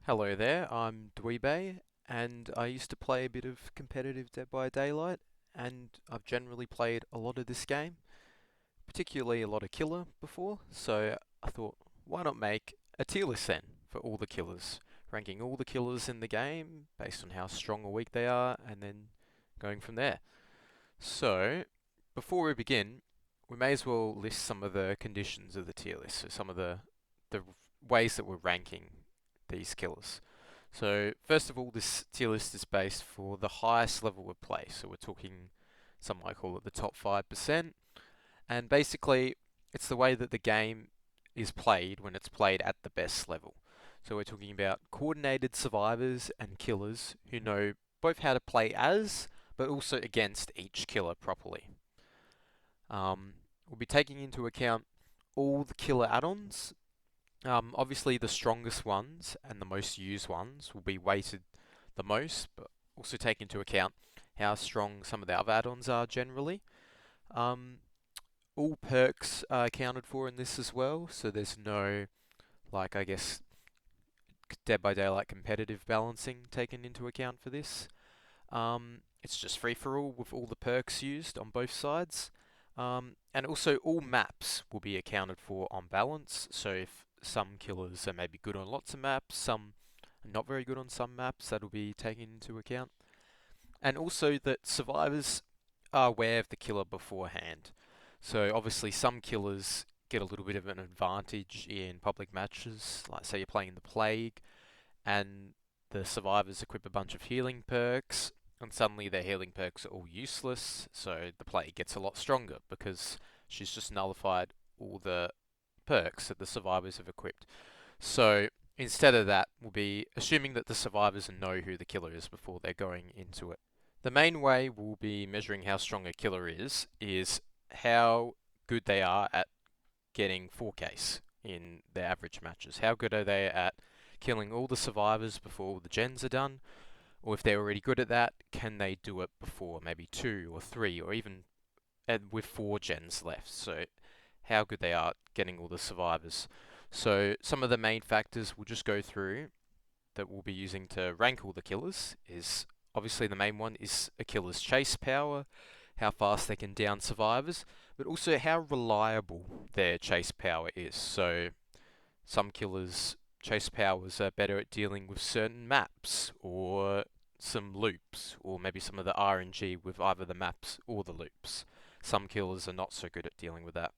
Hello there, I'm Dweebay, and I used to play a bit of competitive Dead by Daylight, and I've generally played a lot of this game, particularly a lot of Killer before, so I thought, why not make a tier list then for all the killers, ranking all the killers in the game based on how strong or weak they are, and then going from there. So, before we begin, we may as well list some of the conditions of the tier list, so some of the ways that we're ranking these killers. So first of all, this tier list is based for the highest level of play. So we're talking, some might call it the top 5%. And basically, it's the way that the game is played when it's played at the best level. So we're talking about coordinated survivors and killers who know both how to play as, but also against each killer properly. We'll be taking into account all the killer add-ons. Obviously, the strongest ones and the most used ones will be weighted the most, but also take into account how strong some of the other add-ons are generally. Um, all perks are accounted for in this as well, so there's no, like, I guess, Dead by Daylight competitive balancing taken into account for this. It's just free for all with all the perks used on both sides. And also all maps will be accounted for on balance. So if some killers are maybe good on lots of maps, some are not very good on some maps, that'll be taken into account. And also that survivors are aware of the killer beforehand. So obviously some killers get a little bit of an advantage in public matches, like say you're playing the Plague and the survivors equip a bunch of healing perks, and suddenly their healing perks are all useless, so the Plague gets a lot stronger because she's just nullified all the perks that the survivors have equipped. So instead of that, we'll be assuming that the survivors know who the killer is before they're going into it. The main way we'll be measuring how strong a killer is how good they are at getting 4Ks in their average matches. How good are they at killing all the survivors before all the gens are done? Or if they're already good at that, can they do it before maybe 2 or 3 or even with 4 gens left? So how good they are at getting all the survivors. So some of the main factors we'll just go through that we'll be using to rank all the killers is obviously the main one is a killer's chase power, how fast they can down survivors, but also how reliable their chase power is. So some killers' chase powers are better at dealing with certain maps or some loops, or maybe some of the RNG with either the maps or the loops. Some killers are not so good at dealing with that.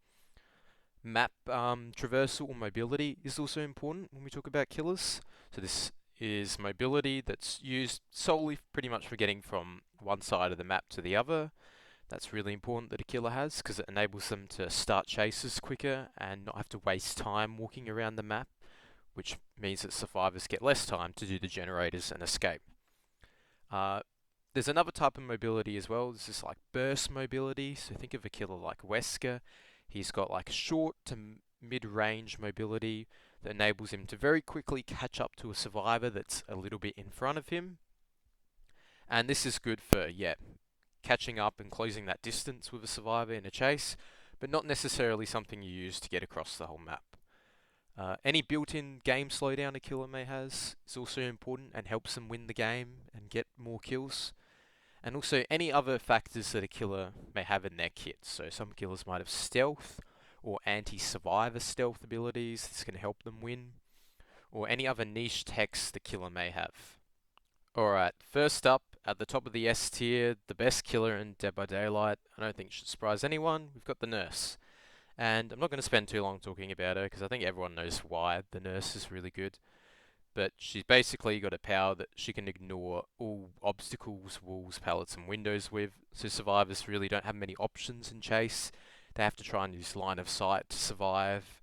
Map traversal or mobility is also important when we talk about killers. So this is mobility that's used solely pretty much for getting from one side of the map to the other. That's really important that a killer has because it enables them to start chases quicker and not have to waste time walking around the map, which means that survivors get less time to do the generators and escape. There's another type of mobility as well. This is like burst mobility. So think of a killer like Wesker. He's got like short to mid-range mobility that enables him to very quickly catch up to a survivor that's a little bit in front of him. And this is good for, catching up and closing that distance with a survivor in a chase, but not necessarily something you use to get across the whole map. Any built-in game slowdown a killer may has is also important and helps them win the game and get more kills. And also any other factors that a killer may have in their kit. So some killers might have stealth or anti-survivor stealth abilities. This can help them win. Or any other niche techs the killer may have. Alright, first up, at the top of the S tier, the best killer in Dead by Daylight, I don't think should surprise anyone, we've got the Nurse. And I'm not going to spend too long talking about her, because I think everyone knows why the Nurse is really good. But she's basically got a power that she can ignore all obstacles, walls, pallets, and windows with, so survivors really don't have many options in chase. They have to try and use line of sight to survive.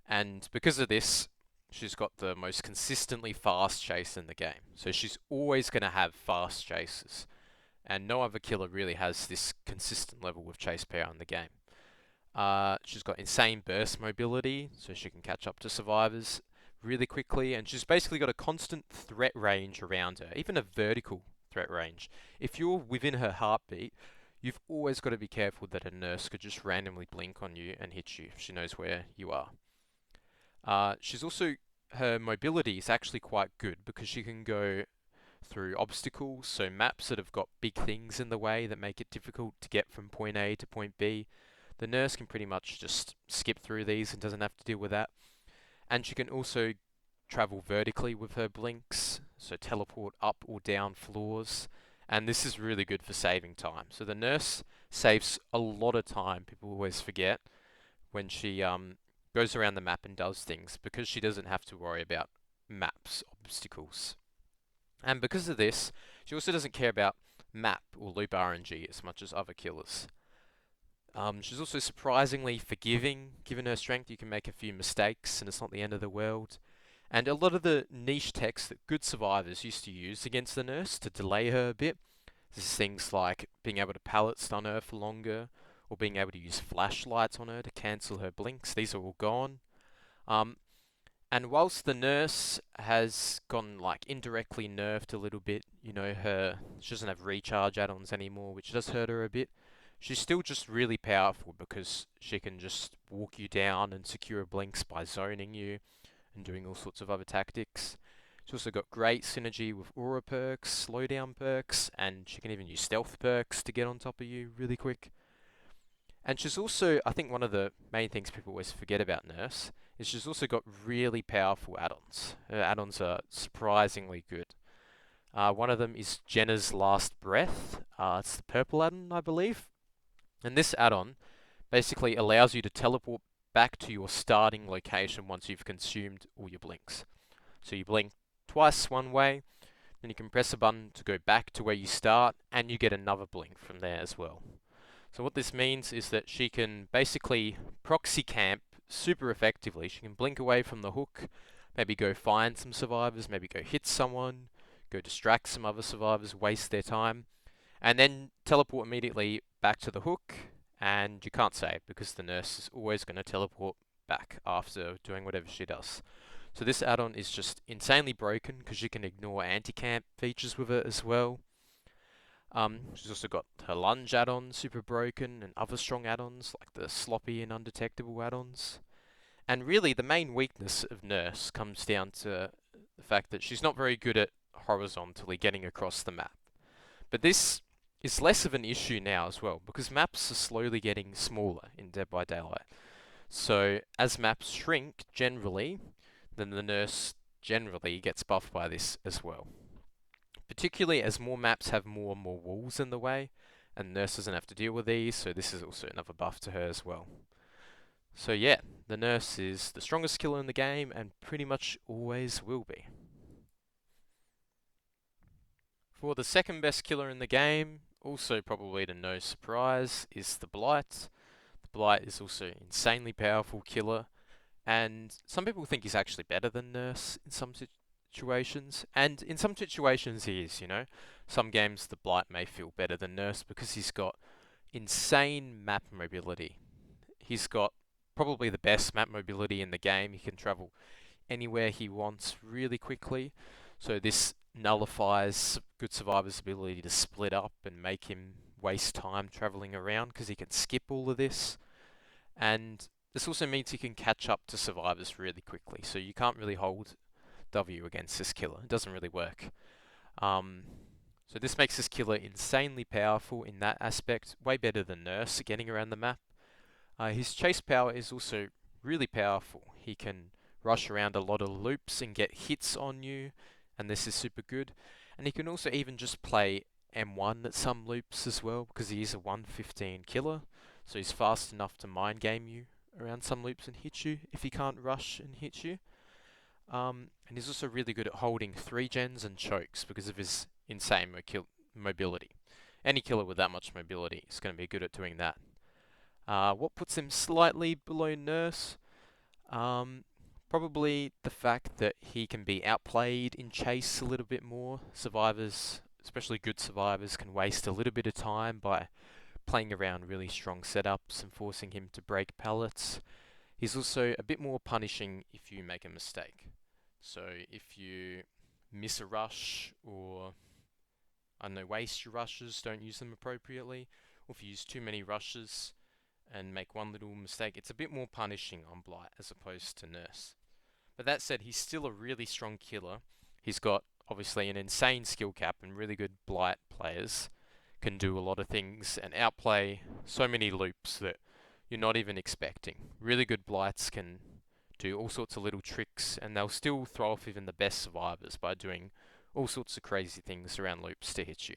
And because of this, she's got the most consistently fast chase in the game. So she's always going to have fast chases. And no other killer really has this consistent level of chase power in the game. She's got insane burst mobility, so she can catch up to survivors really quickly. And she's basically got a constant threat range around her, even a vertical threat range. If you're within her heartbeat, you've always got to be careful that a nurse could just randomly blink on you and hit you if she knows where you are. She's also her mobility is actually quite good because she can go through obstacles, so maps that have got big things in the way that make it difficult to get from point A to point B. The nurse can pretty much just skip through these and doesn't have to deal with that. And she can also travel vertically with her blinks, so teleport up or down floors. And this is really good for saving time. So the nurse saves a lot of time, people always forget, when she goes around the map and does things, because she doesn't have to worry about maps, obstacles. And because of this, she also doesn't care about map or loop RNG as much as other killers. She's also surprisingly forgiving. Given her strength, you can make a few mistakes and it's not the end of the world. And a lot of the niche techs that good survivors used to use against the nurse to delay her a bit, this is things like being able to pallet stun her for longer, or being able to use flashlights on her to cancel her blinks. These are all gone. And whilst the nurse has gone like indirectly nerfed a little bit, you know, she doesn't have recharge add-ons anymore, which does hurt her a bit. She's still just really powerful because she can just walk you down and secure blinks by zoning you and doing all sorts of other tactics. She's also got great synergy with aura perks, slowdown perks, and she can even use stealth perks to get on top of you really quick. And she's also, I think one of the main things people always forget about Nurse is she's also got really powerful add-ons. Her add-ons are surprisingly good. One of them is Jenna's Last Breath. It's the purple add-on, I believe. And this add-on basically allows you to teleport back to your starting location once you've consumed all your blinks. So you blink twice one way, then you can press a button to go back to where you start, and you get another blink from there as well. So what this means is that she can basically proxy camp super effectively. She can blink away from the hook, maybe go find some survivors, maybe go hit someone, go distract some other survivors, waste their time, and then teleport immediately back to the hook, and you can't save because the nurse is always going to teleport back after doing whatever she does. So this add-on is just insanely broken because you can ignore anti-camp features with it as well. She's also got her lunge add-on, super broken, and other strong add-ons like the sloppy and undetectable add-ons. And really, the main weakness of Nurse comes down to the fact that she's not very good at horizontally getting across the map. But this is less of an issue now as well, because maps are slowly getting smaller in Dead by Daylight. So as maps shrink, generally, then the Nurse generally gets buffed by this as well. Particularly as more maps have more and more walls in the way, and Nurse doesn't have to deal with these, so this is also another buff to her as well. So yeah, the Nurse is the strongest killer in the game, and pretty much always will be. For the second best killer in the game, also probably to no surprise, is the Blight. The Blight is also an insanely powerful killer, and some people think he's actually better than Nurse in some situations, and in some situations he is, you know. Some games the Blight may feel better than Nurse because he's got insane map mobility. He's got probably the best map mobility in the game. He can travel anywhere he wants really quickly, so this nullifies good survivor's ability to split up and make him waste time traveling around because he can skip all of this. And this also means he can catch up to survivors really quickly, so you can't really hold W against this killer. It doesn't really work. So this makes this killer insanely powerful in that aspect, way better than Nurse getting around the map. His chase power is also really powerful. He can rush around a lot of loops and get hits on you, and this is super good. And he can also even just play M1 at some loops as well, because he is a 115 killer, so he's fast enough to mind game you around some loops and hit you if he can't rush and hit you. And he's also really good at holding 3-gens and chokes because of his insane mobility. Any killer with that much mobility is going to be good at doing that. What puts him slightly below Nurse? Probably the fact that he can be outplayed in chase a little bit more. Survivors, especially good survivors, can waste a little bit of time by playing around really strong setups and forcing him to break pallets. He's also a bit more punishing if you make a mistake. So if you miss a rush, or I don't know, waste your rushes, don't use them appropriately, or if you use too many rushes and make one little mistake, it's a bit more punishing on Blight as opposed to Nurse. But that said, he's still a really strong killer. He's got obviously an insane skill cap, and really good Blight players can do a lot of things and outplay so many loops that you're not even expecting. Really good Blights can do all sorts of little tricks, and they'll still throw off even the best survivors by doing all sorts of crazy things around loops to hit you.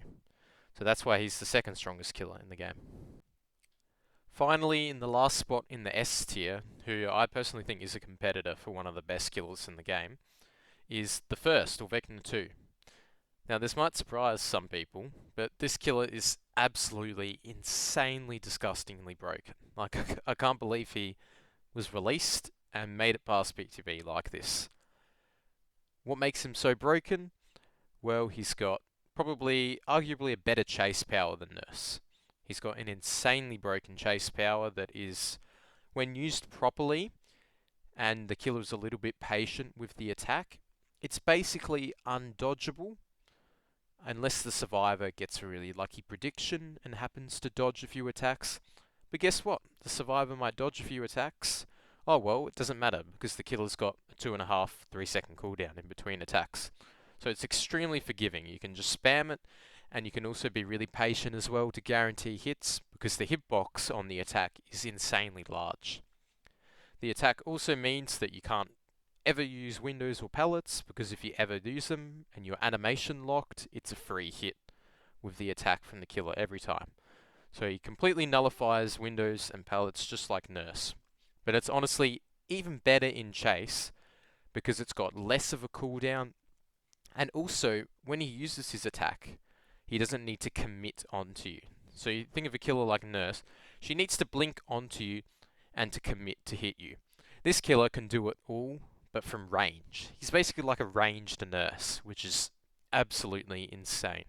So that's why he's the second strongest killer in the game. Finally, in the last spot in the S tier, who I personally think is a competitor for one of the best killers in the game, is the first, or Vecna 2. Now, this might surprise some people, but this killer is absolutely insanely disgustingly broken. Like, I can't believe he was released and made it past BTB like this. What makes him so broken? Well, he's got probably, arguably, a better chase power than Nurse. He's got an insanely broken chase power that is, when used properly, and the killer's a little bit patient with the attack, it's basically undodgeable, unless the survivor gets a really lucky prediction and happens to dodge a few attacks. But guess what? The survivor might dodge a few attacks. Oh well, it doesn't matter, because the killer's got a 2.5, 3 second cooldown in between attacks. So it's extremely forgiving. You can just spam it, and you can also be really patient as well to guarantee hits, because the hitbox on the attack is insanely large. The attack also means that you can't ever use windows or pallets, because if you ever use them and you're animation locked, it's a free hit with the attack from the killer every time. So he completely nullifies windows and pallets just like Nurse. But it's honestly even better in chase, because it's got less of a cooldown, and also when he uses his attack, he doesn't need to commit onto you. So you think of a killer like Nurse, she needs to blink onto you and to commit to hit you. This killer can do it all, but from range. He's basically like a ranged Nurse, which is absolutely insane.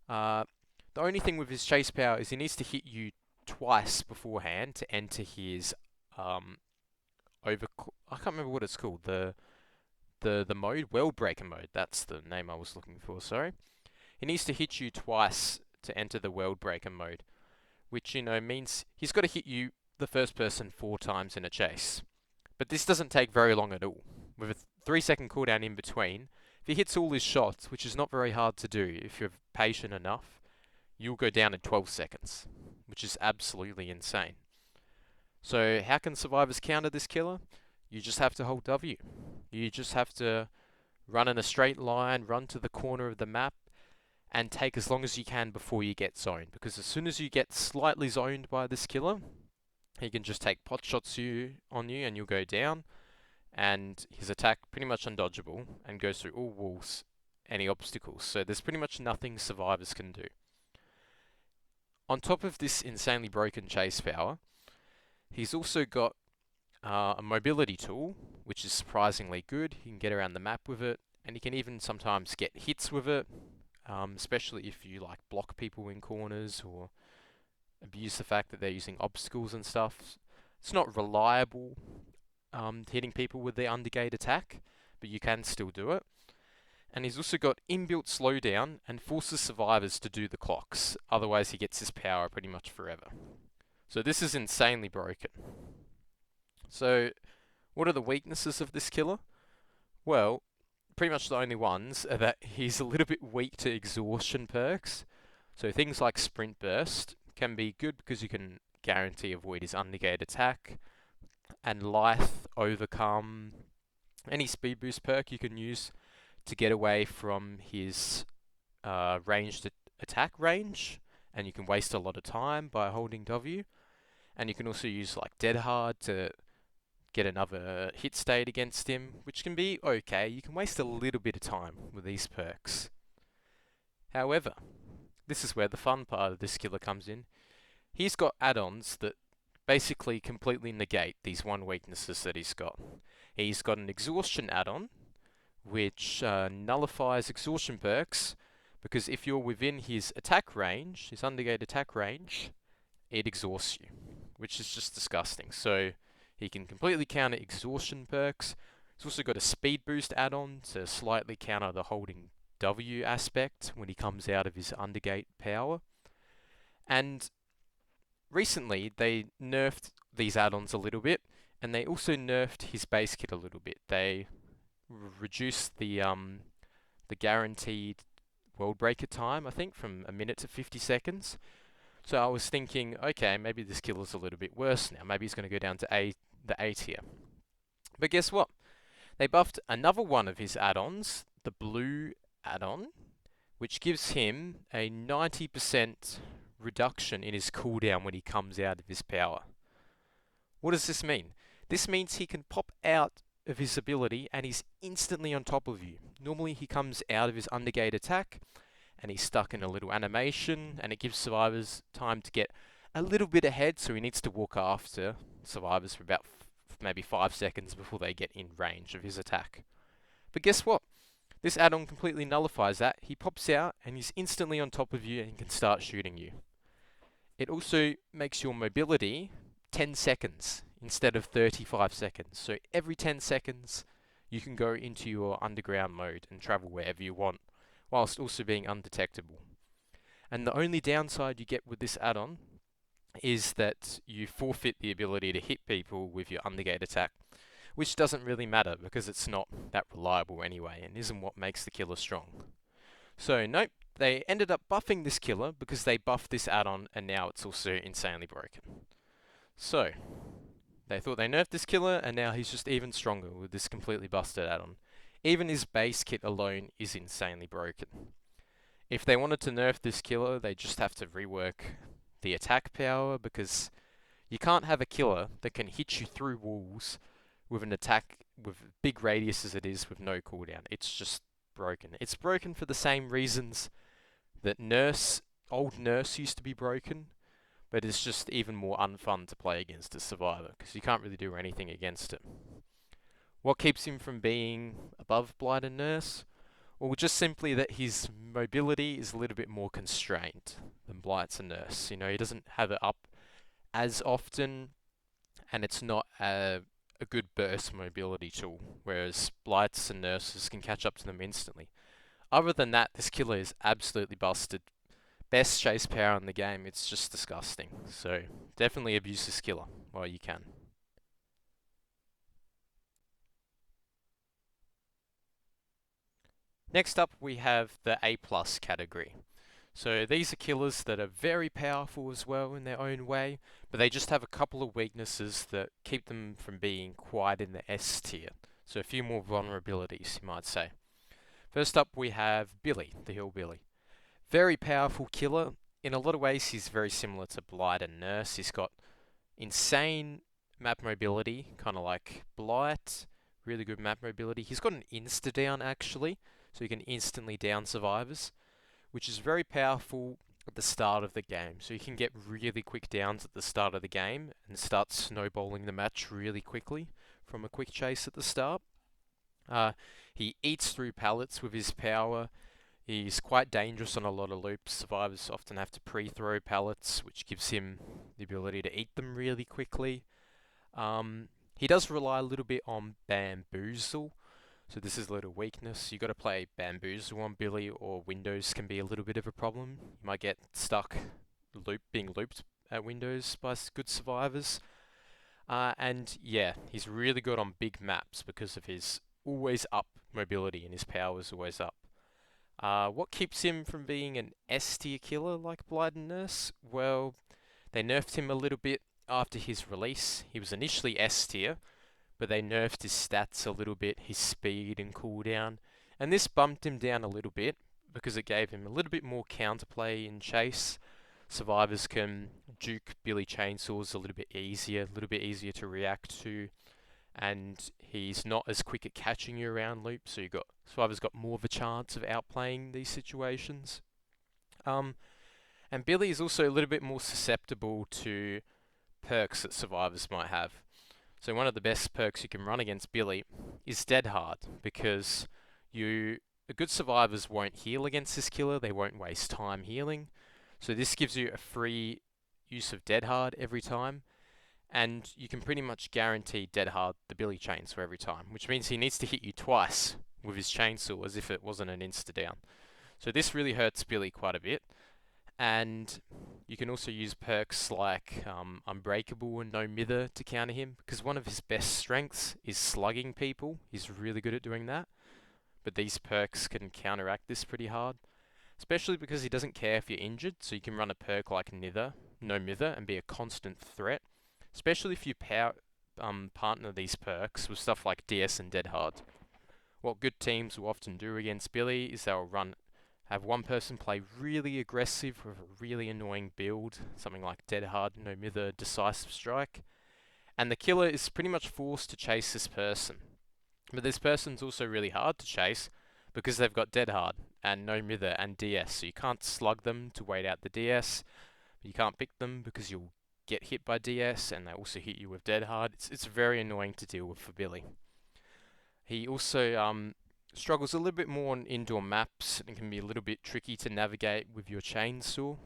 The only thing with his chase power is he needs to hit you twice beforehand to enter his I can't remember what it's called. The mode, World Breaker mode. That's the name I was looking for. Sorry. He needs to hit you twice to enter the World Breaker mode, which means he's got to hit you, the first person, 4 times in a chase. But this doesn't take very long at all. With a 3 second cooldown in between, if he hits all his shots, which is not very hard to do if you're patient enough, you'll go down in 12 seconds, which is absolutely insane. So how can survivors counter this killer? You just have to hold W. You just have to run in a straight line, run to the corner of the map, and take as long as you can before you get zoned. Because as soon as you get slightly zoned by this killer, he can just take pot shots on you and you'll go down. And his attack pretty much undodgeable and goes through all walls, any obstacles. So there's pretty much nothing survivors can do. On top of this insanely broken chase power, he's also got a mobility tool, which is surprisingly good. He can get around the map with it, and he can even sometimes get hits with it, especially if you like block people in corners or abuse the fact that they're using obstacles and stuff. It's not reliable hitting people with the undergate attack, but you can still do it. And he's also got inbuilt slowdown and forces survivors to do the clocks, otherwise he gets his power pretty much forever. So this is insanely broken. So what are the weaknesses of this killer? Well, pretty much the only ones are that he's a little bit weak to exhaustion perks. So things like Sprint Burst can be good because you can guarantee avoid his undergate attack, and Lithe, Overcome, any speed boost perk you can use to get away from his ranged attack range, and you can waste a lot of time by holding W. And you can also use like Dead Hard to get another hit state against him, which can be okay. You can waste a little bit of time with these perks. However, this is where the fun part of this killer comes in. He's got add-ons that basically completely negate these one weaknesses that he's got. He's got an exhaustion add-on, which nullifies exhaustion perks, because if you're within his attack range, his undergate attack range, it exhausts you, which is just disgusting. So he can completely counter exhaustion perks. He's also got a speed boost add-on to slightly counter the holding W aspect when he comes out of his undergate power. And recently they nerfed these add-ons a little bit, And they also nerfed his base kit a little bit. They reduced the guaranteed world breaker time, I think, from a minute to 50 seconds. So I was thinking, okay, maybe this killer's a little bit worse now. Maybe he's going to go down to the A tier. But guess what? They buffed another one of his add-ons, the blue add-on, which gives him a 90% reduction in his cooldown when he comes out of his power. What does this mean? This means he can pop out of his ability and he's instantly on top of you. Normally he comes out of his undergate attack and he's stuck in a little animation, and it gives survivors time to get a little bit ahead, so he needs to walk after survivors for about maybe 5 seconds before they get in range of his attack. But guess what? This add-on completely nullifies that. He pops out and he's instantly on top of you and can start shooting you. It also makes your mobility 10 seconds instead of 35 seconds. So every 10 seconds you can go into your underground mode and travel wherever you want, whilst also being undetectable. And the only downside you get with this add-on is that you forfeit the ability to hit people with your undergate attack, which doesn't really matter because it's not that reliable anyway and isn't what makes the killer strong. So nope, they ended up buffing this killer because they buffed this add-on and now it's also insanely broken. So, they thought they nerfed this killer and now he's just even stronger with this completely busted add-on. Even his base kit alone is insanely broken. If they wanted to nerf this killer, they just have to rework the attack power, because you can't have a killer that can hit you through walls with an attack with big radius as it is with no cooldown. It's just broken. It's broken for the same reasons that old Nurse used to be broken, but it's just even more unfun to play against a survivor, because you can't really do anything against it. What keeps him from being above Blight and Nurse? Well, just simply that his mobility is a little bit more constrained than Blight's and Nurse. You know, he doesn't have it up as often, and it's not a good burst mobility tool, whereas Blights and Nurses can catch up to them instantly. Other than that, this killer is absolutely busted. Best chase power in the game, it's just disgusting. So, definitely abuse this killer while you can. Next up, we have the A+ category. So these are killers that are very powerful as well in their own way, but they just have a couple of weaknesses that keep them from being quite in the S tier. So a few more vulnerabilities, you might say. First up, we have Billy, the Hillbilly. Very powerful killer. In a lot of ways, he's very similar to Blight and Nurse. He's got insane map mobility, kind of like Blight. Really good map mobility. He's got an insta-down, actually, so you can instantly down survivors, which is very powerful at the start of the game. So you can get really quick downs at the start of the game and start snowballing the match really quickly from a quick chase at the start. He eats through pallets with his power. He's quite dangerous on a lot of loops. Survivors often have to pre-throw pallets, which gives him the ability to eat them really quickly. He does rely a little bit on Bamboozle. So this is a little weakness. You got to play Bamboozle on Billy, or windows can be a little bit of a problem. You might get stuck being looped at windows by good survivors. And yeah, he's really good on big maps because of his always up mobility, and his power is always up. What keeps him from being an S tier killer like Blight and Nurse? Well, they nerfed him a little bit after his release. He was initially S tier, but they nerfed his stats a little bit, his speed and cooldown, and this bumped him down a little bit because it gave him a little bit more counterplay in chase. Survivors can juke Billy chainsaws a little bit easier to react to, and he's not as quick at catching you around loop, so survivors got more of a chance of outplaying these situations. And Billy is also a little bit more susceptible to perks that survivors might have. So one of the best perks you can run against Billy is Dead Hard, because the good survivors won't heal against this killer. They won't waste time healing. So this gives you a free use of Dead Hard every time, and you can pretty much guarantee Dead Hard the Billy chainsaw every time, which means he needs to hit you twice with his chainsaw as if it wasn't an insta-down. So this really hurts Billy quite a bit. And you can also use perks like Unbreakable and No Mither to counter him, because one of his best strengths is slugging people. He's really good at doing that, but these perks can counteract this pretty hard, especially because he doesn't care if you're injured, so you can run a perk like No Mither, and be a constant threat, especially if you partner these perks with stuff like DS and Dead Hard. What good teams will often do against Billy is they'll have one person play really aggressive with a really annoying build, something like Dead Hard, No Mither, Decisive Strike, and the killer is pretty much forced to chase this person. But this person's also really hard to chase because they've got Dead Hard and No Mither and DS, so you can't slug them to wait out the DS, but you can't pick them because you'll get hit by DS and they also hit you with Dead Hard. It's very annoying to deal with for Billy. He also struggles a little bit more on indoor maps and can be a little bit tricky to navigate with your chainsaw.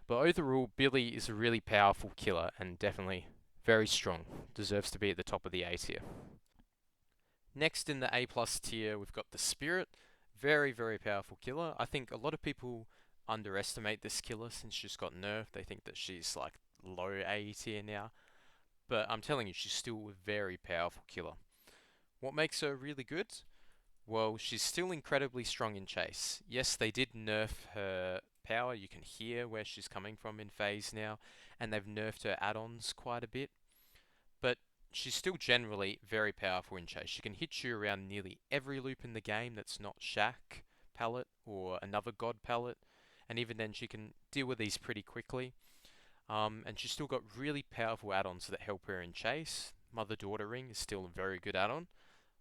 But overall, Billy is a really powerful killer and definitely very strong. Deserves to be at the top of the A tier. Next in the A plus tier, we've got the Spirit. Very, very powerful killer. I think a lot of people underestimate this killer since she's got nerfed. They think that she's like low A tier now. But I'm telling you, she's still a very powerful killer. What makes her really good? Well, she's still incredibly strong in chase. Yes, they did nerf her power. You can hear where she's coming from in phase now, and they've nerfed her add-ons quite a bit. But she's still generally very powerful in chase. She can hit you around nearly every loop in the game that's not Shack palette or another god palette, and even then she can deal with these pretty quickly. And she's still got really powerful add-ons that help her in chase. Mother-Daughter Ring is still a very good add-on.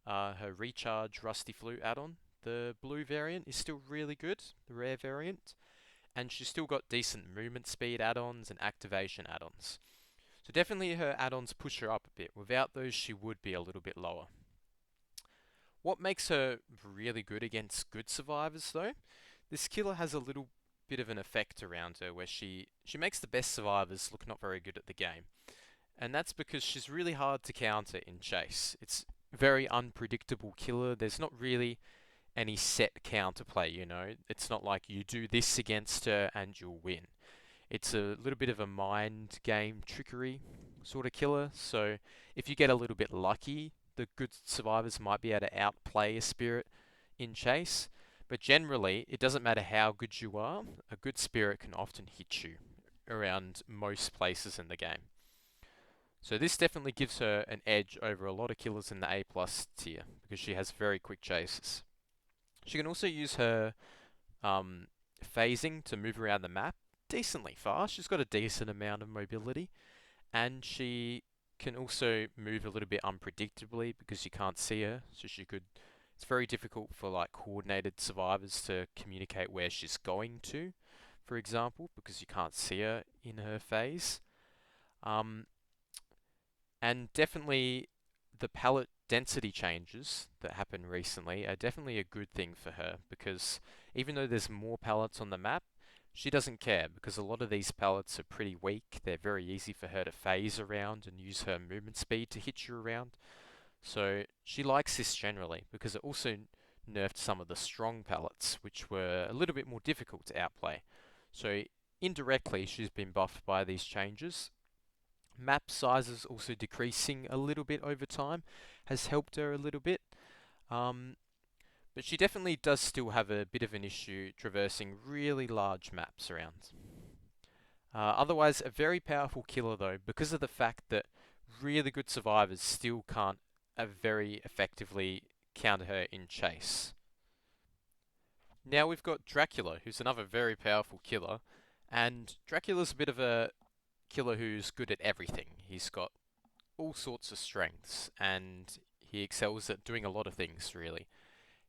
Her Recharge Rusty Flute add-on, the blue variant, is still really good, the rare variant. And she's still got decent movement speed add-ons and activation add-ons. So definitely her add-ons push her up a bit. Without those, she would be a little bit lower. What makes her really good against good survivors, though? This killer has a little bit of an effect around her where she makes the best survivors look not very good at the game. And that's because she's really hard to counter in chase. It's very unpredictable killer. There's not really any set counterplay, you know. It's not like you do this against her and you'll win. It's a little bit of a mind game trickery sort of killer. So if you get a little bit lucky, the good survivors might be able to outplay a spirit in chase. But generally, it doesn't matter how good you are, a good spirit can often hit you around most places in the game. So this definitely gives her an edge over a lot of killers in the A plus tier because she has very quick chases. She can also use her phasing to move around the map decently fast. She's got a decent amount of mobility, and she can also move a little bit unpredictably because you can't see her. So it's very difficult for like coordinated survivors to communicate where she's going to, for example, because you can't see her in her phase. And definitely the palette density changes that happened recently are definitely a good thing for her because even though there's more palettes on the map, she doesn't care because a lot of these palettes are pretty weak. They're very easy for her to phase around and use her movement speed to hit you around. So she likes this generally because it also nerfed some of the strong palettes, which were a little bit more difficult to outplay. So indirectly, she's been buffed by these changes. Map sizes also decreasing a little bit over time has helped her a little bit. But she definitely does still have a bit of an issue traversing really large maps around. Otherwise, a very powerful killer though, because of the fact that really good survivors still can't very effectively counter her in chase. Now we've got Dracula, who's another very powerful killer, and Dracula's a bit of a killer who's good at everything. He's got all sorts of strengths, and he excels at doing a lot of things, really.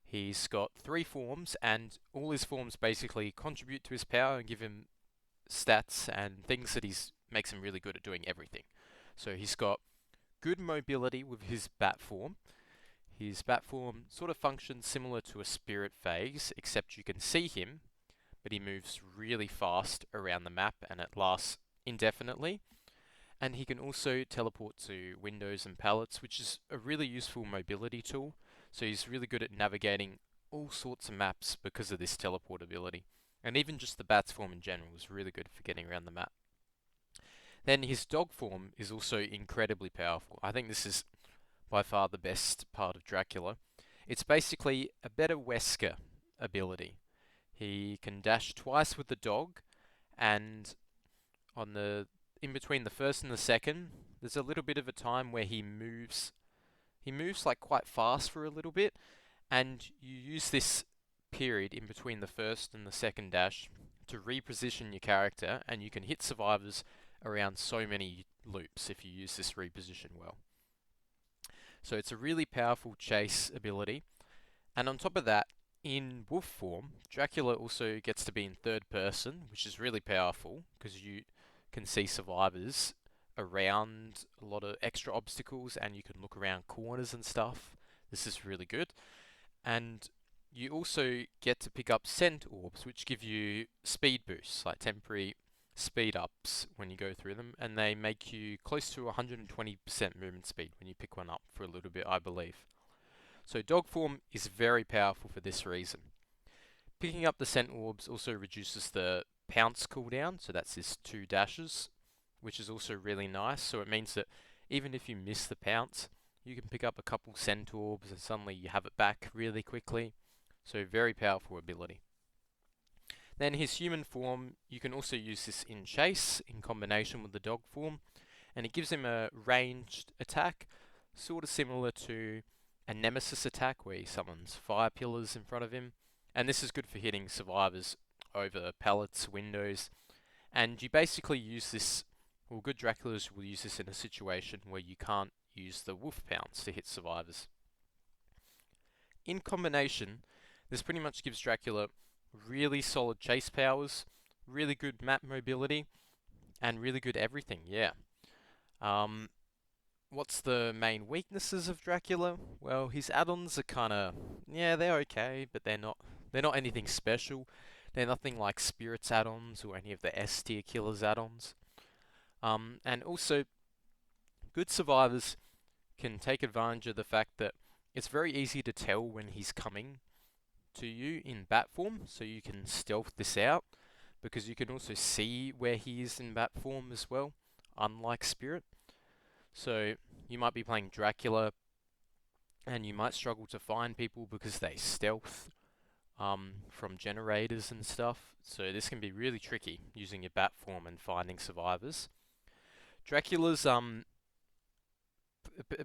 He's got 3 forms, and all his forms basically contribute to his power and give him stats and things that makes him really good at doing everything. So he's got good mobility with his bat form. His bat form sort of functions similar to a spirit phase, except you can see him, but he moves really fast around the map and it lasts indefinitely. And he can also teleport to windows and pallets, which is a really useful mobility tool. So he's really good at navigating all sorts of maps because of this teleport ability. And even just the bat's form in general is really good for getting around the map. Then his dog form is also incredibly powerful. I think this is by far the best part of Dracula. It's basically a better Wesker ability. He can dash twice with the dog, and on the in between the first and the second, there's a little bit of a time where he moves. He moves like quite fast for a little bit, and you use this period in between the first and the second dash to reposition your character, and you can hit survivors around so many loops if you use this reposition well. So it's a really powerful chase ability. And on top of that, in wolf form, Dracula also gets to be in third person, which is really powerful because you can see survivors around a lot of extra obstacles and you can look around corners and stuff. This is really good. And you also get to pick up scent orbs, which give you speed boosts, like temporary speed ups when you go through them, and they make you close to 120% movement speed when you pick one up for a little bit, I believe. So dog form is very powerful for this reason. Picking up the scent orbs also reduces the pounce cooldown, so that's his 2 dashes, which is also really nice. So it means that even if you miss the pounce, you can pick up a couple scent orbs and suddenly you have it back really quickly. So very powerful ability. Then his human form, you can also use this in chase in combination with the dog form, and it gives him a ranged attack, sort of similar to a Nemesis attack where he summons fire pillars in front of him, and this is good for hitting survivors over pallets, windows, and you basically use this, well, good Draculas will use this in a situation where you can't use the wolf pounce to hit survivors. In combination, this pretty much gives Dracula really solid chase powers, really good map mobility, and really good everything, yeah. What's the main weaknesses of Dracula? Well, his add-ons are kinda, yeah, they're okay, but they're not anything special. They're nothing like Spirit's add-ons or any of the S tier killers add-ons. And also, good survivors can take advantage of the fact that it's very easy to tell when he's coming to you in bat form, so you can stealth this out, because you can also see where he is in bat form as well, unlike Spirit. So you might be playing Dracula, and you might struggle to find people because they stealth from generators and stuff. So this can be really tricky using your bat form and finding survivors. Dracula's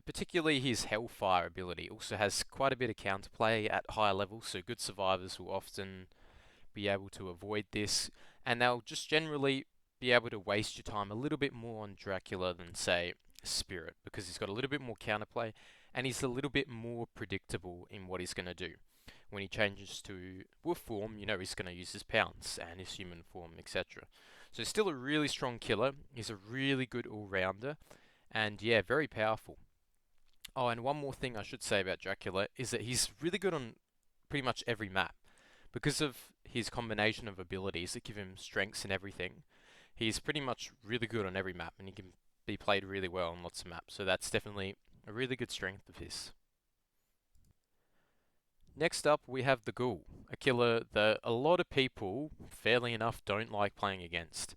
particularly his Hellfire ability also has quite a bit of counterplay at higher levels, so good survivors will often be able to avoid this, and they'll just generally be able to waste your time a little bit more on Dracula than, say, Spirit, because he's got a little bit more counterplay, and he's a little bit more predictable in what he's going to do. When he changes to wolf form, you know he's going to use his pounce and his human form, etc. So still a really strong killer. He's a really good all-rounder, and yeah, very powerful. Oh, and one more thing I should say about Dracula is that he's really good on pretty much every map. Because of his combination of abilities that give him strengths and everything, he's pretty much really good on every map, and he can be played really well on lots of maps. So that's definitely a really good strength of his. Next up, we have the Ghoul, a killer that a lot of people, fairly enough, don't like playing against.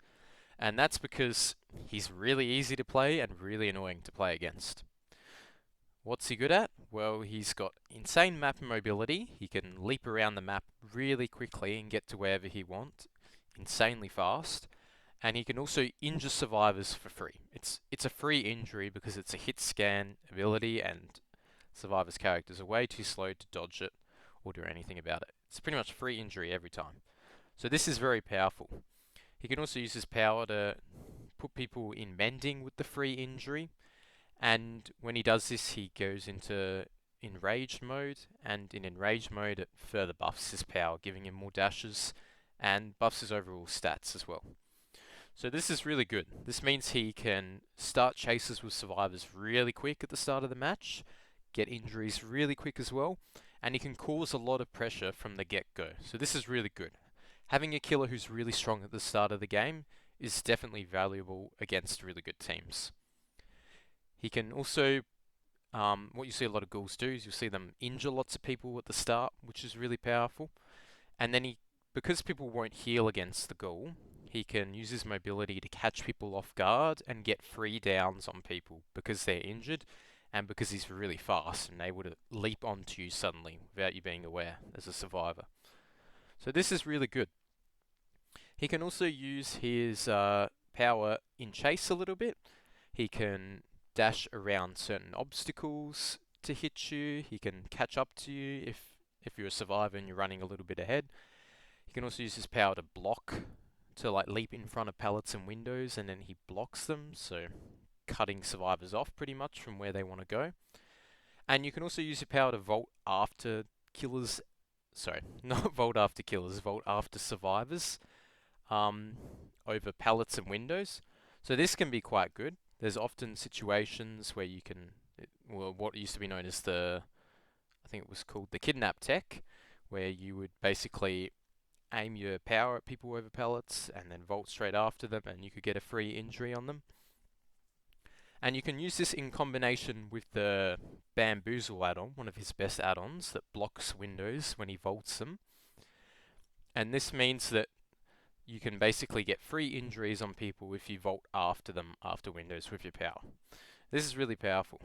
And that's because he's really easy to play and really annoying to play against. What's he good at? Well, he's got insane map mobility. He can leap around the map really quickly and get to wherever he wants, insanely fast. And he can also injure survivors for free. It's a free injury because it's a hit scan ability, and survivors' characters are way too slow to dodge it or do anything about it. It's pretty much free injury every time. So this is very powerful. He can also use his power to put people in mending with the free injury. And when he does this, he goes into enraged mode, and in enraged mode it further buffs his power, giving him more dashes and buffs his overall stats as well. So this is really good. This means he can start chases with survivors really quick at the start of the match, get injuries really quick as well, and he can cause a lot of pressure from the get-go. So this is really good. Having a killer who's really strong at the start of the game is definitely valuable against really good teams. He can also, what you see a lot of ghouls do is you'll see them injure lots of people at the start, which is really powerful. And then he because people won't heal against the Ghoul, he can use his mobility to catch people off guard and get free downs on people because they're injured and because he's really fast and able to leap onto you suddenly without you being aware as a survivor. So this is really good. He can also use his power in chase a little bit. He can dash around certain obstacles to hit you. He can catch up to you if you're a survivor and you're running a little bit ahead. He can also use his power to block, to like leap in front of pallets and windows, and then he blocks them, so cutting survivors off pretty much from where they want to go. And you can also use your power to vault after killers. Sorry, not vault after killers, vault after survivors over pallets and windows. So this can be quite good. There's often situations where you can, well, what used to be known as I think it was called the kidnap tech, where you would basically aim your power at people over pallets and then vault straight after them, and you could get a free injury on them. And you can use this in combination with the Bamboozle add-on, one of his best add-ons that blocks windows when he vaults them. And this means that you can basically get free injuries on people if you vault after them after windows with your power. This is really powerful.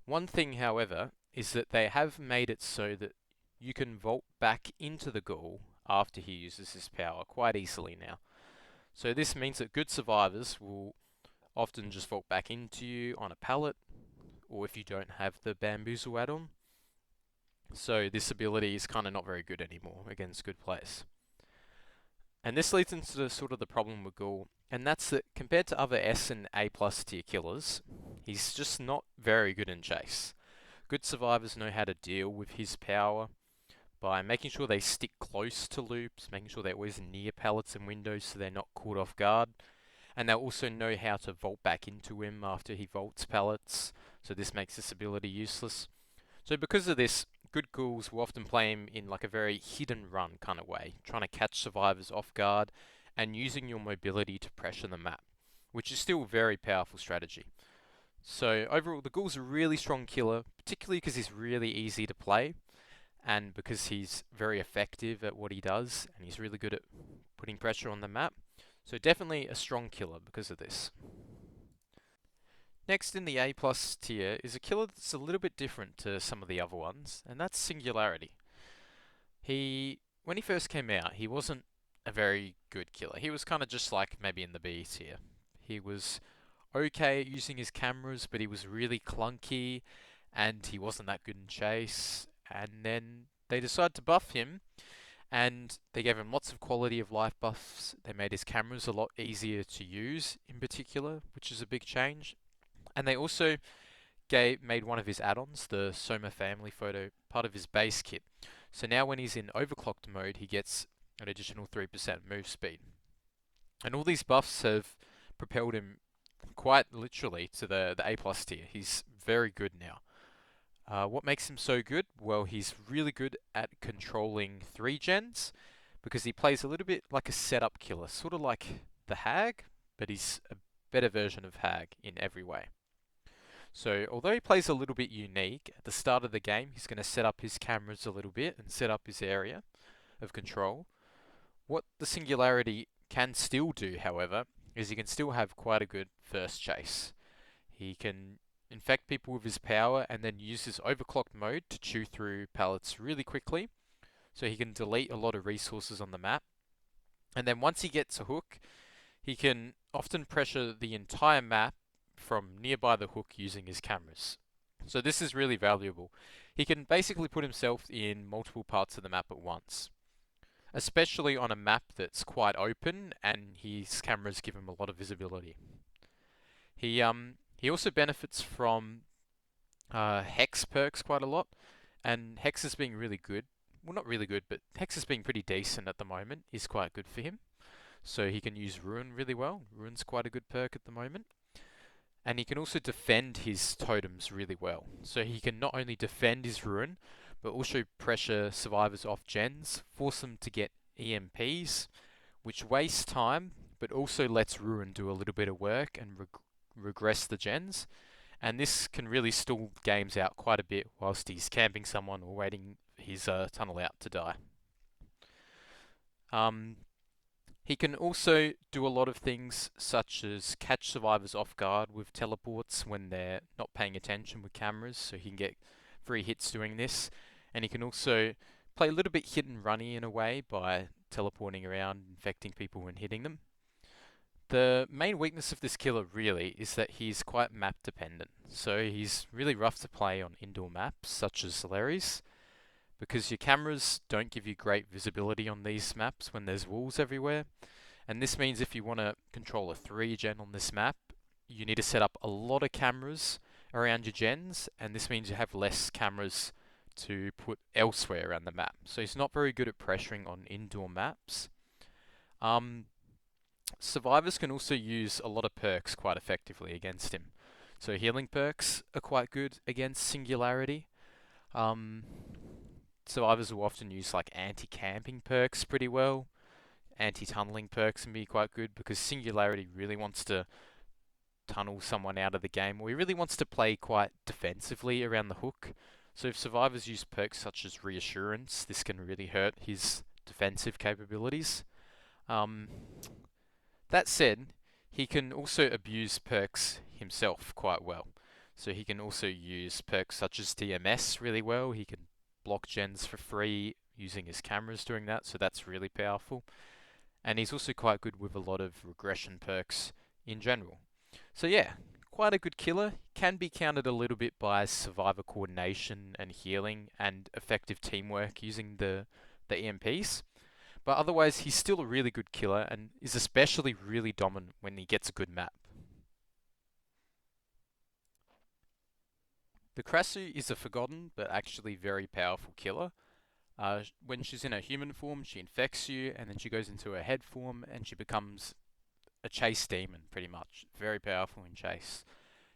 One thing, however, is that they have made it so that you can vault back into the Ghoul after he uses his power quite easily now. So this means that good survivors will often just vault back into you on a pallet, or if you don't have the Bamboozle add-on. So this ability is kind of not very good anymore against good players. And this leads into the problem with Ghoul, and that's that compared to other S and A+ tier killers, he's just not very good in chase. Good survivors know how to deal with his power by making sure they stick close to loops, making sure they're always near pallets and windows so they're not caught off guard. And they'll also know how to vault back into him after he vaults pallets, so this makes this ability useless. So because of this, good ghouls will often play him in like a very hidden run kind of way, trying to catch survivors off guard and using your mobility to pressure the map, which is still a very powerful strategy. So overall, the Ghoul's a really strong killer, particularly because he's really easy to play, and because he's very effective at what he does, and he's really good at putting pressure on the map. So definitely a strong killer because of this. Next in the A+ tier is a killer that's a little bit different to some of the other ones, and that's Singularity. When he first came out, he wasn't a very good killer. He was kind of just like maybe in the B tier. He was okay at using his cameras, but he was really clunky, and he wasn't that good in chase. And then they decided to buff him, and they gave him lots of quality of life buffs. They made his cameras a lot easier to use in particular, which is a big change. And they also made one of his add-ons, the Soma family photo, part of his base kit. So now when he's in overclocked mode, he gets an additional 3% move speed. And all these buffs have propelled him quite literally to the A+ tier. He's very good now. What makes him so good? Well, he's really good at controlling 3-gens, because he plays a little bit like a setup killer, sort of like the Hag, but he's a better version of Hag in every way. So although he plays a little bit unique, at the start of the game he's going to set up his cameras a little bit and set up his area of control. What the Singularity can still do, however, is he can still have quite a good first chase. He can infect people with his power and then use his overclocked mode to chew through pallets really quickly, so he can delete a lot of resources on the map. And then once he gets a hook, he can often pressure the entire map from nearby the hook using his cameras. So this is really valuable. He can basically put himself in multiple parts of the map at once, especially on a map that's quite open and his cameras give him a lot of visibility. He also benefits from Hex perks quite a lot, and Hex is being really good. Well, not really good, but Hex is being pretty decent at the moment, is quite good for him. So he can use Ruin really well. Ruin's quite a good perk at the moment. And he can also defend his totems really well. So he can not only defend his Ruin, but also pressure survivors off gens, force them to get EMPs, which wastes time, but also lets Ruin do a little bit of work and regress the gens. And this can really stall games out quite a bit whilst he's camping someone or waiting his tunnel out to die. Um, he can also do a lot of things such as catch survivors off guard with teleports when they're not paying attention with cameras, so he can get free hits doing this. And he can also play a little bit hit and runny in a way by teleporting around, infecting people and hitting them. The main weakness of this killer really is that he's quite map dependent. So he's really rough to play on indoor maps such as Larry's, because your cameras don't give you great visibility on these maps when there's walls everywhere. And this means if you want to control a 3 gen on this map, you need to set up a lot of cameras around your gens, and this means you have less cameras to put elsewhere around the map. So he's not very good at pressuring on indoor maps. Um, Survivors can also use a lot of perks quite effectively against him. So healing perks are quite good against Singularity. Um, Survivors will often use like anti-camping perks pretty well. Anti-tunneling perks can be quite good because Singularity really wants to tunnel someone out of the game, or he really wants to play quite defensively around the hook. So if survivors use perks such as Reassurance, this can really hurt his defensive capabilities. Um, that said, he can also abuse perks himself quite well. So he can also use perks such as DMS really well. He can block gens for free using his cameras doing that, so that's really powerful. And he's also quite good with a lot of regression perks in general. So yeah, quite a good killer. Can be countered a little bit by survivor coordination and healing and effective teamwork using the EMPs. But otherwise, he's still a really good killer and is especially really dominant when he gets a good map. The Krasue is a forgotten but actually very powerful killer. When she's in her human form, she infects you, and then she goes into her head form and she becomes a chase demon, pretty much. Very powerful in chase.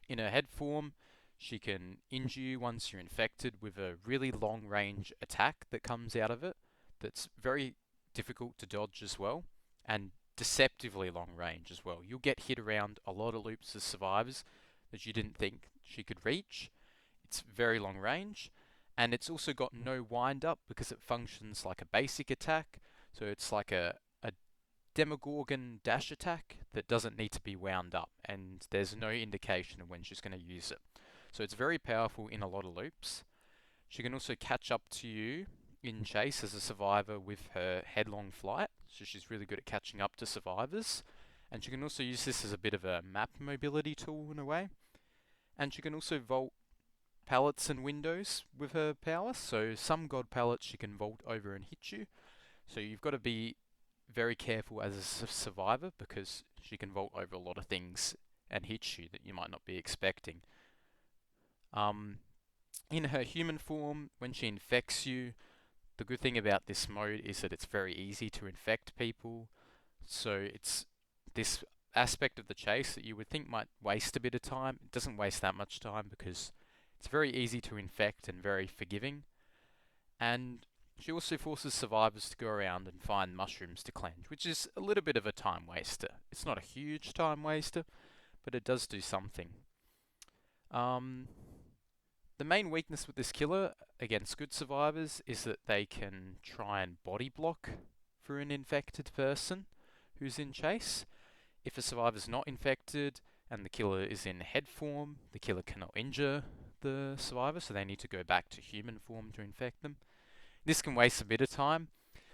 In her head form, she can injure you once you're infected with a really long range attack that comes out of it that's very difficult to dodge as well, and deceptively long range as well. You'll get hit around a lot of loops as survivors that you didn't think she could reach. It's very long range, and it's also got no wind up because it functions like a basic attack. So it's like a Demogorgon dash attack that doesn't need to be wound up, and there's no indication of when she's going to use it. So it's very powerful in a lot of loops. She can also catch up to you in chase as a survivor with her headlong flight, so she's really good at catching up to survivors. And she can also use this as a bit of a map mobility tool in a way. And she can also vault pallets and windows with her power, so some god pallets she can vault over and hit you. So you've got to be very careful as a survivor because she can vault over a lot of things and hit you that you might not be expecting. In her human form, when she infects you, the good thing about this mode is that it's very easy to infect people. So it's this aspect of the chase that you would think might waste a bit of time. It doesn't waste that much time because it's very easy to infect and very forgiving. And she also forces survivors to go around and find mushrooms to cleanse, which is a little bit of a time waster. It's not a huge time waster, but it does do something. The main weakness with this killer against good survivors is that they can try and body block for an infected person who's in chase. If a survivor's not infected and the killer is in head form, the killer cannot injure the survivor, so they need to go back to human form to infect them. This can waste a bit of time,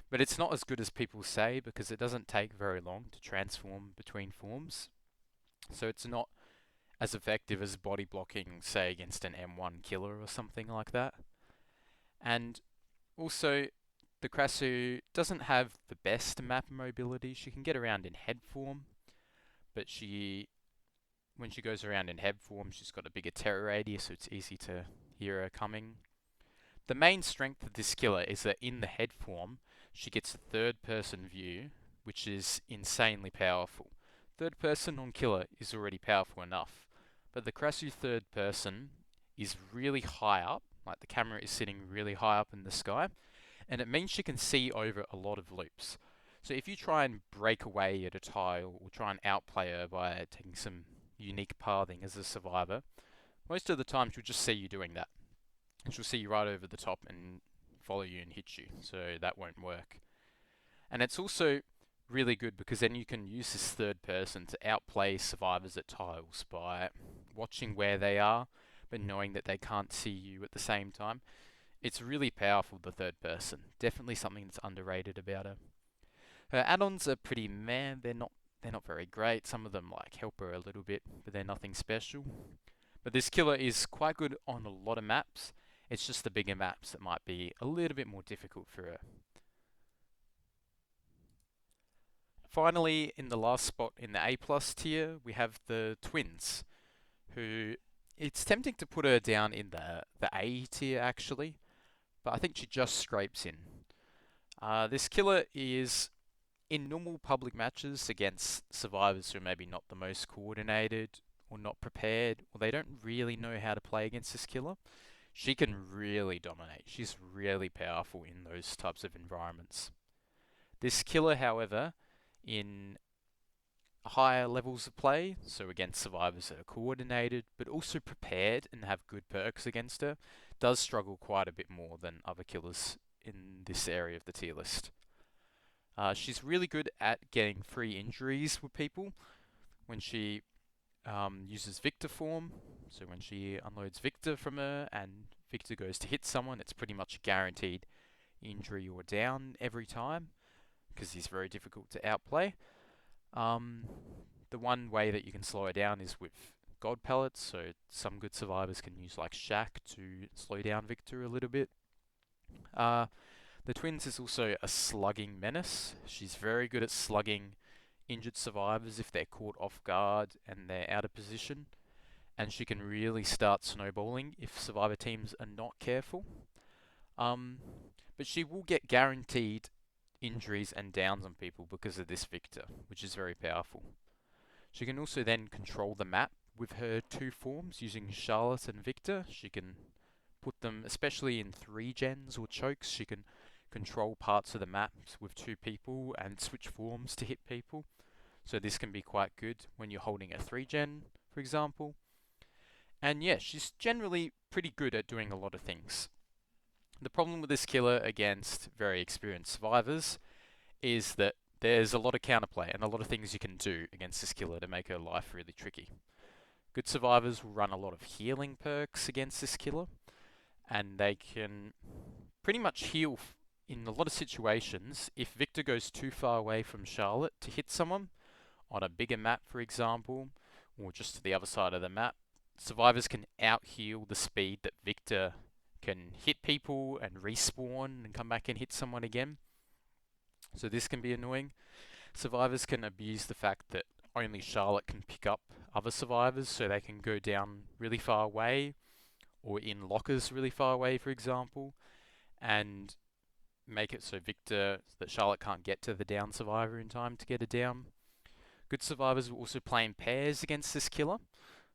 but it's not as good as people say because it doesn't take very long to transform between forms. So it's not as effective as body blocking, say, against an M1 killer or something like that. And also, the Krasue doesn't have the best map mobility. She can get around in head form, but when she goes around in head form, she's got a bigger terror radius, so it's easy to hear her coming. The main strength of this killer is that in the head form, she gets a third-person view, which is insanely powerful. Third person on killer is already powerful enough, but the Krasue third person is really high up, like the camera is sitting really high up in the sky, and it means she can see over a lot of loops. So if you try and break away at a tile or try and outplay her by taking some unique pathing as a survivor, most of the time she'll just see you doing that. And she'll see you right over the top and follow you and hit you, so that won't work. And it's also really good because then you can use this third person to outplay survivors at tiles by watching where they are, but knowing that they can't see you at the same time. It's really powerful, the third person. Definitely something that's underrated about her. Her add-ons are pretty meh. They're not very great. Some of them like help her a little bit, but they're nothing special. But this killer is quite good on a lot of maps. It's just the bigger maps that might be a little bit more difficult for her. Finally, in the last spot in the A+ tier, we have the twins, who it's tempting to put her down in the A tier actually, but I think she just scrapes in. This killer is in normal public matches against survivors who are maybe not the most coordinated or not prepared, or they don't really know how to play against this killer. She can really dominate. She's really powerful in those types of environments. This killer, however, in higher levels of play, so against survivors that are coordinated but also prepared and have good perks against her, does struggle quite a bit more than other killers in this area of the tier list. She's really good at getting free injuries with people when she uses Victor form. So when she unloads Victor from her and Victor goes to hit someone, it's pretty much a guaranteed injury or down every time because he's very difficult to outplay. The one way that you can slow her down is with God pellets, so some good survivors can use like Shack to slow down Victor a little bit. The twins is also a slugging menace. She's very good at slugging injured survivors if they're caught off guard and they're out of position. And she can really start snowballing if survivor teams are not careful. But she will get guaranteed injuries and downs on people because of this Victor, which is very powerful. She can also then control the map with her two forms using Charlotte and Victor. She can put them, especially in 3-gens or chokes, she can control parts of the maps with two people and switch forms to hit people. So this can be quite good when you're holding a 3-gen, for example. And yeah, she's generally pretty good at doing a lot of things. The problem with this killer against very experienced survivors is that there's a lot of counterplay and a lot of things you can do against this killer to make her life really tricky. Good survivors will run a lot of healing perks against this killer, and they can pretty much heal in a lot of situations. If Victor goes too far away from Charlotte to hit someone, on a bigger map for example, or just to the other side of the map, survivors can out-heal the speed that Victor can hit people and respawn and come back and hit someone again. So this can be annoying. Survivors can abuse the fact that only Charlotte can pick up other survivors, so they can go down really far away, or in lockers really far away for example, and make it so that Charlotte can't get to the down survivor in time to get a down. Good survivors will also play in pairs against this killer,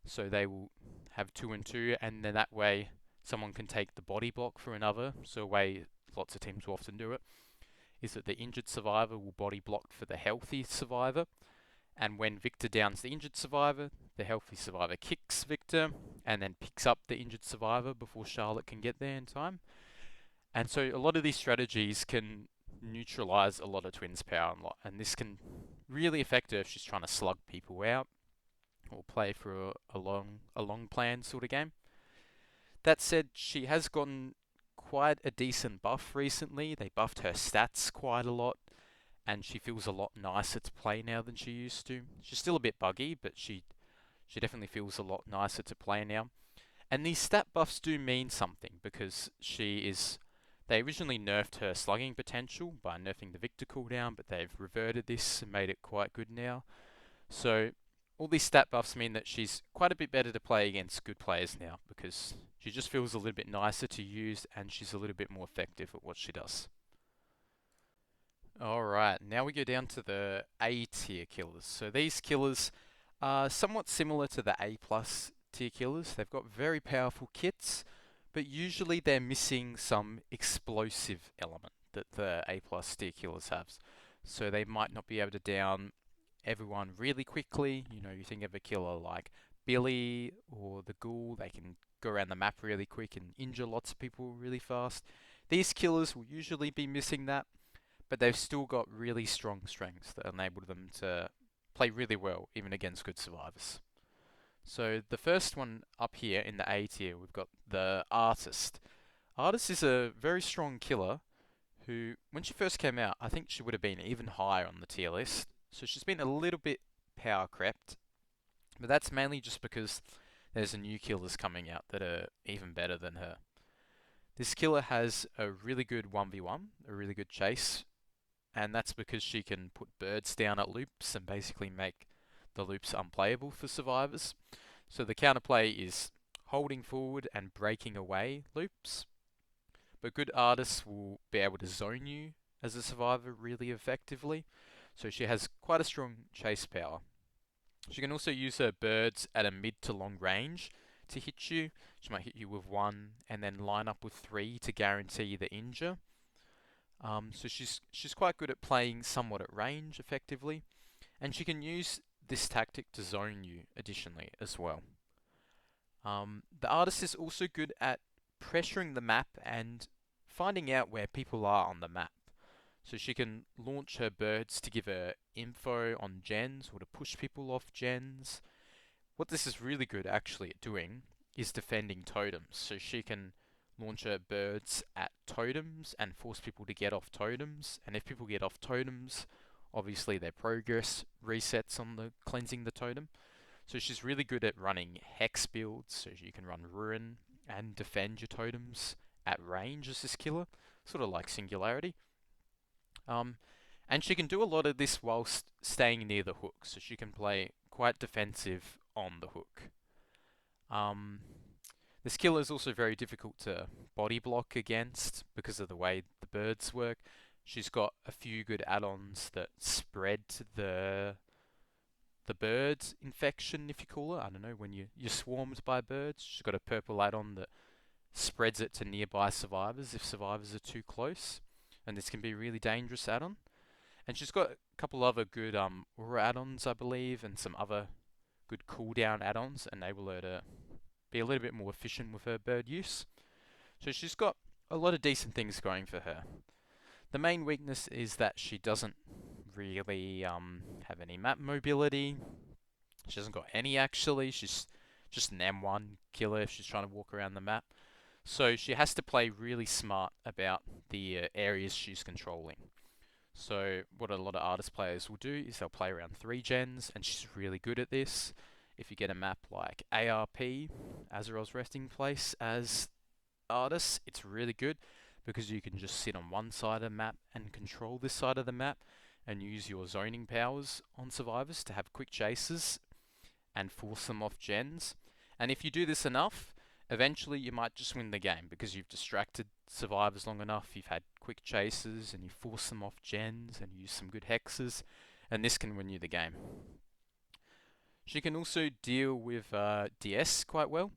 so they will have 2 and 2, and then that way someone can take the body block for another. So a way lots of teams will often do it is that the injured survivor will body block for the healthy survivor, and when Victor downs the injured survivor, the healthy survivor kicks Victor and then picks up the injured survivor before Charlotte can get there in time. And so a lot of these strategies can neutralize a lot of Twins' power, and this can really affect her if she's trying to slug people out or play for a long plan sort of game. That said, she has gotten quite a decent buff recently. They buffed her stats quite a lot, and she feels a lot nicer to play now than she used to. She's still a bit buggy, but she definitely feels a lot nicer to play now. And these stat buffs do mean something because they originally nerfed her slugging potential by nerfing the Victor cooldown, but they've reverted this and made it quite good now. So all these stat buffs mean that she's quite a bit better to play against good players now because she just feels a little bit nicer to use and she's a little bit more effective at what she does. Alright, now we go down to the A tier killers. So these killers are somewhat similar to the A+ tier killers. They've got very powerful kits, but usually they're missing some explosive element that the A+ tier killers have. So they might not be able to down everyone really quickly. You know, you think of a killer like Billy or the Ghoul, they can go around the map really quick and injure lots of people really fast. These killers will usually be missing that, but they've still got really strong strengths that enable them to play really well, even against good survivors. So the first one up here in the A tier, we've got the Artist. Artist is a very strong killer who, when she first came out, I think she would have been even higher on the tier list. So she's been a little bit power crept, but that's mainly just because there's a new killers coming out that are even better than her. This killer has a really good 1v1, a really good chase, and that's because she can put birds down at loops and basically make the loops unplayable for survivors. So the counterplay is holding forward and breaking away loops, but good artists will be able to zone you as a survivor really effectively. So she has quite a strong chase power. She can also use her birds at a mid to long range to hit you. She might hit you with one and then line up with three to guarantee the injure. So she's quite good at playing somewhat at range effectively, and she can use this tactic to zone you additionally as well. The artist is also good at pressuring the map and finding out where people are on the map. So she can launch her birds to give her info on gens or to push people off gens. What this is really good actually at doing is defending totems. So she can launch her birds at totems and force people to get off totems. And if people get off totems, obviously their progress resets on the cleansing the totem. So she's really good at running hex builds, so you can run ruin and defend your totems at range as this killer, sort of like Singularity. And she can do a lot of this whilst staying near the hook, so she can play quite defensive on the hook. This killer is also very difficult to body block against because of the way the birds work. She's got a few good add-ons that spread the bird infection, if you call it. I don't know, when you're swarmed by birds. She's got a purple add-on that spreads it to nearby survivors if survivors are too close. And this can be a really dangerous add-on. And she's got a couple other good aura add-ons, I believe, and some other good cooldown add-ons that enable her to be a little bit more efficient with her bird use. So she's got a lot of decent things going for her. The main weakness is that she doesn't really have any map mobility. She hasn't got any actually. She's just an M1 killer if she's trying to walk around the map. So she has to play really smart about the areas she's controlling. So what a lot of artist players will do is they'll play around 3 gens, and she's really good at this. If you get a map like ARP, Azeroth's Resting Place, as artists, it's really good because you can just sit on one side of the map and control this side of the map and use your zoning powers on survivors to have quick chases and force them off gens. And if you do this enough, eventually you might just win the game because you've distracted survivors long enough, you've had quick chases and you force them off gens and use some good hexes, and this can win you the game. She can also deal with DS quite well.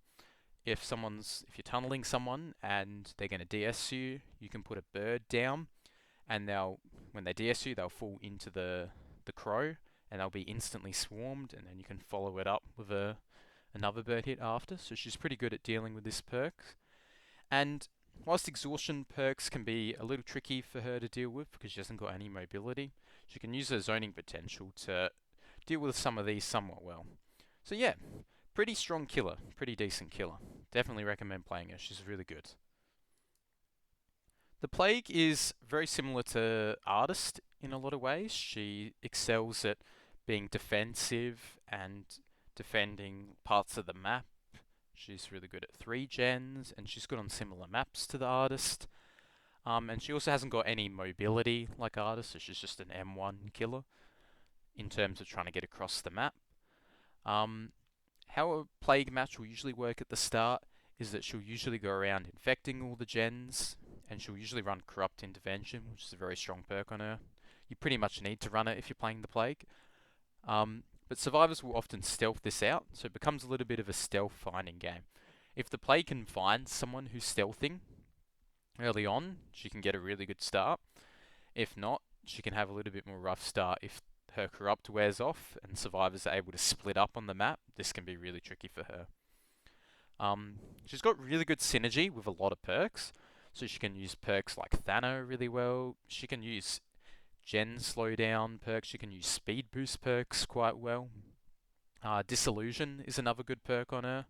If you're tunneling someone and they're going to DS you, you can put a bird down, and when they DS you, they'll fall into the crow, and they'll be instantly swarmed, and then you can follow it up with another bird hit after. So she's pretty good at dealing with this perk. And whilst exhaustion perks can be a little tricky for her to deal with because she hasn't got any mobility, she can use her zoning potential to deal with some of these somewhat well. So yeah, pretty strong killer, pretty decent killer. Definitely recommend playing her, she's really good. The Plague is very similar to Artist in a lot of ways. She excels at being defensive and defending parts of the map. She's really good at 3 gens, and she's good on similar maps to the Artist. And she also hasn't got any mobility like Artist, so she's just an M1 killer in terms of trying to get across the map. How a Plague match will usually work at the start is that she'll usually go around infecting all the gens, and she'll usually run Corrupt Intervention, which is a very strong perk on her. You pretty much need to run it if you're playing the Plague. But survivors will often stealth this out, so it becomes a little bit of a stealth finding game. If the Plague can find someone who's stealthing early on, she can get a really good start. If not, she can have a little bit more rough start if her Corrupt wears off and survivors are able to split up on the map. This can be really tricky for her. She's got really good synergy with a lot of perks, so she can use perks like Thano really well. She can use gen slowdown perks. She can use speed boost perks quite well. Disillusion is another good perk on her.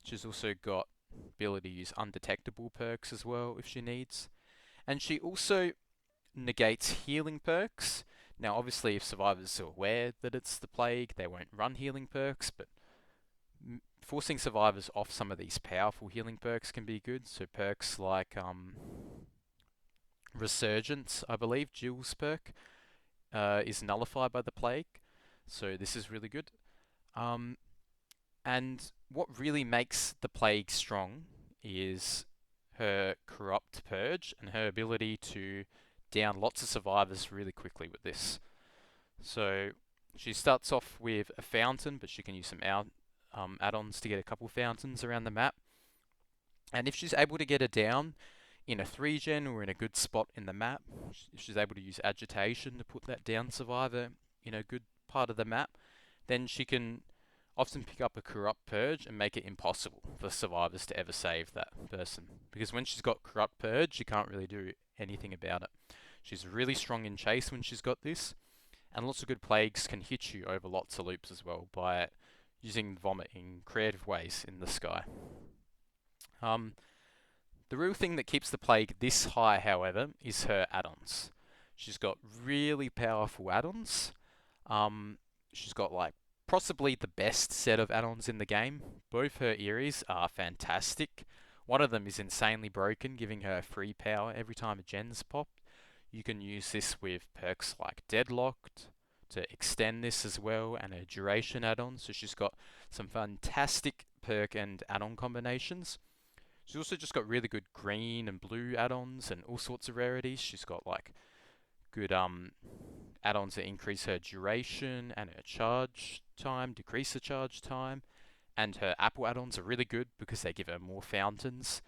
She's also got ability to use undetectable perks as well if she needs. And she also negates healing perks. Now, obviously, if survivors are aware that it's the plague, they won't run healing perks, but forcing survivors off some of these powerful healing perks can be good. So perks like Resurgence, I believe, Jill's perk, is nullified by the plague. So this is really good. And what really makes the plague strong is her corrupt purge and her ability to down lots of survivors really quickly with this. So she starts off with a fountain, but she can use some add-ons to get a couple fountains around the map. And if she's able to get her down in a 3-gen or in a good spot in the map, if she's able to use agitation to put that down survivor in a good part of the map, then she can often pick up a corrupt purge and make it impossible for survivors to ever save that person. Because when she's got corrupt purge, you can't really do anything about it. She's really strong in chase when she's got this, and lots of good plagues can hit you over lots of loops as well by using vomit in creative ways in the sky. The real thing that keeps the plague this high, however, is her add-ons. She's got really powerful add-ons. She's got like possibly the best set of add-ons in the game. Both her Eries are fantastic. One of them is insanely broken, giving her free power every time a gen's popped. You can use this with perks like Deadlocked to extend this as well, and a duration add-on. So she's got some fantastic perk and add-on combinations. She's also just got really good green and blue add-ons and all sorts of rarities. She's got like good add-ons that increase her duration and her charge time, decrease the charge time. And her apple add-ons are really good because they give her more fountains.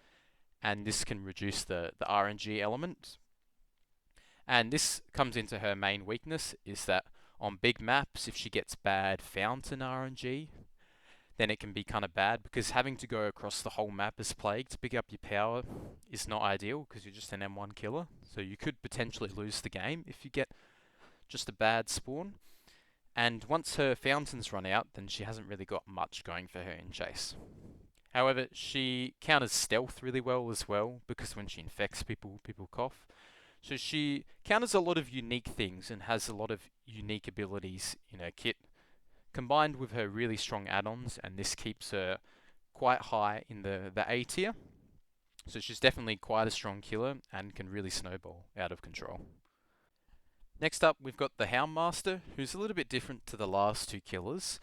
And this can reduce the RNG element. And this comes into her main weakness, is that on big maps, if she gets bad fountain RNG, then it can be kind of bad, because having to go across the whole map as plague to pick up your power is not ideal, because you're just an M1 killer. So you could potentially lose the game if you get just a bad spawn. And once her fountains run out, then she hasn't really got much going for her in chase. However, she counters stealth really well as well, because when she infects people, people cough. So she counters a lot of unique things and has a lot of unique abilities in her kit, combined with her really strong add-ons, and this keeps her quite high in the A tier. So she's definitely quite a strong killer and can really snowball out of control. Next up, we've got the Houndmaster, who's a little bit different to the last two killers.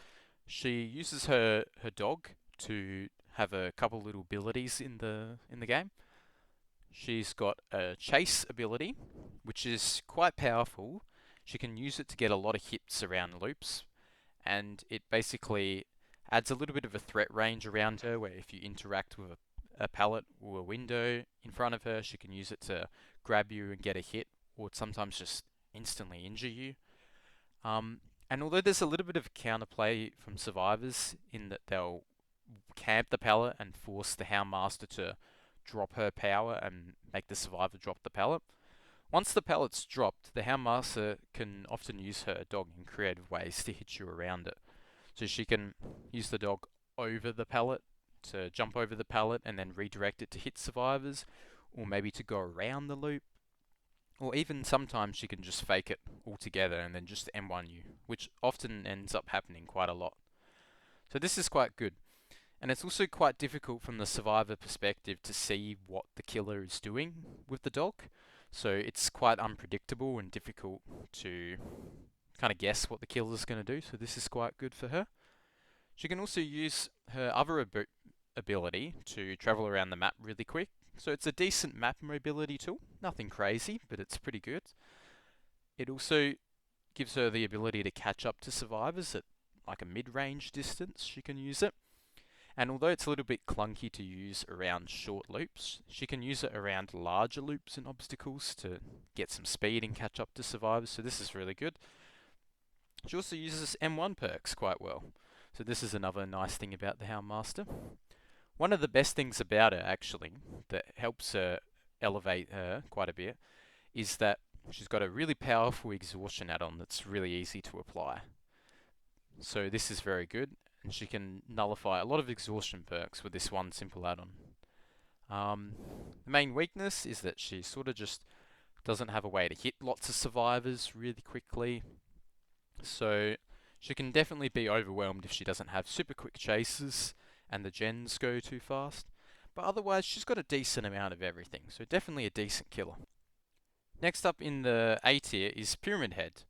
She uses her dog to have a couple little abilities in the game. She's got a chase ability, which is quite powerful. She can use it to get a lot of hits around loops, and it basically adds a little bit of a threat range around her, where if you interact with a pallet or a window in front of her, she can use it to grab you and get a hit, or sometimes just instantly injure you. And although there's a little bit of counterplay from survivors in that they'll camp the pallet and force the Houndmaster to drop her power and make the survivor drop the pallet, once the pallet's dropped, the Houndmaster can often use her dog in creative ways to hit you around it. So she can use the dog over the pallet to jump over the pallet and then redirect it to hit survivors, or maybe to go around the loop, or even sometimes she can just fake it altogether and then just M1 you, which often ends up happening quite a lot. So this is quite good. And it's also quite difficult from the survivor perspective to see what the killer is doing with the dog. So it's quite unpredictable and difficult to kind of guess what the killer is going to do. So this is quite good for her. She can also use her other ability to travel around the map really quick. So it's a decent map mobility tool. Nothing crazy, but it's pretty good. It also gives her the ability to catch up to survivors at like a mid-range distance. She can use it. And although it's a little bit clunky to use around short loops, she can use it around larger loops and obstacles to get some speed and catch up to survivors, so this is really good. She also uses M1 perks quite well, so this is another nice thing about the Houndmaster. One of the best things about her, actually, that helps her elevate her quite a bit, is that she's got a really powerful exhaustion add-on that's really easy to apply. So this is very good, and she can nullify a lot of exhaustion perks with this one simple add-on. The main weakness is that she sort of just doesn't have a way to hit lots of survivors really quickly. So she can definitely be overwhelmed if she doesn't have super quick chases and the gens go too fast. But otherwise, she's got a decent amount of everything, so definitely a decent killer. Next up in the A tier is Pyramid Head,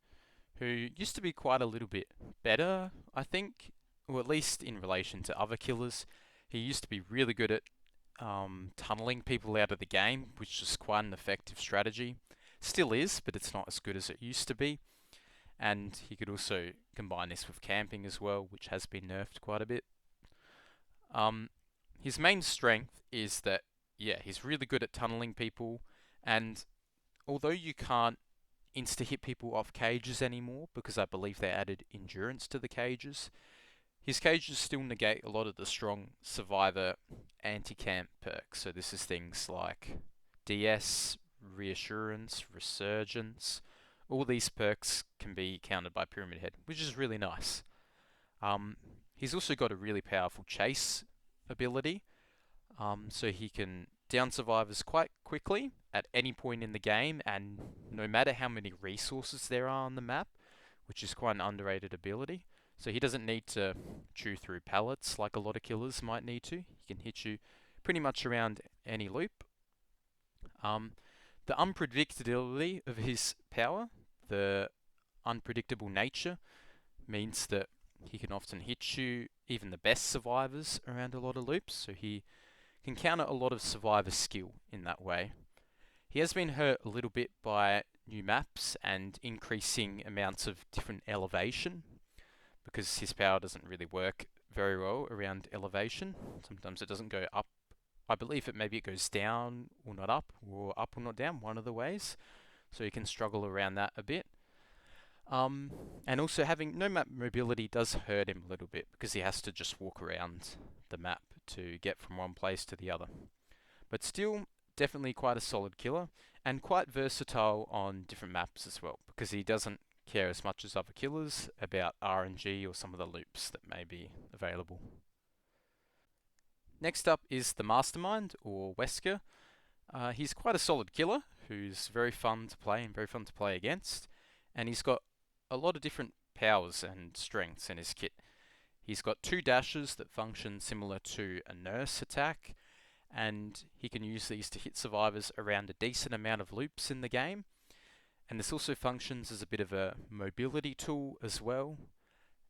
who used to be quite a little bit better, I think, or at least in relation to other killers. He used to be really good at tunneling people out of the game, which is quite an effective strategy. Still is, but it's not as good as it used to be. And he could also combine this with camping as well, which has been nerfed quite a bit. His main strength is that, yeah, he's really good at tunneling people, and although you can't insta-hit people off cages anymore, because I believe they added endurance to the cages, his cages still negate a lot of the strong survivor anti-camp perks. So this is things like DS, Reassurance, Resurgence. All these perks can be countered by Pyramid Head, which is really nice. He's also got a really powerful chase ability, so he can down survivors quite quickly at any point in the game, and no matter how many resources there are on the map, which is quite an underrated ability. So he doesn't need to chew through pallets like a lot of killers might need to. He can hit you pretty much around any loop. The unpredictability of his power, the unpredictable nature, means that he can often hit you, even the best survivors, around a lot of loops, so he can counter a lot of survivor skill in that way. He has been hurt a little bit by new maps and increasing amounts of different elevation, because his power doesn't really work very well around elevation. Sometimes it doesn't go up. I believe it goes down or not up, or up or not down, one of the ways. So you can struggle around that a bit. And also having no map mobility does hurt him a little bit, because he has to just walk around the map to get from one place to the other. But still, definitely quite a solid killer, and quite versatile on different maps as well, because he doesn't care as much as other killers about RNG or some of the loops that may be available. Next up is the Mastermind, or Wesker. He's quite a solid killer, who's very fun to play and very fun to play against, and he's got a lot of different powers and strengths in his kit. He's got 2 dashes that function similar to a nurse attack, and he can use these to hit survivors around a decent amount of loops in the game. And this also functions as a bit of a mobility tool as well,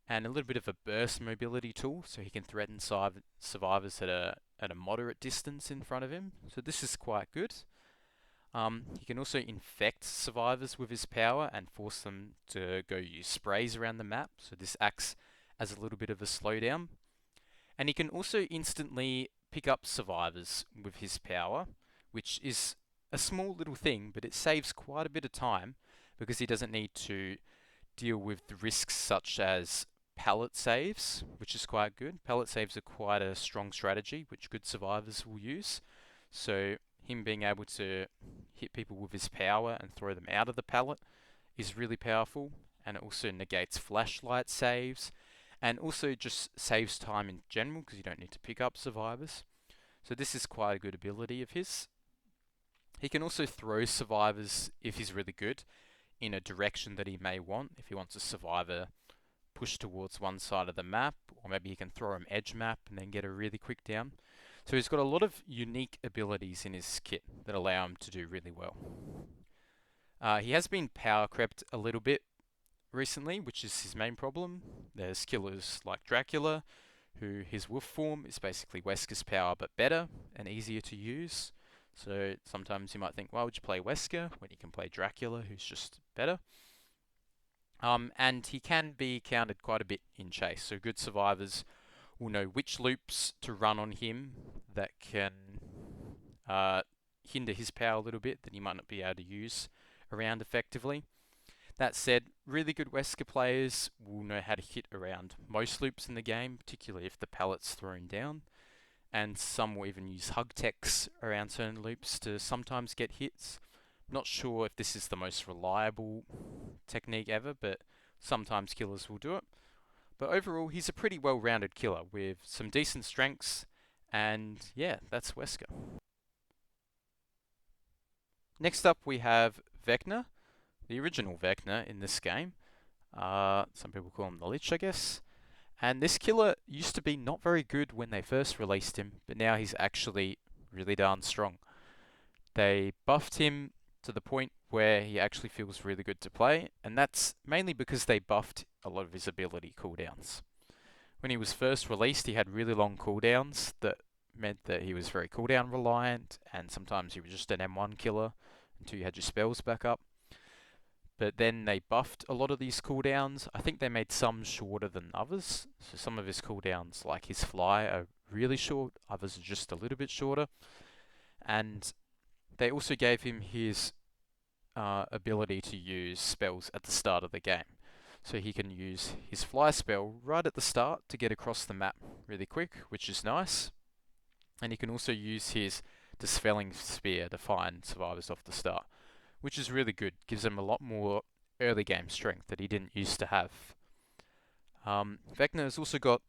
and a little bit of a burst mobility tool, so he can threaten survivors at a moderate distance in front of him. So this is quite good. He can also infect survivors with his power and force them to go use sprays around the map, so this acts as a little bit of a slowdown. And he can also instantly pick up survivors with his power, which is a small little thing, but it saves quite a bit of time, because he doesn't need to deal with the risks such as pallet saves, which is quite good. Pallet saves are quite a strong strategy, which good survivors will use. So him being able to hit people with his power and throw them out of the pallet is really powerful, and it also negates flashlight saves, and also just saves time in general, because you don't need to pick up survivors. So this is quite a good ability of his. He can also throw survivors, if he's really good, in a direction that he may want. If he wants a survivor pushed towards one side of the map, or maybe he can throw him edge map and then get a really quick down. So he's got a lot of unique abilities in his kit that allow him to do really well. He has been power crept a little bit recently, which is his main problem. There's killers like Dracula, who his wolf form is basically Wesker's power but better and easier to use. So sometimes you might think, why would you play Wesker when you can play Dracula, who's just better? And he can be countered quite a bit in chase, so good survivors will know which loops to run on him that can hinder his power a little bit, that he might not be able to use around effectively. That said, really good Wesker players will know how to hit around most loops in the game, particularly if the pallet's thrown down, and some will even use hug techs around certain loops to sometimes get hits. Not sure if this is the most reliable technique ever, but sometimes killers will do it. But overall, he's a pretty well-rounded killer with some decent strengths, and yeah, that's Wesker. Next up, we have Vecna, the original Vecna in this game. Some people call him the Lich, I guess. And this killer used to be not very good when they first released him, but now he's actually really darn strong. They buffed him to the point where he actually feels really good to play, and that's mainly because they buffed a lot of his ability cooldowns. When he was first released, he had really long cooldowns that meant that he was very cooldown reliant, and sometimes he was just an M1 killer until you had your spells back up. But then they buffed a lot of these cooldowns. I think they made some shorter than others. So some of his cooldowns, like his fly, are really short, others are just a little bit shorter. And they also gave him his ability to use spells at the start of the game. So he can use his fly spell right at the start to get across the map really quick, which is nice. And he can also use his Dispelling Spear to find survivors off the start, which is really good. Gives him a lot more early game strength that he didn't used to have. Vecna has also got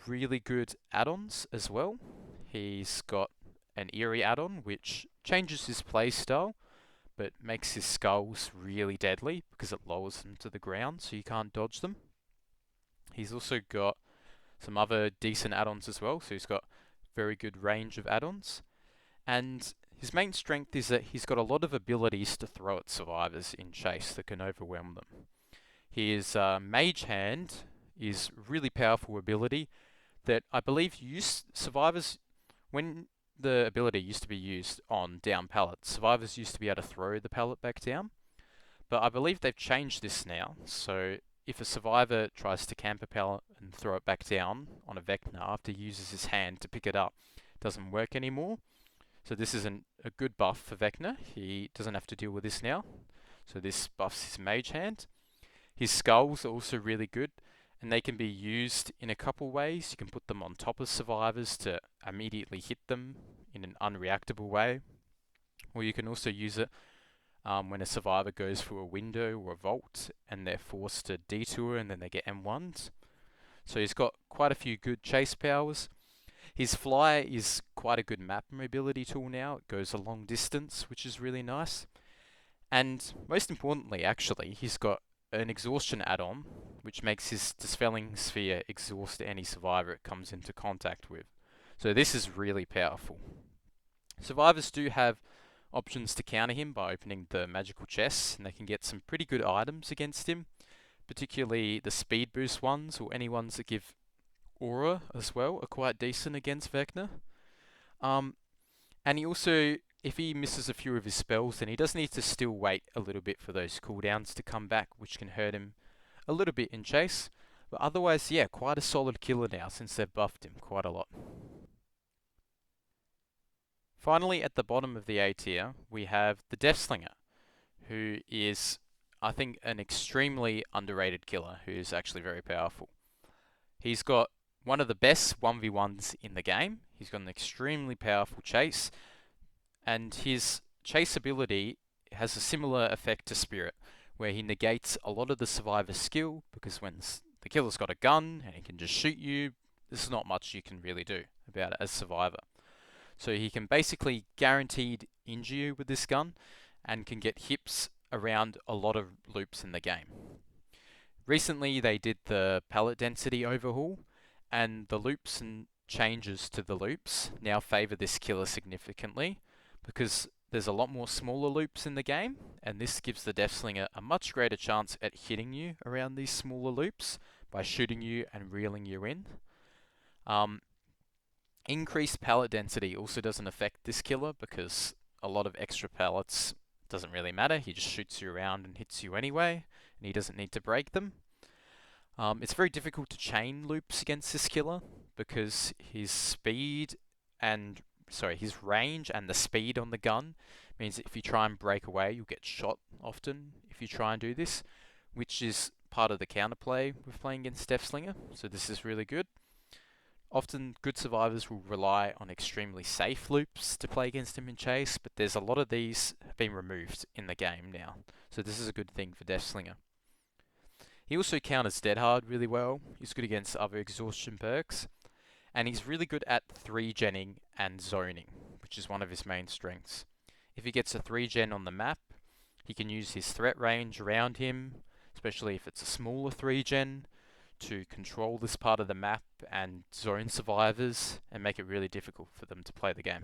really good add-ons as well. He's got an Eerie add-on, which changes his playstyle, but makes his skulls really deadly because it lowers them to the ground so you can't dodge them. He's also got some other decent add-ons as well, so he's got very good range of add-ons. And his main strength is that he's got a lot of abilities to throw at survivors in chase that can overwhelm them. His Mage Hand is a really powerful ability that I believe survivors, when the ability used to be used on down pallets, survivors used to be able to throw the pallet back down. But I believe they've changed this now, so if a survivor tries to camp a pallet and throw it back down on a Vecna after he uses his hand to pick it up, it doesn't work anymore. So this is a good buff for Vecna. He doesn't have to deal with this now. So this buffs his Mage Hand. His skulls are also really good, and they can be used in a couple ways. You can put them on top of survivors to immediately hit them in an unreactable way. Or you can also use it when a survivor goes through a window or a vault and they're forced to detour and then they get M1s. So he's got quite a few good chase powers. His fly is quite a good map mobility tool now. It goes a long distance, which is really nice. And most importantly, actually, he's got an exhaustion add-on, which makes his Dispelling Sphere exhaust any survivor it comes into contact with. So this is really powerful. Survivors do have options to counter him by opening the magical chests, and they can get some pretty good items against him, particularly the speed boost ones, or any ones that give aura as well, are quite decent against Vecna. And he also, if he misses a few of his spells, then he does need to still wait a little bit for those cooldowns to come back, which can hurt him a little bit in chase. But otherwise, yeah, quite a solid killer now since they've buffed him quite a lot. Finally, at the bottom of the A tier, we have the Deathslinger, who is, I think, an extremely underrated killer who is actually very powerful. He's got one of the best 1v1s in the game. He's got an extremely powerful chase, and his chase ability has a similar effect to Spirit, where he negates a lot of the survivor's skill, because when the killer's got a gun and he can just shoot you, there's not much you can really do about it as survivor. So he can basically guaranteed injure you with this gun and can get hips around a lot of loops in the game. Recently they did the pallet density overhaul, and the loops and changes to the loops now favour this killer significantly, because there's a lot more smaller loops in the game, and this gives the Deathslinger a much greater chance at hitting you around these smaller loops by shooting you and reeling you in. Increased pallet density also doesn't affect this killer, because a lot of extra pallets doesn't really matter. He just shoots you around and hits you anyway, and he doesn't need to break them. It's very difficult to chain loops against this killer, because his range and the speed on the gun means that if you try and break away, you'll get shot often if you try and do this, which is part of the counterplay with playing against Deathslinger, so this is really good. Often good survivors will rely on extremely safe loops to play against him in chase, but there's a lot of these have been removed in the game now. So this is a good thing for Deathslinger. He also counters Dead Hard really well. He's good against other exhaustion perks. And he's really good at 3-genning and zoning, which is one of his main strengths. If he gets a 3-gen on the map, he can use his threat range around him, especially if it's a smaller 3-gen, to control this part of the map and zone survivors and make it really difficult for them to play the game.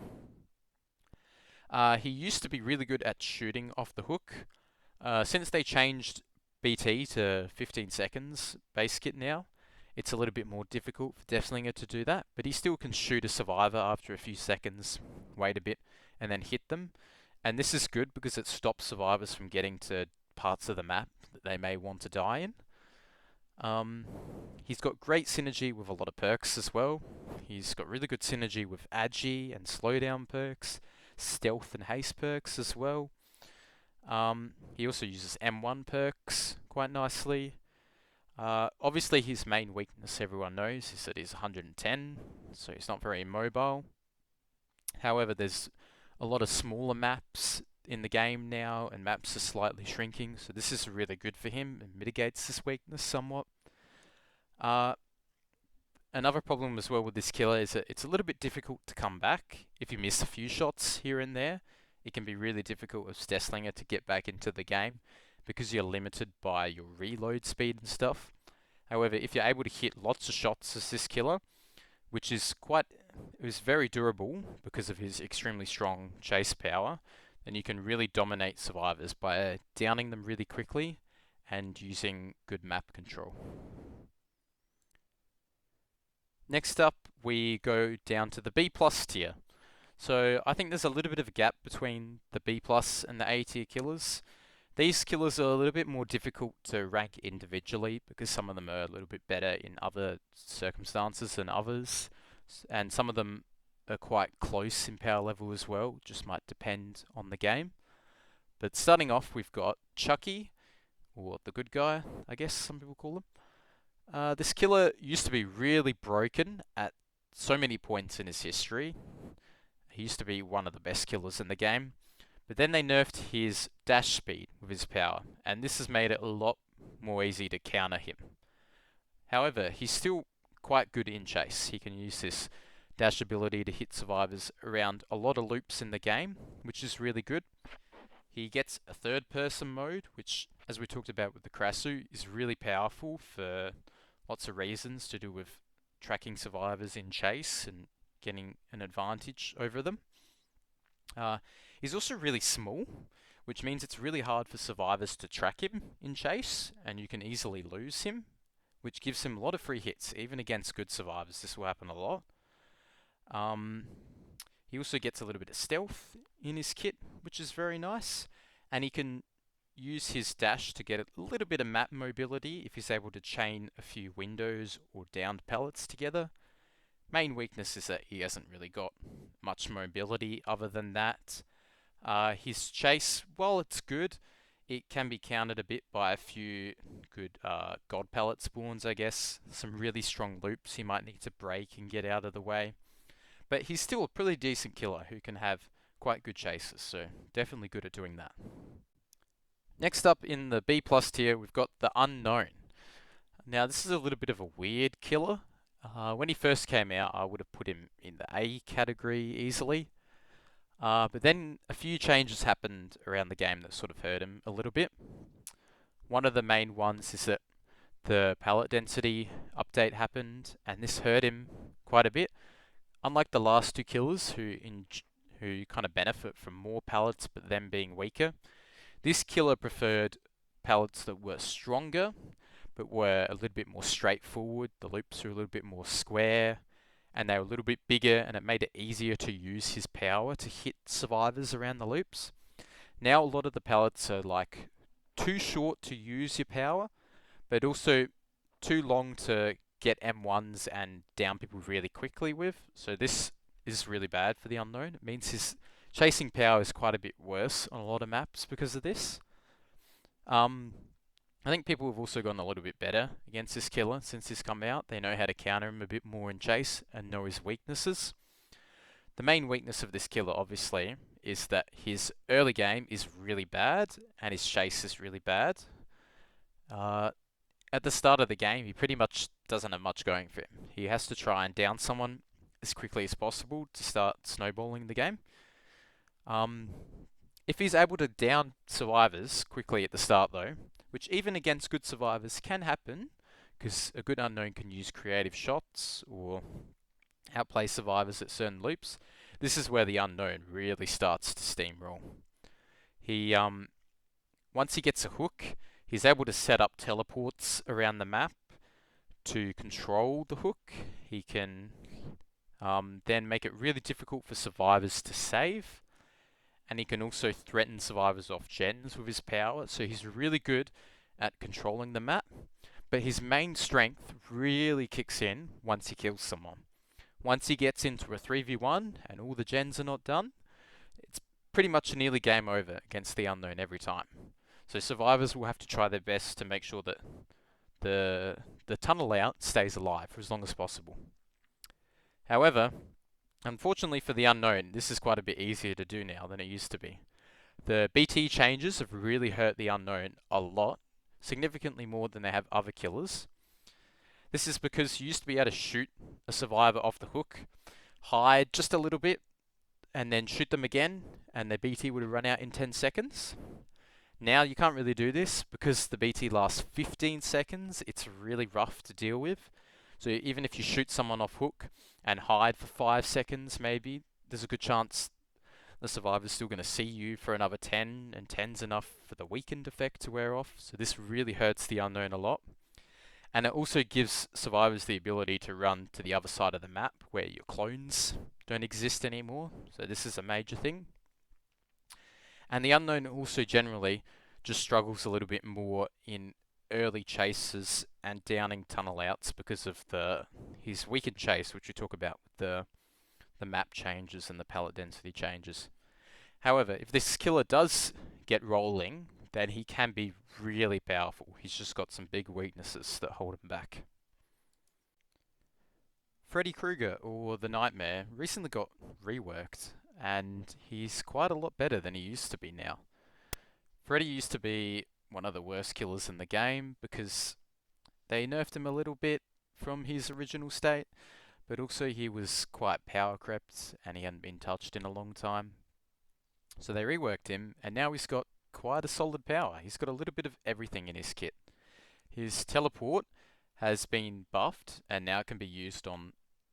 He used to be really good at shooting off the hook. Since they changed BT to 15 seconds base kit now, it's a little bit more difficult for Deathslinger to do that, but he still can shoot a survivor after a few seconds, wait a bit, and then hit them. And this is good because it stops survivors from getting to parts of the map that they may want to die in. He's got great synergy with a lot of perks as well. He's got really good synergy with Agi and slowdown perks, stealth and haste perks as well. He also uses M1 perks quite nicely. Obviously his main weakness, everyone knows, is that he's 110, so he's not very mobile. However, there's a lot of smaller maps in the game now, and maps are slightly shrinking, so this is really good for him and mitigates this weakness somewhat. Another problem as well with this killer is that it's a little bit difficult to come back. If you miss a few shots here and there, it can be really difficult as Deathslinger to get back into the game because you're limited by your reload speed and stuff. However, if you're able to hit lots of shots as this killer, which is very durable because of his extremely strong chase power, then you can really dominate survivors by downing them really quickly and using good map control. Next up, we go down to the B+ tier. So I think there's a little bit of a gap between the B+ and the A tier killers. These killers are a little bit more difficult to rank individually because some of them are a little bit better in other circumstances than others, and some of them are quite close in power level as well, just might depend on the game. But starting off, we've got Chucky, or the good guy, I guess some people call him. This killer used to be really broken at so many points in his history. He used to be one of the best killers in the game. But then they nerfed his dash speed with his power, and this has made it a lot more easy to counter him. However, he's still quite good in chase. He can use this dash ability to hit survivors around a lot of loops in the game, which is really good. He gets a third-person mode, which, as we talked about with the Krasue, is really powerful for lots of reasons to do with tracking survivors in chase and getting an advantage over them. He's also really small, which means it's really hard for survivors to track him in chase, and you can easily lose him, which gives him a lot of free hits, even against good survivors. This will happen a lot. He also gets a little bit of stealth in his kit, which is very nice, and he can use his dash to get a little bit of map mobility if he's able to chain a few windows or downed pallets together. Main weakness is that he hasn't really got much mobility other than that. His chase, while it's good, it can be countered a bit by a few good god pallet spawns, I guess. Some really strong loops he might need to break and get out of the way. But he's still a pretty decent killer who can have quite good chases, so definitely good at doing that. Next up in the B+ tier, we've got the Unknown. Now this is a little bit of a weird killer. When he first came out, I would have put him in the A category easily. But then a few changes happened around the game that sort of hurt him a little bit. One of the main ones is that the pallet density update happened, and this hurt him quite a bit. Unlike the last two killers who kind of benefit from more pallets but them being weaker, this killer preferred pallets that were stronger but were a little bit more straightforward. The loops were a little bit more square, and they were a little bit bigger, and it made it easier to use his power to hit survivors around the loops. Now a lot of the pallets are like too short to use your power, but also too long to get M1s and down people really quickly with. So this is really bad for the Unknown. It means his chasing power is quite a bit worse on a lot of maps because of this. I think people have also gotten a little bit better against this killer since he's come out. They know how to counter him a bit more in chase and know his weaknesses. The main weakness of this killer, obviously, is that his early game is really bad and his chase is really bad. At the start of the game, he pretty much doesn't have much going for him. He has to try and down someone as quickly as possible to start snowballing the game. If he's able to down survivors quickly at the start, though, which even against good survivors can happen, because a good unknown can use creative shots or outplay survivors at certain loops, this is where the unknown really starts to steamroll. He once he gets a hook, he's able to set up teleports around the map to control the hook. He can then make it really difficult for survivors to save, and he can also threaten survivors off gens with his power, so he's really good at controlling the map. But his main strength really kicks in once he kills someone. Once he gets into a 3v1 and all the gens are not done, it's pretty much nearly game over against the unknown every time. So survivors will have to try their best to make sure that the tunnel out stays alive for as long as possible. However, unfortunately for the unknown, this is quite a bit easier to do now than it used to be. The BT changes have really hurt the unknown a lot, significantly more than they have other killers. This is because you used to be able to shoot a survivor off the hook, hide just a little bit, and then shoot them again, and their BT would have run out in 10 seconds. Now you can't really do this because the BT lasts 15 seconds. It's really rough to deal with. So even if you shoot someone off hook and hide for 5 seconds maybe, there's a good chance the survivor's still going to see you for another 10, and 10's enough for the weakened effect to wear off. So this really hurts the unknown a lot. And it also gives survivors the ability to run to the other side of the map where your clones don't exist anymore. So this is a major thing. And the unknown also generally just struggles a little bit more in early chases and downing tunnel outs because of his weakened chase, which we talk about with the map changes and the pallet density changes. However, if this killer does get rolling, then he can be really powerful. He's just got some big weaknesses that hold him back. Freddy Krueger, or the Nightmare, recently got reworked, and he's quite a lot better than he used to be now. Freddy used to be one of the worst killers in the game because they nerfed him a little bit from his original state, but also he was quite power crept and he hadn't been touched in a long time. So they reworked him, and now he's got quite a solid power. He's got a little bit of everything in his kit. His teleport has been buffed and now can be used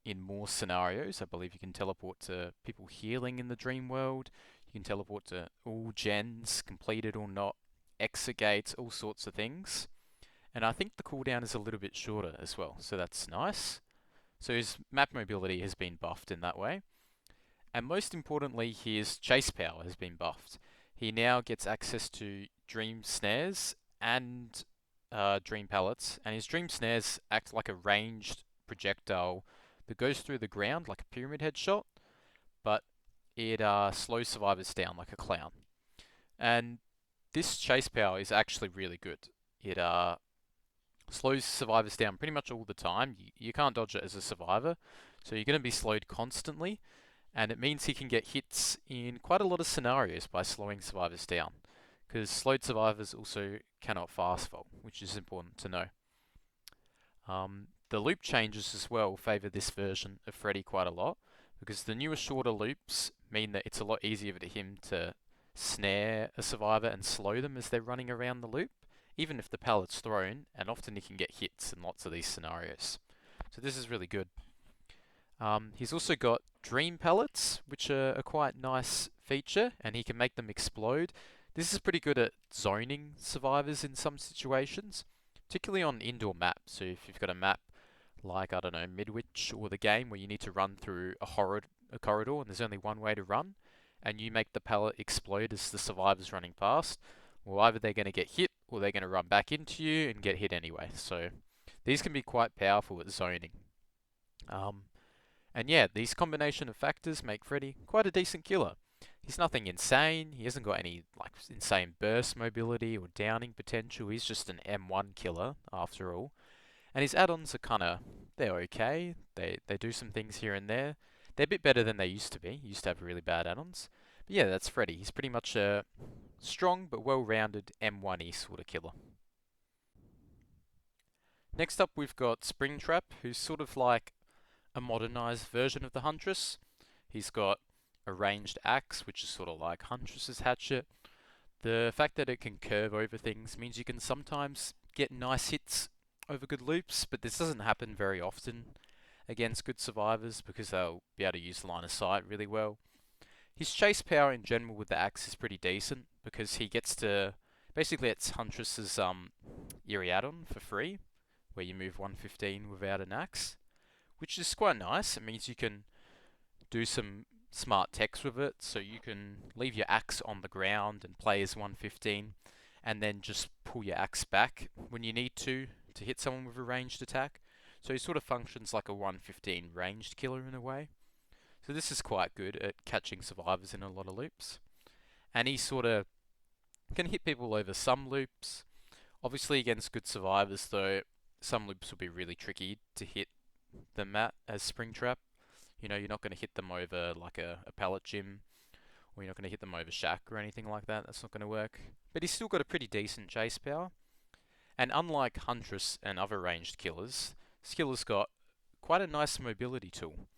in more scenarios. I believe you can teleport to people healing in the dream world. You can teleport to all gens, completed or not, exit gates, all sorts of things. And I think the cooldown is a little bit shorter as well, so that's nice. So his map mobility has been buffed in that way. And most importantly, his chase power has been buffed. He now gets access to dream snares and dream pallets, and his dream snares act like a ranged projectile that goes through the ground like a pyramid head shot, but it slows survivors down like a clown. And this chase power is actually really good. It slows survivors down pretty much all the time. You can't dodge it as a survivor, so you're going to be slowed constantly, and it means he can get hits in quite a lot of scenarios by slowing survivors down, because slowed survivors also cannot fast fall, which is important to know. The loop changes as well favour this version of Freddy quite a lot, because the newer shorter loops mean that it's a lot easier for him to snare a survivor and slow them as they're running around the loop, even if the pallet's thrown, and often he can get hits in lots of these scenarios. So this is really good. He's also got dream pellets, which are a quite nice feature, and he can make them explode. This is pretty good at zoning survivors in some situations, particularly on indoor maps. So if you've got a map like, I don't know, Midwich or the game where you need to run through a corridor and there's only one way to run, and you make the pallet explode as the survivor's running past, well, either they're going to get hit or they're going to run back into you and get hit anyway. So these can be quite powerful at zoning. And yeah, these combination of factors make Freddy quite a decent killer. He's nothing insane. He hasn't got any like insane burst mobility or downing potential. He's just an M1 killer after all. And his add-ons are they're okay. They do some things here and there. They're a bit better than they used to be. He used to have really bad add-ons. But yeah, that's Freddy. He's pretty much a strong but well-rounded M1E sort of killer. Next up, we've got Springtrap, who's sort of like a modernized version of the Huntress. He's got a ranged axe, which is sort of like Huntress's hatchet. The fact that it can curve over things means you can sometimes get nice hits over good loops, but this doesn't happen very often against good survivors because they'll be able to use line of sight really well. His chase power in general with the axe is pretty decent because he gets to basically it's Huntress's eerie add-on for free, where you move 115 without an axe, which is quite nice. It means you can do some smart techs with it, so you can leave your axe on the ground and play as 115, and then just pull your axe back when you need to hit someone with a ranged attack. So he sort of functions like a 115 ranged killer in a way. So this is quite good at catching survivors in a lot of loops. And he sort of can hit people over some loops. Obviously against good survivors though, some loops will be really tricky to hit them at as Springtrap. You know, you're not going to hit them over like a pallet gym, or you're not going to hit them over Shack or anything like that. That's not going to work. But he's still got a pretty decent chase power. And unlike Huntress and other ranged killers, this killer's got quite a nice mobility tool.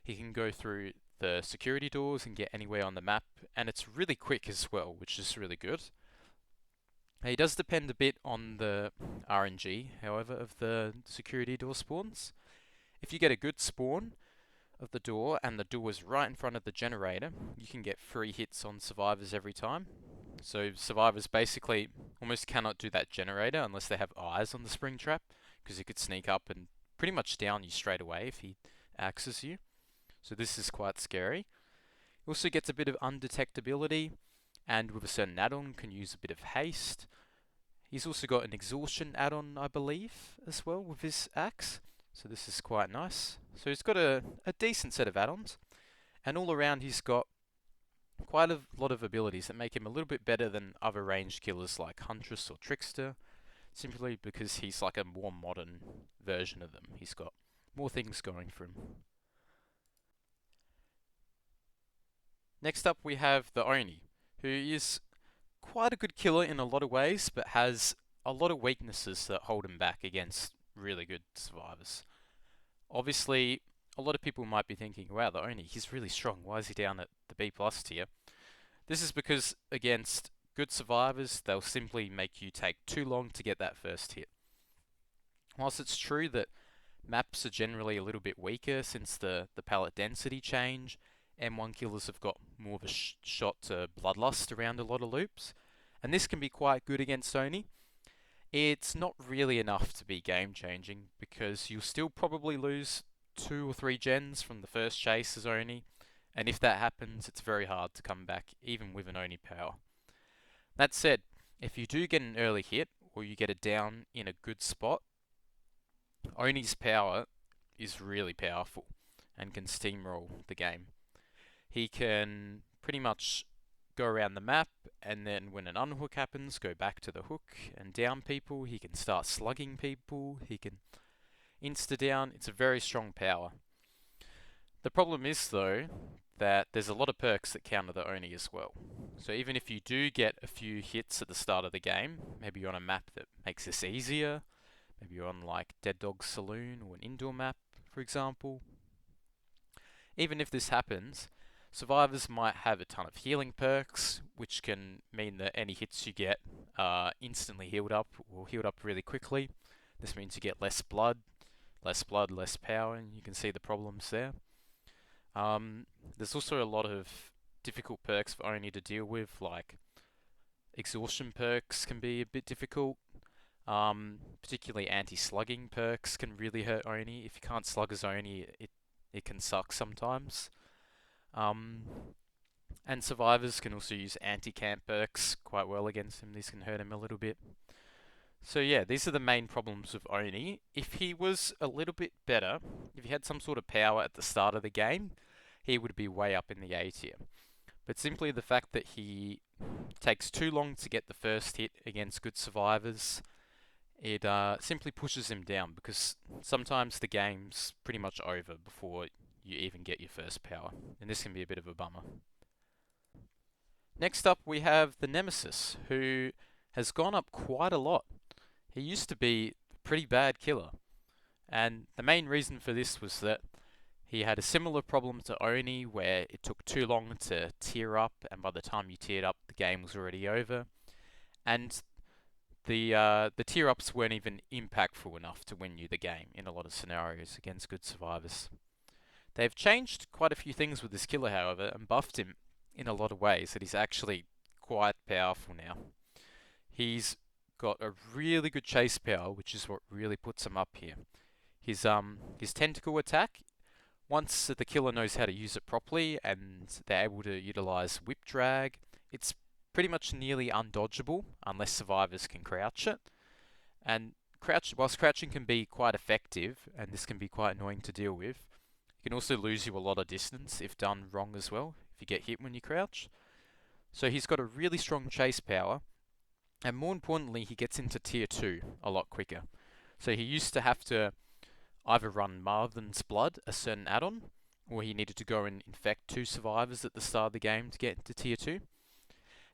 He can go through the security doors and get anywhere on the map, and it's really quick as well, which is really good. He does depend a bit on the RNG, however, of the security door spawns. If you get a good spawn of the door and the door is right in front of the generator, you can get free hits on survivors every time. So survivors basically almost cannot do that generator unless they have eyes on the Springtrap, because he could sneak up and pretty much down you straight away if he axes you. So this is quite scary. He also gets a bit of undetectability, and with a certain add-on can use a bit of haste. He's also got an exhaustion add-on, I believe, as well with his axe. So this is quite nice. So he's got a decent set of add-ons, and all around he's got quite a lot of abilities that make him a little bit better than other ranged killers like Huntress or Trickster, simply because he's like a more modern version of them. He's got more things going for him. Next up we have the Oni, who is quite a good killer in a lot of ways, but has a lot of weaknesses that hold him back against really good survivors. Obviously, a lot of people might be thinking, wow, the Oni, he's really strong. Why is he down at the B+ tier? This is because against good survivors, they'll simply make you take too long to get that first hit. Whilst it's true that maps are generally a little bit weaker since the pallet density change, M1 killers have got more of a shot to bloodlust around a lot of loops, and this can be quite good against Oni. It's not really enough to be game changing because you'll still probably lose 2 or 3 gens from the first chase as Oni, and if that happens, it's very hard to come back even with an Oni power. That said, if you do get an early hit or you get it down in a good spot, Oni's power is really powerful and can steamroll the game. He can pretty much go around the map, and then when an unhook happens, go back to the hook and down people. He can start slugging people. He can insta-down. It's a very strong power. The problem is, though, that there's a lot of perks that counter the Oni as well. So even if you do get a few hits at the start of the game, maybe you're on a map that makes this easier, maybe you're on like Dead Dog's Saloon or an indoor map, for example. Even if this happens, survivors might have a ton of healing perks, which can mean that any hits you get are instantly healed up, or healed up really quickly. This means you get less blood, less power, and you can see the problems there. There's also a lot of difficult perks for Oni to deal with, like exhaustion perks can be a bit difficult. Particularly anti-slugging perks can really hurt Oni. If you can't slug as Oni, it can suck sometimes. And survivors can also use anti-camp perks quite well against him. These can hurt him a little bit. So yeah, these are the main problems with Oni. If he was a little bit better, if he had some sort of power at the start of the game, he would be way up in the A tier. but simply the fact that he takes too long to get the first hit against good survivors, it simply pushes him down because sometimes the game's pretty much over before you even get your first power, and this can be a bit of a bummer. Next up we have the Nemesis, who has gone up quite a lot. He used to be a pretty bad killer, and the main reason for this was that he had a similar problem to Oni, where it took too long to tier up, and by the time you tiered up, the game was already over. And the tier ups weren't even impactful enough to win you the game in a lot of scenarios against good survivors. They've changed quite a few things with this killer, however, and buffed him in a lot of ways that he's actually quite powerful now. He's got a really good chase power, which is what really puts him up here. His tentacle attack, once the killer knows how to use it properly and they're able to utilize whip drag, it's pretty much nearly undodgeable unless survivors can crouch it. And whilst crouching can be quite effective, and this can be quite annoying to deal with, it can also lose you a lot of distance if done wrong as well, if you get hit when you crouch. So he's got a really strong chase power, and more importantly, he gets into tier 2 a lot quicker. So he used to have to either run Marvin's Blood, a certain add-on, or he needed to go and infect 2 survivors at the start of the game to get into tier 2.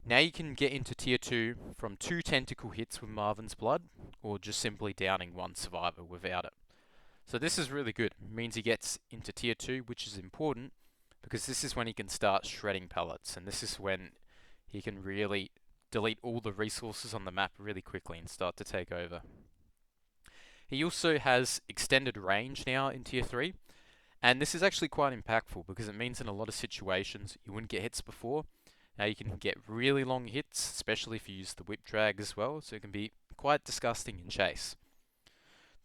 Now you can get into tier 2 from 2 tentacle hits with Marvin's Blood, or just simply downing 1 survivor without it. So this is really good. It means he gets into tier 2, which is important, because this is when he can start shredding pallets, and this is when he can really delete all the resources on the map really quickly and start to take over. He also has extended range now in tier 3, and this is actually quite impactful because it means in a lot of situations you wouldn't get hits before. Now you can get really long hits, especially if you use the whip drag as well, so it can be quite disgusting in chase.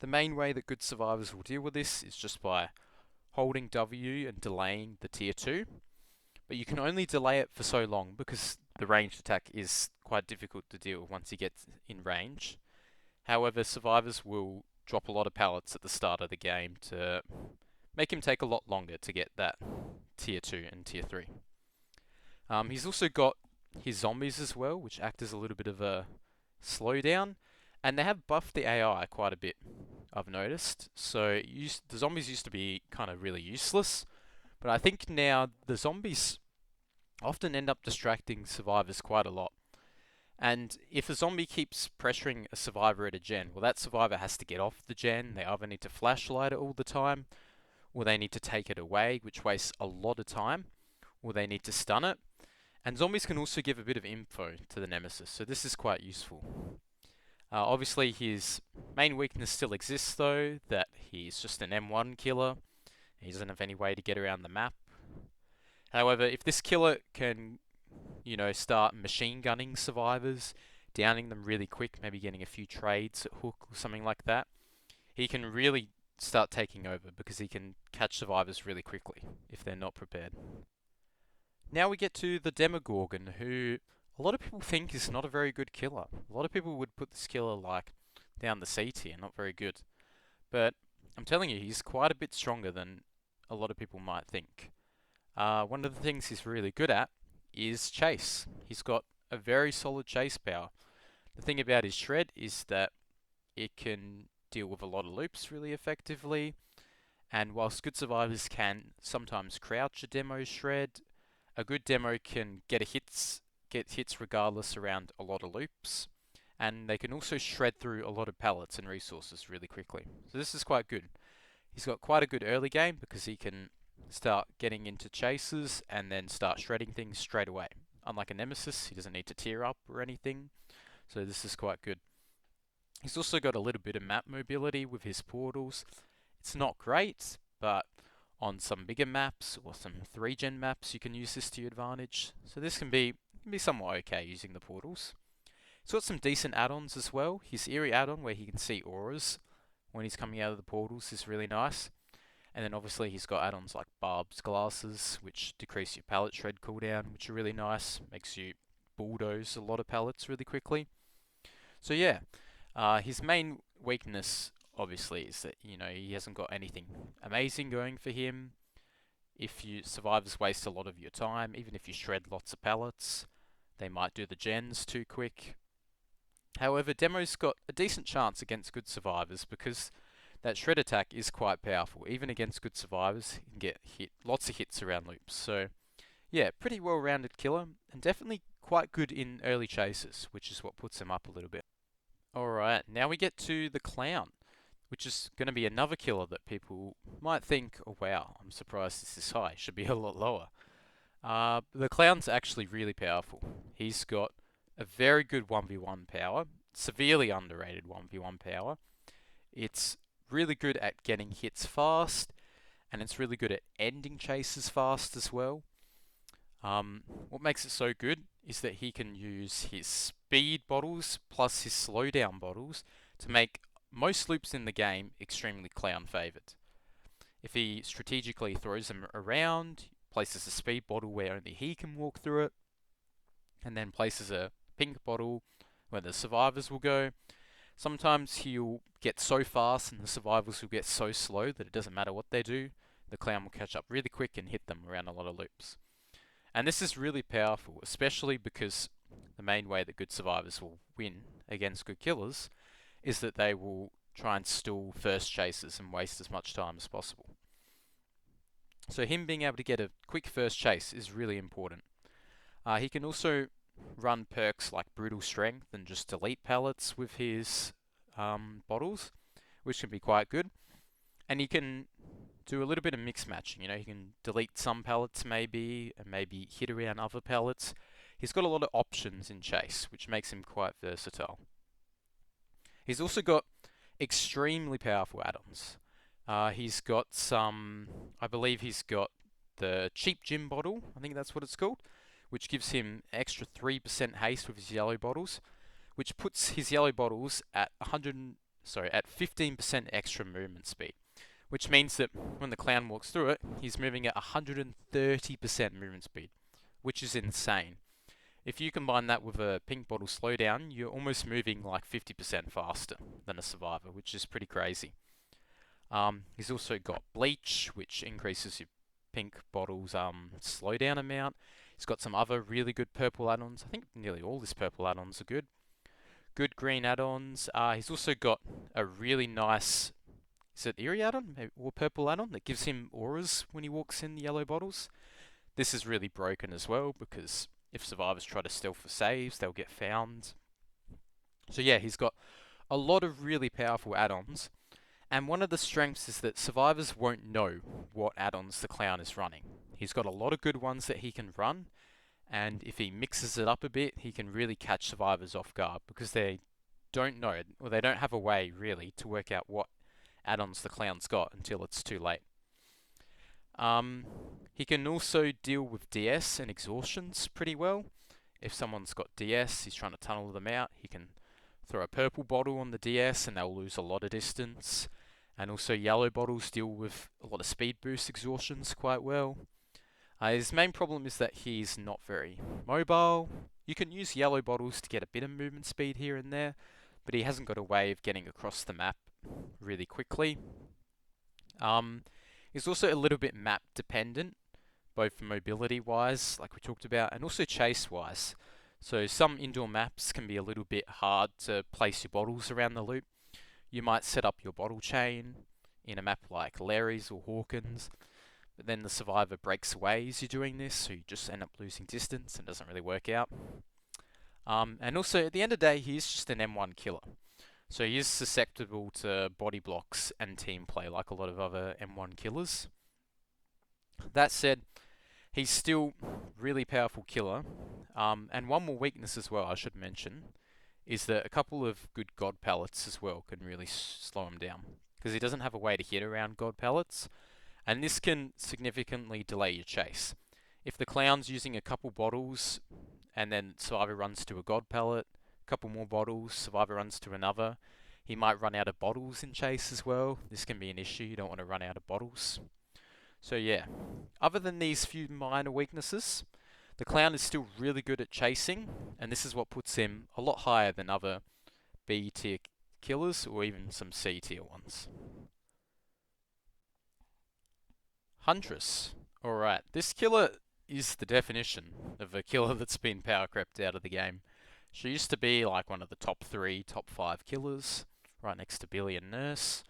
The main way that good survivors will deal with this is just by holding W and delaying the tier 2, but you can only delay it for so long because the ranged attack is quite difficult to deal once you get in range. However, survivors will drop a lot of pallets at the start of the game to make him take a lot longer to get that tier 2 and tier 3. He's also got his zombies as well, which act as a little bit of a slowdown, and they have buffed the AI quite a bit, I've noticed. So the zombies used to be kind of really useless, but I think now the zombies often end up distracting survivors quite a lot. And if a zombie keeps pressuring a survivor at a gen, well, that survivor has to get off the gen. They either need to flashlight it all the time, or they need to take it away, which wastes a lot of time, or they need to stun it. And zombies can also give a bit of info to the Nemesis, so this is quite useful. Obviously, his main weakness still exists, though, that he's just an M1 killer. He doesn't have any way to get around the map. However, if this killer can start machine gunning survivors, downing them really quick, maybe getting a few trades at hook or something like that, he can really start taking over because he can catch survivors really quickly if they're not prepared. Now we get to the Demogorgon, who a lot of people think is not a very good killer. A lot of people would put this killer like down the C tier, not very good. But I'm telling you, he's quite a bit stronger than a lot of people might think. One of the things he's really good at is chase. He's got a very solid chase power. The thing about his shred is that it can deal with a lot of loops really effectively, and whilst good survivors can sometimes crouch a demo shred, a good demo can get hits regardless around a lot of loops, and they can also shred through a lot of pallets and resources really quickly. So this is quite good. He's got quite a good early game because he can start getting into chases and then start shredding things straight away. Unlike a Nemesis, he doesn't need to tier up or anything, so this is quite good. He's also got a little bit of map mobility with his portals. It's not great, but on some bigger maps or some 3-gen maps you can use this to your advantage. So this can be somewhat okay using the portals. He's got some decent add-ons as well. His eerie add-on where he can see auras when he's coming out of the portals is really nice. And then obviously he's got add-ons like Barb's Glasses, which decrease your pallet shred cooldown, which are really nice. Makes you bulldoze a lot of pallets really quickly. So yeah, his main weakness obviously is that he hasn't got anything amazing going for him. If you survivors waste a lot of your time, even if you shred lots of pallets, they might do the gens too quick. However, Demo's got a decent chance against good survivors because that shred attack is quite powerful. Even against good survivors, you can get lots of hits around loops. So yeah, pretty well-rounded killer, and definitely quite good in early chases, which is what puts him up a little bit. Alright, now we get to the Clown, which is going to be another killer that people might think, oh wow, I'm surprised this is high, should be a lot lower. The Clown's actually really powerful. He's got a very good 1v1 power, severely underrated 1v1 power. It's really good at getting hits fast, and it's really good at ending chases fast as well. What makes it so good is that he can use his speed bottles plus his slowdown bottles to make most loops in the game extremely Clown favoured. If he strategically throws them around, places a speed bottle where only he can walk through it, and then places a pink bottle where the survivors will go, sometimes he'll get so fast and the survivors will get so slow that it doesn't matter what they do, the Clown will catch up really quick and hit them around a lot of loops. And this is really powerful, especially because the main way that good survivors will win against good killers is that they will try and stall first chases and waste as much time as possible. So him being able to get a quick first chase is really important. He can also run perks like Brutal Strength and just delete pallets with his bottles, which can be quite good. And he can do a little bit of mix matching. You know, he can delete some pallets maybe, and maybe hit around other pallets. He's got a lot of options in chase, which makes him quite versatile. He's also got extremely powerful add-ons. He's got some, I believe he's got the Cheap Gym bottle, I think that's what it's called, which gives him extra 3% haste with his yellow bottles, which puts his yellow bottles at 15% extra movement speed, which means that when the Clown walks through it, he's moving at 130% movement speed, which is insane. If you combine that with a pink bottle slowdown, you're almost moving like 50% faster than a survivor, which is pretty crazy. He's also got Bleach, which increases your pink bottle's slowdown amount. He's got some other really good purple add-ons. I think nearly all his purple add-ons are good. Good green add-ons. He's also got a really nice, is it Eerie add-on or purple add-on that gives him auras when he walks in the yellow bottles. This is really broken as well because if survivors try to stealth for saves, they'll get found. So yeah, he's got a lot of really powerful add-ons. And one of the strengths is that survivors won't know what add-ons the Clown is running. He's got a lot of good ones that he can run, and if he mixes it up a bit, he can really catch survivors off guard because they don't know, or they don't have a way really to work out what add-ons the Clown's got until it's too late. He can also deal with DS and exhaustions pretty well. If someone's got DS, he's trying to tunnel them out, he can throw a purple bottle on the DS and they'll lose a lot of distance. And also yellow bottles deal with a lot of speed boost exhaustions quite well. His main problem is that he's not very mobile. You can use yellow bottles to get a bit of movement speed here and there, but he hasn't got a way of getting across the map really quickly. He's also a little bit map dependent, both mobility wise, like we talked about, and also chase wise. So some indoor maps can be a little bit hard to place your bottles around the loop. You might set up your bottle chain in a map like Larry's or Hawkins, but then the survivor breaks away as you're doing this, so you just end up losing distance and it doesn't really work out. And also, at the end of the day, he's just an M1 killer. So he is susceptible to body blocks and team play like a lot of other M1 killers. That said, he's still really powerful killer. And one more weakness as well I should mention is that a couple of good God pallets as well can really slow him down, because he doesn't have a way to hit around God pallets, and this can significantly delay your chase. If the Clown's using a couple bottles and then survivor runs to a God pallet, a couple more bottles, survivor runs to another, he might run out of bottles in chase as well. This can be an issue, you don't want to run out of bottles. So yeah, other than these few minor weaknesses, the Clown is still really good at chasing, and this is what puts him a lot higher than other B tier killers or even some C tier ones. Huntress. Alright, this killer is the definition of a killer that's been power crept out of the game. She used to be like one of the top 3, top 5 killers, right next to Billy and Nurse.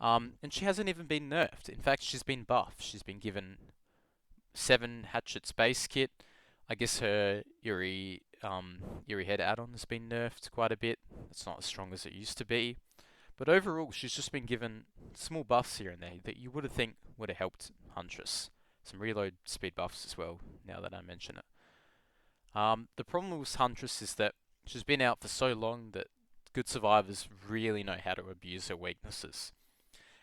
And she hasn't even been nerfed. In fact, she's been buffed. She's been given 7 Hatchet's base kit. I guess her Eerie Head add-on has been nerfed quite a bit. It's not as strong as it used to be. But overall, she's just been given small buffs here and there that you would have think would have helped Huntress. Some reload speed buffs as well, now that I mention it. The problem with Huntress is that she's been out for so long that good survivors really know how to abuse her weaknesses.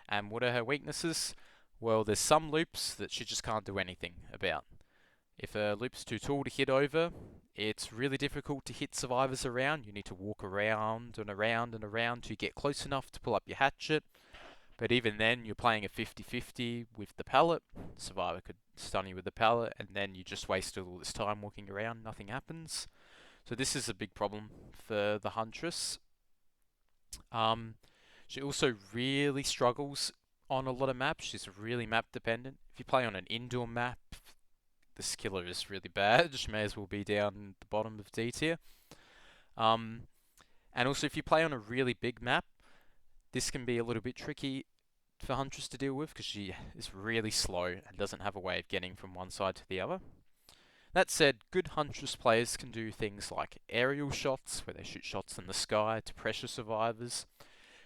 And what are her weaknesses? Well, there's some loops that she just can't do anything about. If a loop's too tall to hit over, it's really difficult to hit survivors around. You need to walk around and around and around to get close enough to pull up your hatchet. But even then, you're playing a 50-50 with the pallet. The survivor could stun you with the pallet, and then you just wasted all this time walking around, nothing happens. So this is a big problem for the Huntress. She also really struggles on a lot of maps. She's really map dependent. If you play on an indoor map, this killer is really bad. She may as well be down the bottom of D tier. And also if you play on a really big map, this can be a little bit tricky for Huntress to deal with because she is really slow and doesn't have a way of getting from one side to the other. That said, good Huntress players can do things like aerial shots, where they shoot shots in the sky to pressure survivors.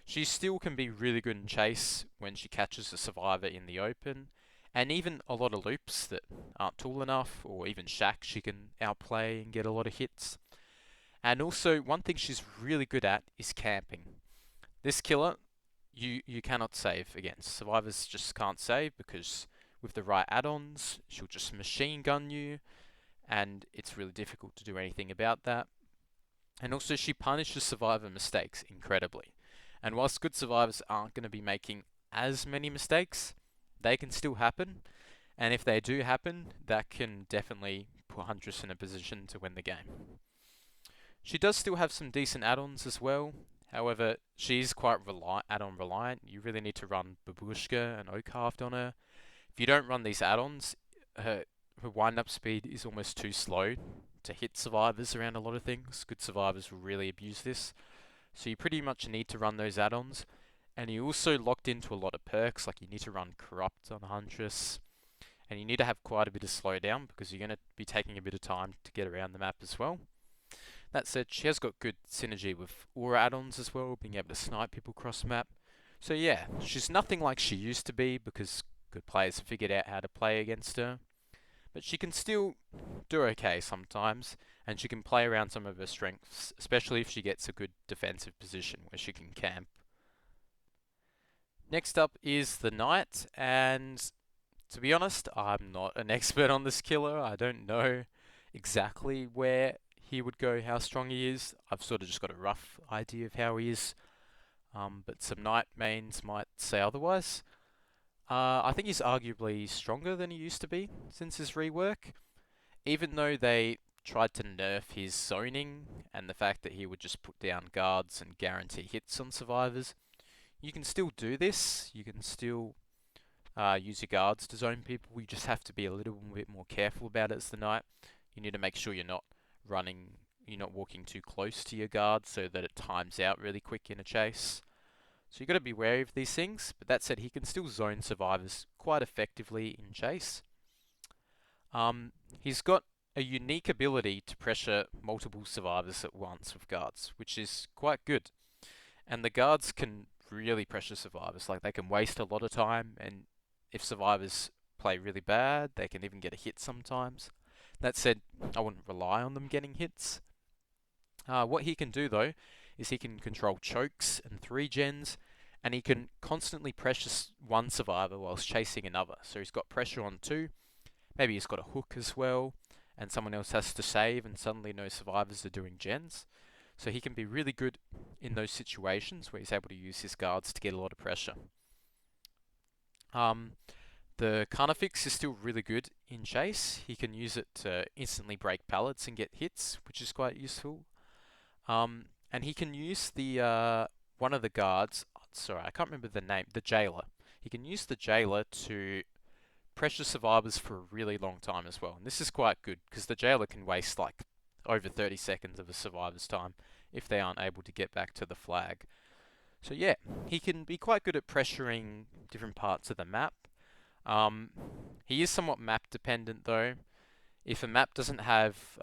She still can be really good in chase when she catches a survivor in the open, and even a lot of loops that aren't tall enough, or even Shack she can outplay and get a lot of hits. And also, one thing she's really good at is camping. This killer, you cannot save against. Survivors just can't save because with the right add-ons, she'll just machine gun you, and it's really difficult to do anything about that. And also, she punishes survivor mistakes incredibly. And whilst good survivors aren't going to be making as many mistakes, they can still happen. And if they do happen, that can definitely put Huntress in a position to win the game. She does still have some decent add-ons as well. However, she's quite add-on reliant. You really need to run Babushka and Oakhaft on her. If you don't run these add-ons, her wind-up speed is almost too slow to hit survivors around a lot of things. Good survivors will really abuse this. So you pretty much need to run those add-ons. And you also locked into a lot of perks, like you need to run Corrupt on Huntress. And you need to have quite a bit of slowdown because you're going to be taking a bit of time to get around the map as well. That said, she has got good synergy with aura add-ons as well, being able to snipe people cross map. So yeah, she's nothing like she used to be because good players have figured out how to play against her. But she can still do okay sometimes, and she can play around some of her strengths, especially if she gets a good defensive position where she can camp. Next up is the Knight, and to be honest, I'm not an expert on this killer. I don't know exactly where he would go, how strong he is. I've sort of just got a rough idea of how he is, but some Knight mains might say otherwise. I think he's arguably stronger than he used to be since his rework, even though they tried to nerf his zoning and the fact that he would just put down guards and guarantee hits on survivors. You can still do this. You can still use your guards to zone people. You just have to be a little bit more careful about it as the Knight. You need to make sure you're not walking too close to your guard so that it times out really quick in a chase. So you've got to be wary of these things, but that said, he can still zone survivors quite effectively in chase. He's got a unique ability to pressure multiple survivors at once with guards, which is quite good. And the guards can really pressure survivors, like they can waste a lot of time, and if survivors play really bad, they can even get a hit sometimes. That said, I wouldn't rely on them getting hits. What he can do though, is he can control chokes and 3-gens, and he can constantly pressure one survivor whilst chasing another. So he's got pressure on 2, maybe he's got a hook as well, and someone else has to save, and suddenly no survivors are doing gens. So he can be really good in those situations where he's able to use his guards to get a lot of pressure. The Carnifex is still really good in chase. He can use it to instantly break pallets and get hits, which is quite useful. And he can use the one of the guards. Sorry, I can't remember the name. The Jailer. He can use the Jailer to pressure survivors for a really long time as well. And this is quite good because the jailer can waste like over 30 seconds of a survivor's time if they aren't able to get back to the flag. So yeah, he can be quite good at pressuring different parts of the map. He is somewhat map dependent though. If a map doesn't have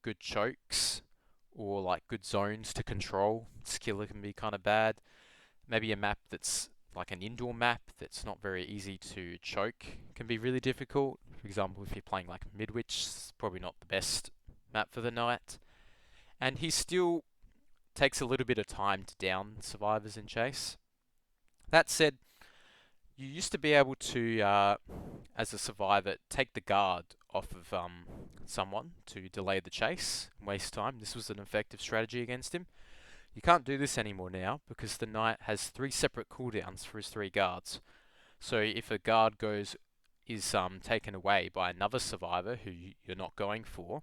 good chokes or like good zones to control, this killer can be kind of bad. Maybe a map that's like an indoor map that's not very easy to choke can be really difficult. For example, if you're playing like Midwich, it's probably not the best map for the night. And he still takes a little bit of time to down survivors in chase. That said, you used to be able to, as a survivor, take the guard off of someone to delay the chase and waste time. This was an effective strategy against him. You can't do this anymore now because the knight has 3 separate cooldowns for his 3 guards. So if a guard is taken away by another survivor who you're not going for,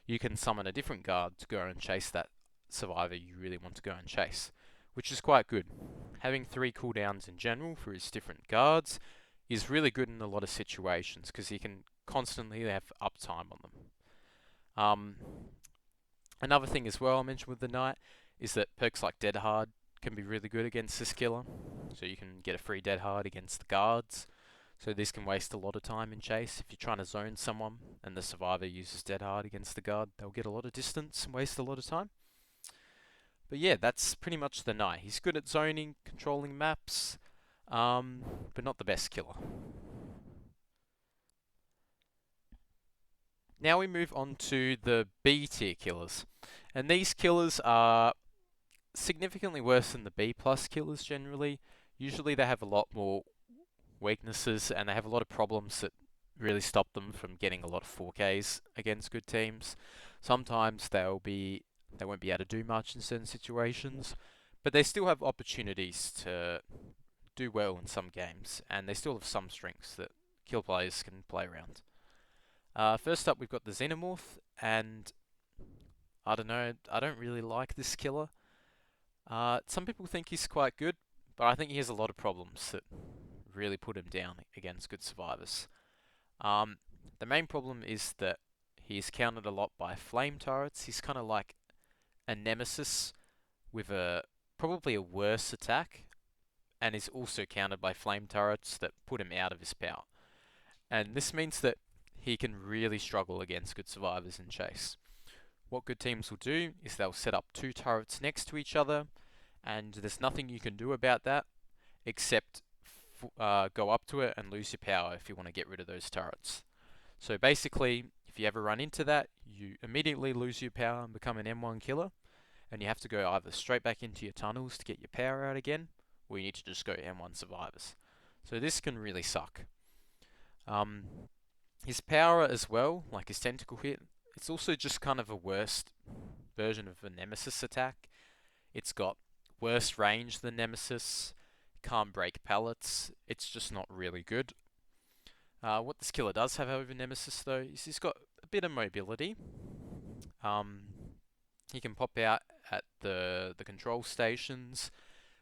you can summon a different guard to go and chase that survivor you really want to go and chase, which is quite good. Having 3 cooldowns in general for his different guards is really good in a lot of situations because he can constantly have uptime on them. Another thing as well I mentioned with the knight is that perks like Dead Hard can be really good against this killer. So you can get a free Dead Hard against the guards. So this can waste a lot of time in chase. If you're trying to zone someone and the survivor uses Dead Hard against the guard, they'll get a lot of distance and waste a lot of time. But yeah, that's pretty much the knight. He's good at zoning, controlling maps, but not the best killer. Now we move on to the B tier killers. And these killers are significantly worse than the B plus killers generally. Usually they have a lot more weaknesses and they have a lot of problems that really stop them from getting a lot of 4Ks against good teams. Sometimes they won't be able to do much in certain situations, but they still have opportunities to do well in some games, and they still have some strengths that kill players can play around. First up, we've got the Xenomorph, and I don't know, I don't really like this killer. Some people think he's quite good, but I think he has a lot of problems that really put him down against good survivors. The main problem is that he's countered a lot by flame turrets. He's kind of like a Nemesis with probably a worse attack, and is also countered by flame turrets that put him out of his power. And this means that he can really struggle against good survivors in chase. What good teams will do is they'll set up 2 turrets next to each other, and there's nothing you can do about that except go up to it and lose your power if you want to get rid of those turrets. So basically, if you ever run into that, you immediately lose your power and become an M1 killer, and you have to go either straight back into your tunnels to get your power out again, or you need to just go M1 survivors. So this can really suck. His power as well, like his tentacle hit, it's also just kind of a worse version of a Nemesis attack. It's got worse range than Nemesis, can't break pallets, it's just not really good. What this killer does have over Nemesis though is he's got a bit of mobility. He can pop out at the control stations,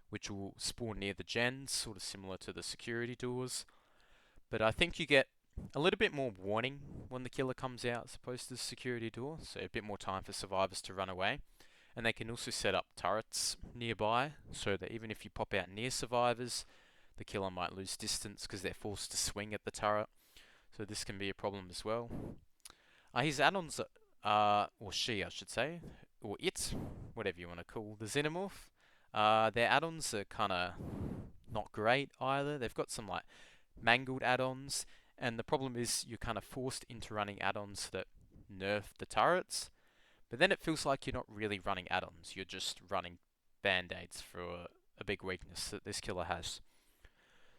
which will spawn near the gens, sort of similar to the security doors. But I think you get a little bit more warning when the killer comes out as opposed to the security door, so a bit more time for survivors to run away. And they can also set up turrets nearby, so that even if you pop out near survivors, the killer might lose distance because they're forced to swing at the turret. So this can be a problem as well. His add-ons, or she I should say, or it, whatever you want to call the Xenomorph, their add-ons are kind of not great either. They've got some like mangled add-ons, and the problem is you're kind of forced into running add-ons that nerf the turrets, but then it feels like you're not really running add-ons, you're just running band-aids for a big weakness that this killer has.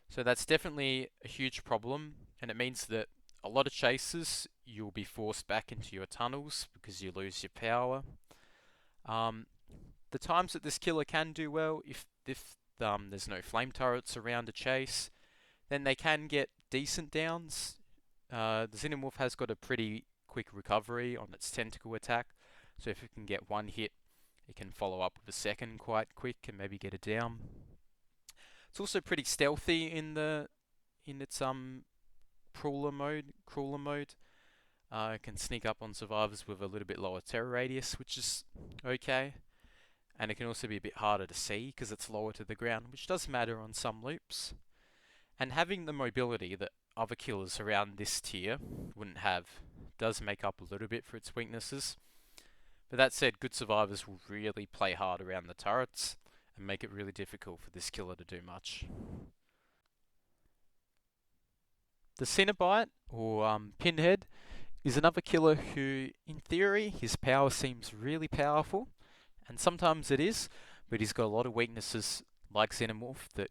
So that's definitely a huge problem, and it means that a lot of chases you'll be forced back into your tunnels because you lose your power. The times that this killer can do well, if there's no flame turrets around a chase, then they can get decent downs. The Xenomorph has got a pretty quick recovery on its tentacle attack, so if it can get one hit, it can follow up with a second quite quick and maybe get a down. It's also pretty stealthy in its crawler mode. Can sneak up on survivors with a little bit lower terror radius, which is okay. And it can also be a bit harder to see because it's lower to the ground, which does matter on some loops. And having the mobility that other killers around this tier wouldn't have does make up a little bit for its weaknesses. But that said, good survivors will really play hard around the turrets and make it really difficult for this killer to do much. The Cenobite, or Pinhead, is another killer who, in theory, his power seems really powerful, and sometimes it is, but he's got a lot of weaknesses like Xenomorph that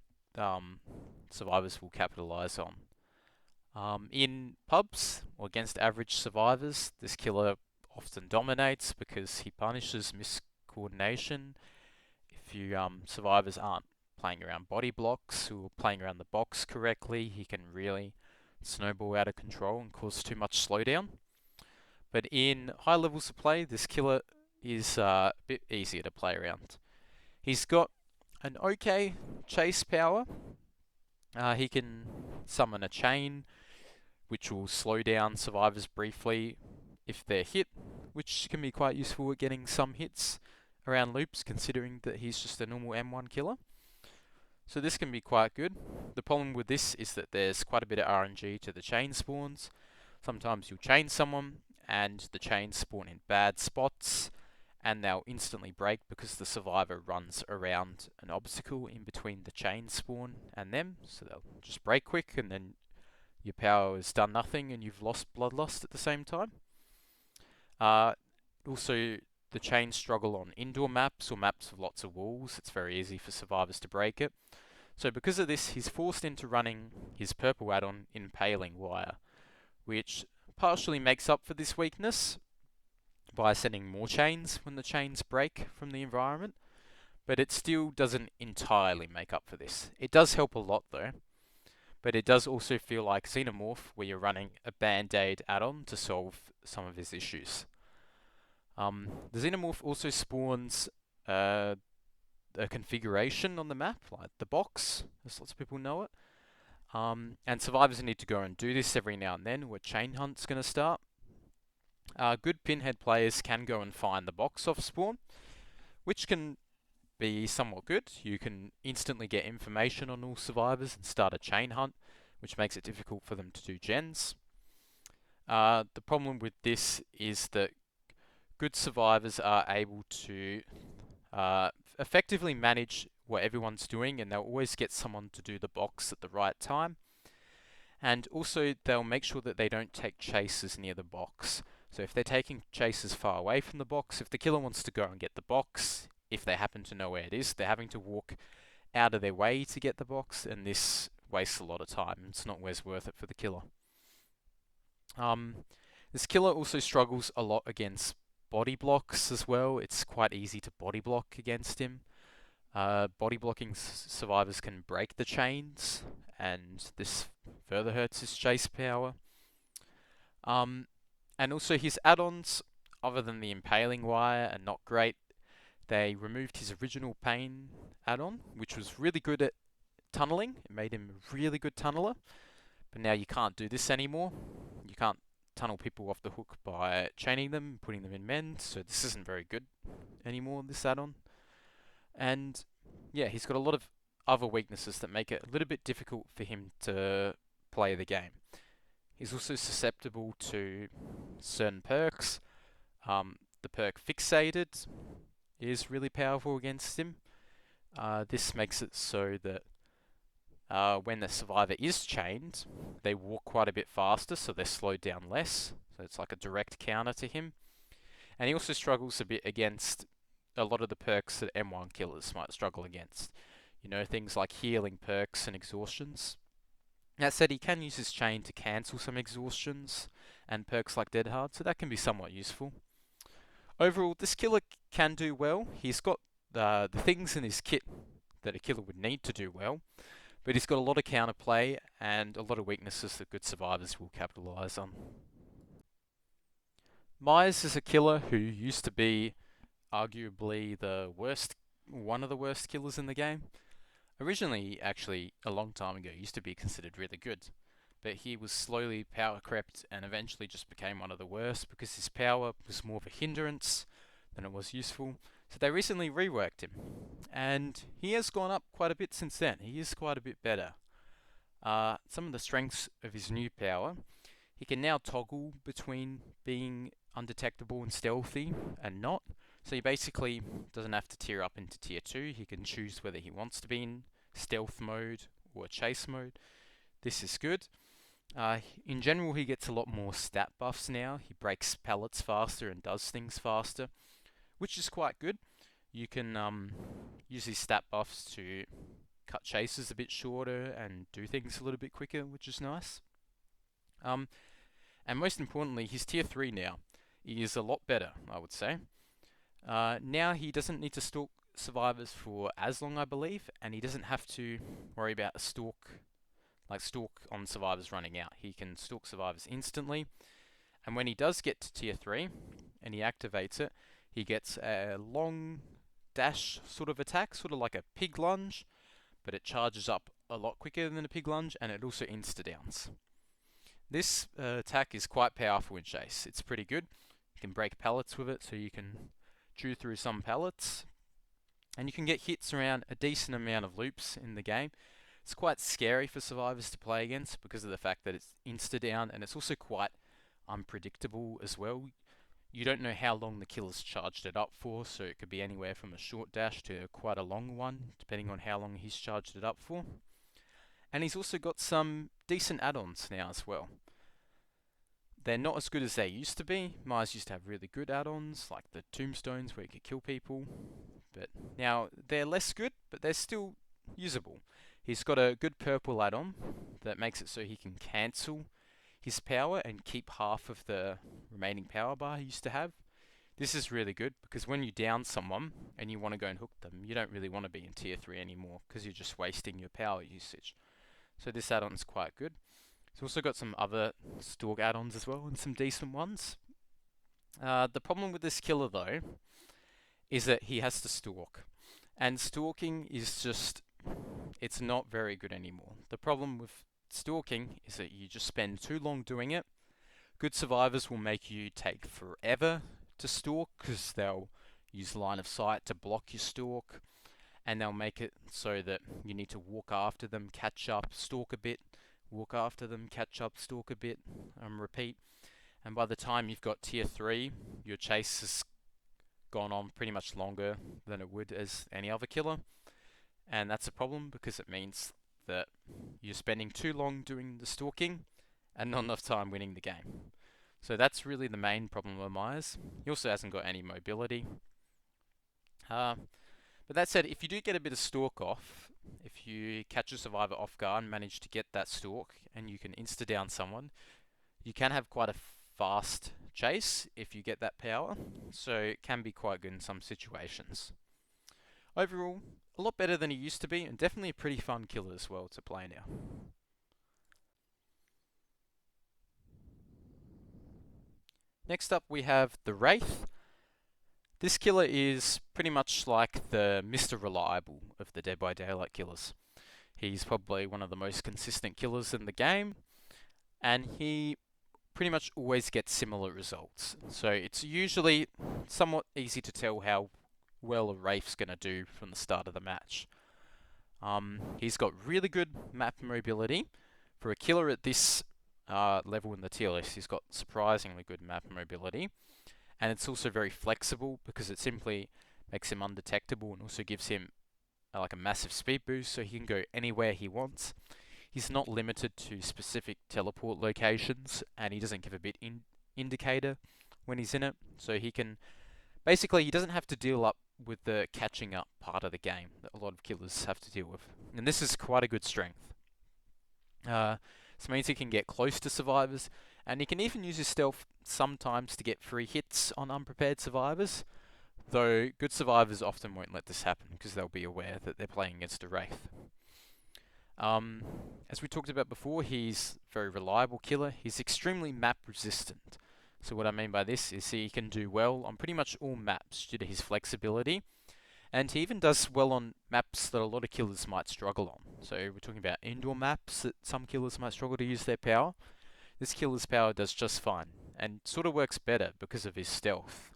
survivors will capitalize on. In pubs, or against average survivors, this killer often dominates because he punishes miscoordination. If you survivors aren't playing around body blocks or playing around the box correctly, he can really snowball out of control and cause too much slowdown. But in high levels of play, this killer is a bit easier to play around. He's got an okay chase power. He can summon a chain, which will slow down survivors briefly if they're hit, which can be quite useful at getting some hits around loops, considering that he's just a normal M1 killer. So this can be quite good. The problem with this is that there's quite a bit of RNG to the chain spawns. Sometimes you'll chain someone, and the chains spawn in bad spots, and they'll instantly break because the survivor runs around an obstacle in between the chain spawn and them, so they'll just break quick, and then your power has done nothing and you've lost bloodlust at the same time. Also, the chains struggle on indoor maps or maps with lots of walls. It's very easy for survivors to break it. So because of this, he's forced into running his purple add-on Impaling Wire, which partially makes up for this weakness by sending more chains when the chains break from the environment, but it still doesn't entirely make up for this. It does help a lot though, but it does also feel like Xenomorph, where you're running a Band-Aid add-on to solve some of his issues. The Xenomorph also spawns a configuration on the map, like the box, as lots of people know it. And survivors need to go and do this every now and then, where Chain Hunt's going to start. Good Pinhead players can go and find the box off spawn, which can be somewhat good. You can instantly get information on all survivors and start a chain hunt, which makes it difficult for them to do gens. The problem with this is that good survivors are able to effectively manage what everyone's doing, and they'll always get someone to do the box at the right time. And also, they'll make sure that they don't take chases near the box. So if they're taking chases far away from the box, if the killer wants to go and get the box, if they happen to know where it is, they're having to walk out of their way to get the box, and this wastes a lot of time. It's not always worth it for the killer. This killer also struggles a lot against body blocks as well. It's quite easy to body block against him. Body blocking survivors can break the chains, and this further hurts his chase power. And also his add-ons, other than the Impaling Wire, are not great. They removed his original Pain add-on, which was really good at tunneling. It made him a really good tunneler. But now you can't do this anymore. You can't tunnel people off the hook by chaining them, putting them in mend, so this isn't very good anymore, this add-on. And yeah, he's got a lot of other weaknesses that make it a little bit difficult for him to play the game. He's also susceptible to certain perks. The perk Fixated is really powerful against him. This makes it so that when the survivor is chained, they walk quite a bit faster, so they're slowed down less. So it's like a direct counter to him. And he also struggles a bit against a lot of the perks that M1 killers might struggle against. You know, things like healing perks and exhaustions. That said, he can use his chain to cancel some exhaustions and perks like Dead Hard, so that can be somewhat useful. Overall, this killer can do well. He's got the things in his kit that a killer would need to do well, but he's got a lot of counterplay and a lot of weaknesses that good survivors will capitalize on. Myers is a killer who used to be arguably one of the worst killers in the game. Originally, actually, a long time ago, used to be considered really good. but he was slowly power crept and eventually just became one of the worst because his power was more of a hindrance than it was useful. So they recently reworked him, and he has gone up quite a bit since then. He is quite a bit better. Some of the strengths of his new power: he can now toggle between being undetectable and stealthy and not. So he basically doesn't have to tier up into tier 2. He can choose whether he wants to be in stealth mode or chase mode. This is good. In general, he gets a lot more stat buffs now. He breaks pallets faster and does things faster, which is quite good. You can use these stat buffs to cut chases a bit shorter and do things a little bit quicker, which is nice. And most importantly, he's tier 3 now. He is a lot better, I would say. Now he doesn't need to stalk survivors for as long, I believe, and he doesn't have to worry about a stalk on survivors running out. He can stalk survivors instantly, and when he does get to tier 3 and he activates it, he gets a long dash sort of attack, sort of like a pig lunge, but it charges up a lot quicker than a pig lunge, and it also insta-downs. This attack is quite powerful in chase. It's pretty good. You can break pallets with it, so you can chew through some pallets, and you can get hits around a decent amount of loops in the game. It's quite scary for survivors to play against because of the fact that it's insta-down, and it's also quite unpredictable as well. You don't know how long the killer's charged it up for, so it could be anywhere from a short dash to quite a long one, depending on how long he's charged it up for. And he's also got some decent add-ons now as well. They're not as good as they used to be. Mars used to have really good add-ons, like the tombstones where you could kill people. But now they're less good, but they're still usable. He's got a good purple add-on that makes it so he can cancel his power and keep half of the remaining power bar he used to have. This is really good because when you down someone and you want to go and hook them, you don't really want to be in tier 3 anymore because you're just wasting your power usage. So this add-on is quite good. It's also got some other stalk add-ons as well, and some decent ones. The problem with this killer though is that he has to stalk, and stalking is just, it's not very good anymore. The problem with stalking is that you just spend too long doing it. Good survivors will make you take forever to stalk because they'll use line of sight to block your stalk, and they'll make it so that you need to walk after them, catch up, stalk a bit, walk after them, catch up, stalk a bit, repeat. And by the time you've got tier 3, your chase has gone on pretty much longer than it would as any other killer. And that's a problem because it means that you're spending too long doing the stalking and not enough time winning the game. So that's really the main problem of Myers. He also hasn't got any mobility. But that said, if you do get a bit of stalk off, if you catch a survivor off guard and manage to get that stalk and you can insta-down someone, you can have quite a fast chase if you get that power, so it can be quite good in some situations. Overall, a lot better than he used to be, and definitely a pretty fun killer as well to play now. Next up we have the Wraith. This killer is pretty much like the Mr. Reliable of the Dead by Daylight killers. He's probably one of the most consistent killers in the game, and he pretty much always gets similar results. So it's usually somewhat easy to tell how well a Wraith's going to do from the start of the match. He's got really good map mobility. For a killer at this level in the tier list, he's got surprisingly good map mobility. And it's also very flexible because it simply makes him undetectable and also gives him like a massive speed boost so he can go anywhere he wants. He's not limited to specific teleport locations, and he doesn't give a bit indicator when he's in it. So he can, basically he doesn't have to deal up with the catching up part of the game that a lot of killers have to deal with. And this is quite a good strength. This means he can get close to survivors, and he can even use his stealth sometimes to get free hits on unprepared survivors, though good survivors often won't let this happen because they'll be aware that they're playing against a Wraith. As we talked about before, he's a very reliable killer. He's extremely map resistant. So what I mean by this is he can do well on pretty much all maps due to his flexibility, And he even does well on maps that a lot of killers might struggle on. So we're talking about indoor maps that some killers might struggle to use their power. This killer's power does just fine, and sort of works better because of his stealth.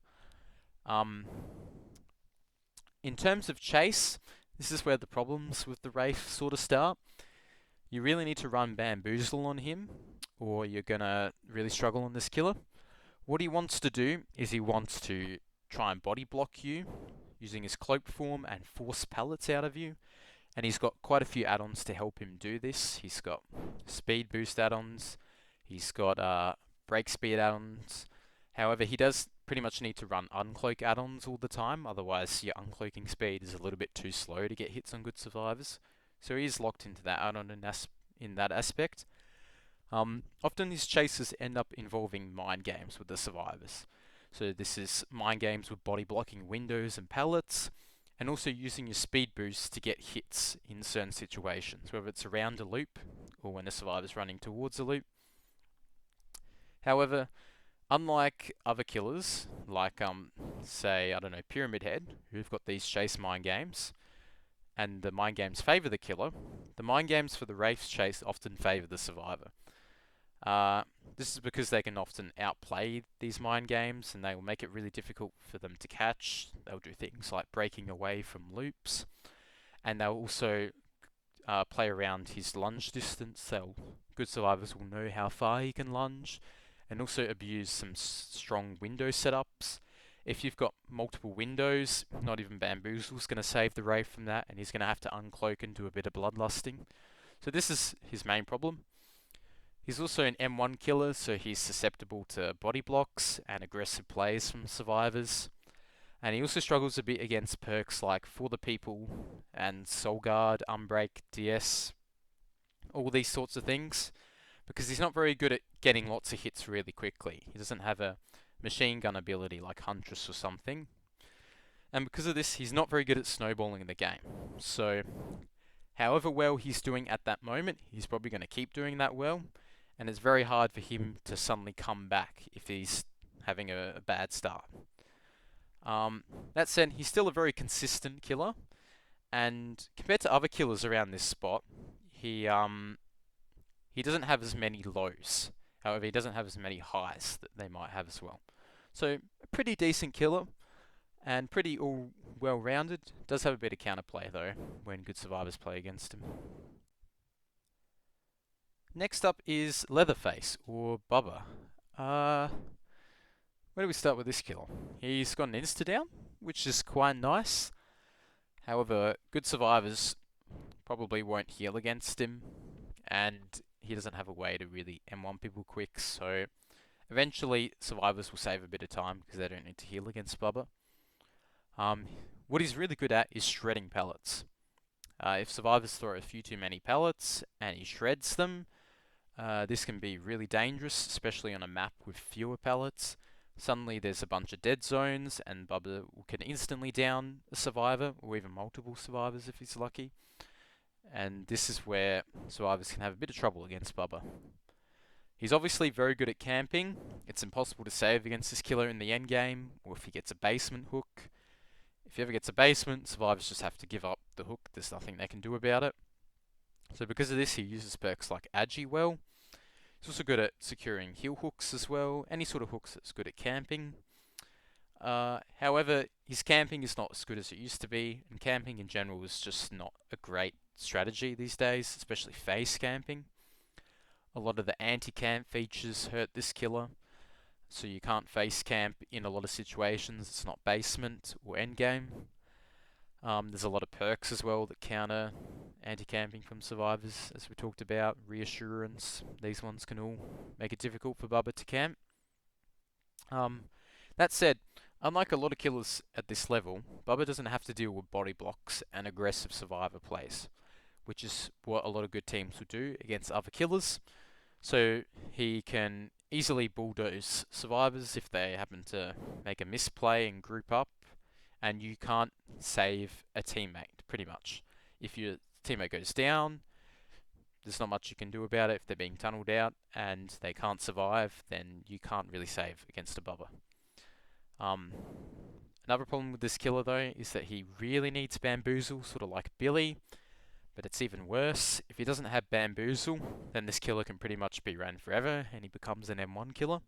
In terms of chase, this is where the problems with the Wraith sort of start. You really need to run Bamboozle on him, or you're gonna really struggle on this killer. What he wants to do is he wants to try and body block you using his cloak form and force pellets out of you. And he's got quite a few add-ons to help him do this. He's got speed boost add-ons, he's got break speed add-ons. However, he does pretty much need to run uncloak add-ons all the time, otherwise your uncloaking speed is a little bit too slow to get hits on good survivors. So he is locked into that add-on in that aspect. Often his chases end up involving mind games with the survivors. So this is mind games with body blocking windows and pallets, and also using your speed boost to get hits in certain situations, whether it's around a loop or when the survivor's running towards a loop. However, unlike other killers, like say, I don't know, Pyramid Head, who've got these chase mind games, and the mind games favour the killer, the mind games for the Wraith's chase often favour the survivor. This is because they can often outplay these mind games, and they will make it really difficult for them to catch. They'll do things like breaking away from loops, and they'll also play around his lunge distance. Good survivors will know how far he can lunge, and also abuse some strong window setups. If you've got multiple windows, not even Bamboozle's going to save the Wraith from that, and he's going to have to uncloak and do a bit of bloodlusting. So this is his main problem. He's also an M1 killer, so he's susceptible to body blocks and aggressive plays from survivors. And he also struggles a bit against perks like For the People and Soul Guard, Unbreak, DS, all these sorts of things, because he's not very good at getting lots of hits really quickly. He doesn't have a machine gun ability like Huntress or something. And because of this, he's not very good at snowballing the game. So, however well he's doing at that moment, he's probably going to keep doing that well. And it's very hard for him to suddenly come back if he's having a bad start. That said, he's still a very consistent killer, and compared to other killers around this spot, he doesn't have as many lows. However, he doesn't have as many highs that they might have as well. So, a pretty decent killer, and pretty all well-rounded. Does have a bit of counterplay though, when good survivors play against him. Next up is Leatherface, or Bubba. Where do we start with this killer? He's got an insta-down, which is quite nice. However, good survivors probably won't heal against him, and he doesn't have a way to really M1 people quick, so eventually survivors will save a bit of time because they don't need to heal against Bubba. What he's really good at is shredding pellets. If survivors throw a few too many pellets and he shreds them, this can be really dangerous, especially on a map with fewer pellets. Suddenly there's a bunch of dead zones, and Bubba can instantly down a survivor, or even multiple survivors if he's lucky. And this is where survivors can have a bit of trouble against Bubba. He's obviously very good at camping. It's impossible to save against this killer in the end game, or if he gets a basement hook. If he ever gets a basement, survivors just have to give up the hook. There's nothing they can do about it. So because of this, he uses perks like Agi well. He's also good at securing heal hooks as well, any sort of hooks that's good at camping. However, his camping is not as good as it used to be, and camping in general is just not a great strategy these days, especially face camping. A lot of the anti-camp features hurt this killer, so you can't face camp in a lot of situations. It's not basement or endgame. There's a lot of perks as well that counter anti-camping from survivors, as we talked about. Reassurance, these ones can all make it difficult for Bubba to camp. That said, unlike a lot of killers at this level, Bubba doesn't have to deal with body blocks and aggressive survivor plays, which is what a lot of good teams would do against other killers. So he can easily bulldoze survivors if they happen to make a misplay and group up, and you can't save a teammate, pretty much. If your teammate goes down, there's not much you can do about it. If they're being tunneled out and they can't survive, then you can't really save against a Bubba. Another problem with this killer though is that he really needs Bamboozle, sort of like Billy, but it's even worse. If he doesn't have Bamboozle, then this killer can pretty much be ran forever and he becomes an M1 killer.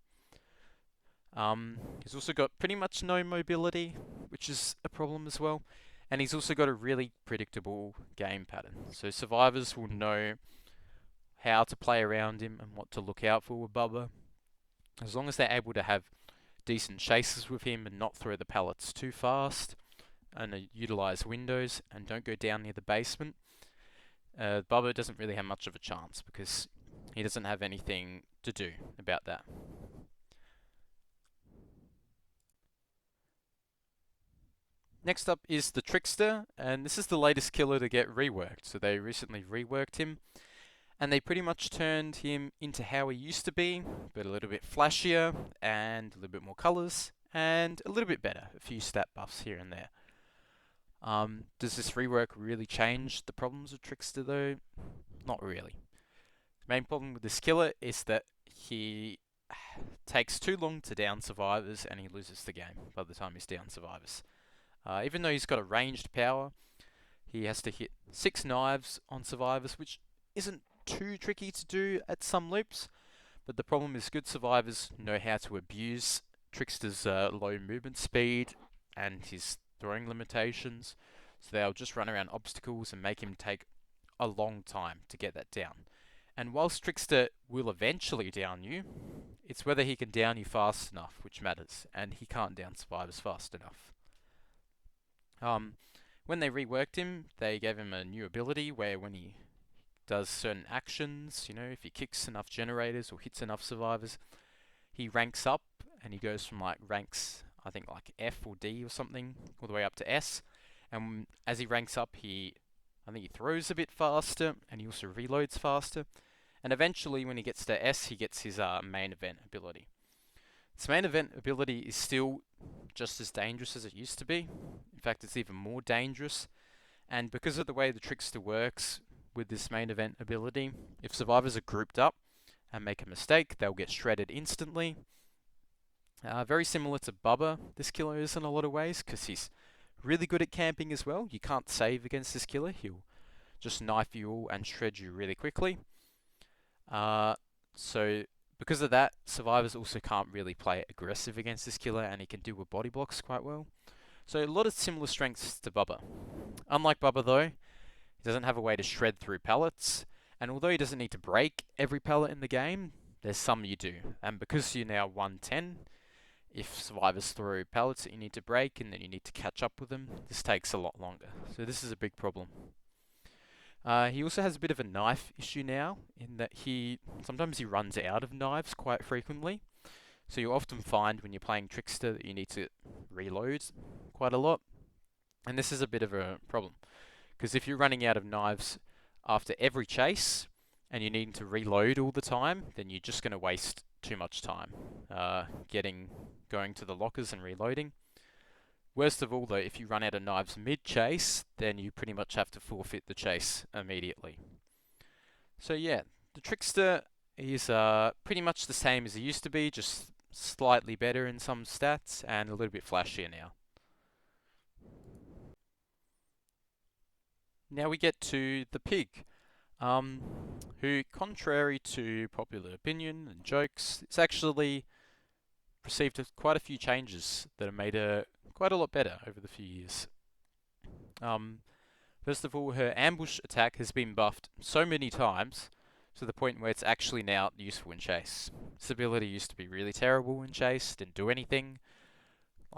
He's also got pretty much no mobility, which is a problem as well. And he's also got a really predictable game pattern. So survivors will know how to play around him and what to look out for with Bubba. As long as they're able to have decent chases with him and not throw the pallets too fast, and utilize windows and don't go down near the basement, Bubba doesn't really have much of a chance because he doesn't have anything to do about that. Next up is the Trickster, and this is the latest killer to get reworked. So they recently reworked him, and they pretty much turned him into how he used to be, but a little bit flashier, and a little bit more colours, and a little bit better. A few stat buffs here and there. Does this rework really change the problems of Trickster though? Not really. The main problem with this killer is that he takes too long to down survivors and he loses the game by the time he's down survivors. Even though he's got a ranged power, he has to hit 6 knives on survivors, which isn't too tricky to do at some loops, but the problem is good survivors know how to abuse Trickster's low movement speed and his throwing limitations, so they'll just run around obstacles and make him take a long time to get that down. And whilst Trickster will eventually down you, it's whether he can down you fast enough which matters, and he can't down survivors fast enough. When they reworked him, they gave him a new ability where when he does certain actions, you know, if he kicks enough generators or hits enough survivors, he ranks up and he goes from like ranks, I think like F or D or something, all the way up to S. And as he ranks up, I think he throws a bit faster and he also reloads faster. And eventually when he gets to S, he gets his main event ability. This main event ability is still just as dangerous as it used to be. In fact, it's even more dangerous. And because of the way the Trickster works with this main event ability, if survivors are grouped up and make a mistake, they'll get shredded instantly. Very similar to Bubba, this killer is in a lot of ways, because he's really good at camping as well. You can't save against this killer. He'll just knife you all and shred you really quickly. So because of that, survivors also can't really play aggressive against this killer, and he can deal with body blocks quite well. So a lot of similar strengths to Bubba. Unlike Bubba though, he doesn't have a way to shred through pallets, and although he doesn't need to break every pallet in the game, there's some you do. And because you're now 110, if survivors throw pallets that you need to break and then you need to catch up with them, this takes a lot longer. So this is a big problem. He also has a bit of a knife issue now, in that sometimes he runs out of knives quite frequently. So you'll often find when you're playing Trickster that you need to reload quite a lot. And this is a bit of a problem, because if you're running out of knives after every chase and you're needing to reload all the time, then you're just going to waste too much time going to the lockers and reloading. Worst of all though, if you run out of knives mid-chase, then you pretty much have to forfeit the chase immediately. So yeah, the Trickster is pretty much the same as he used to be, just slightly better in some stats and a little bit flashier now. Now we get to the Pig, who, contrary to popular opinion and jokes, it's actually received quite a few changes that have made her quite a lot better over the few years. First of all, her ambush attack has been buffed so many times to the point where it's actually now useful in chase. This ability used to be really terrible in chase, didn't do anything,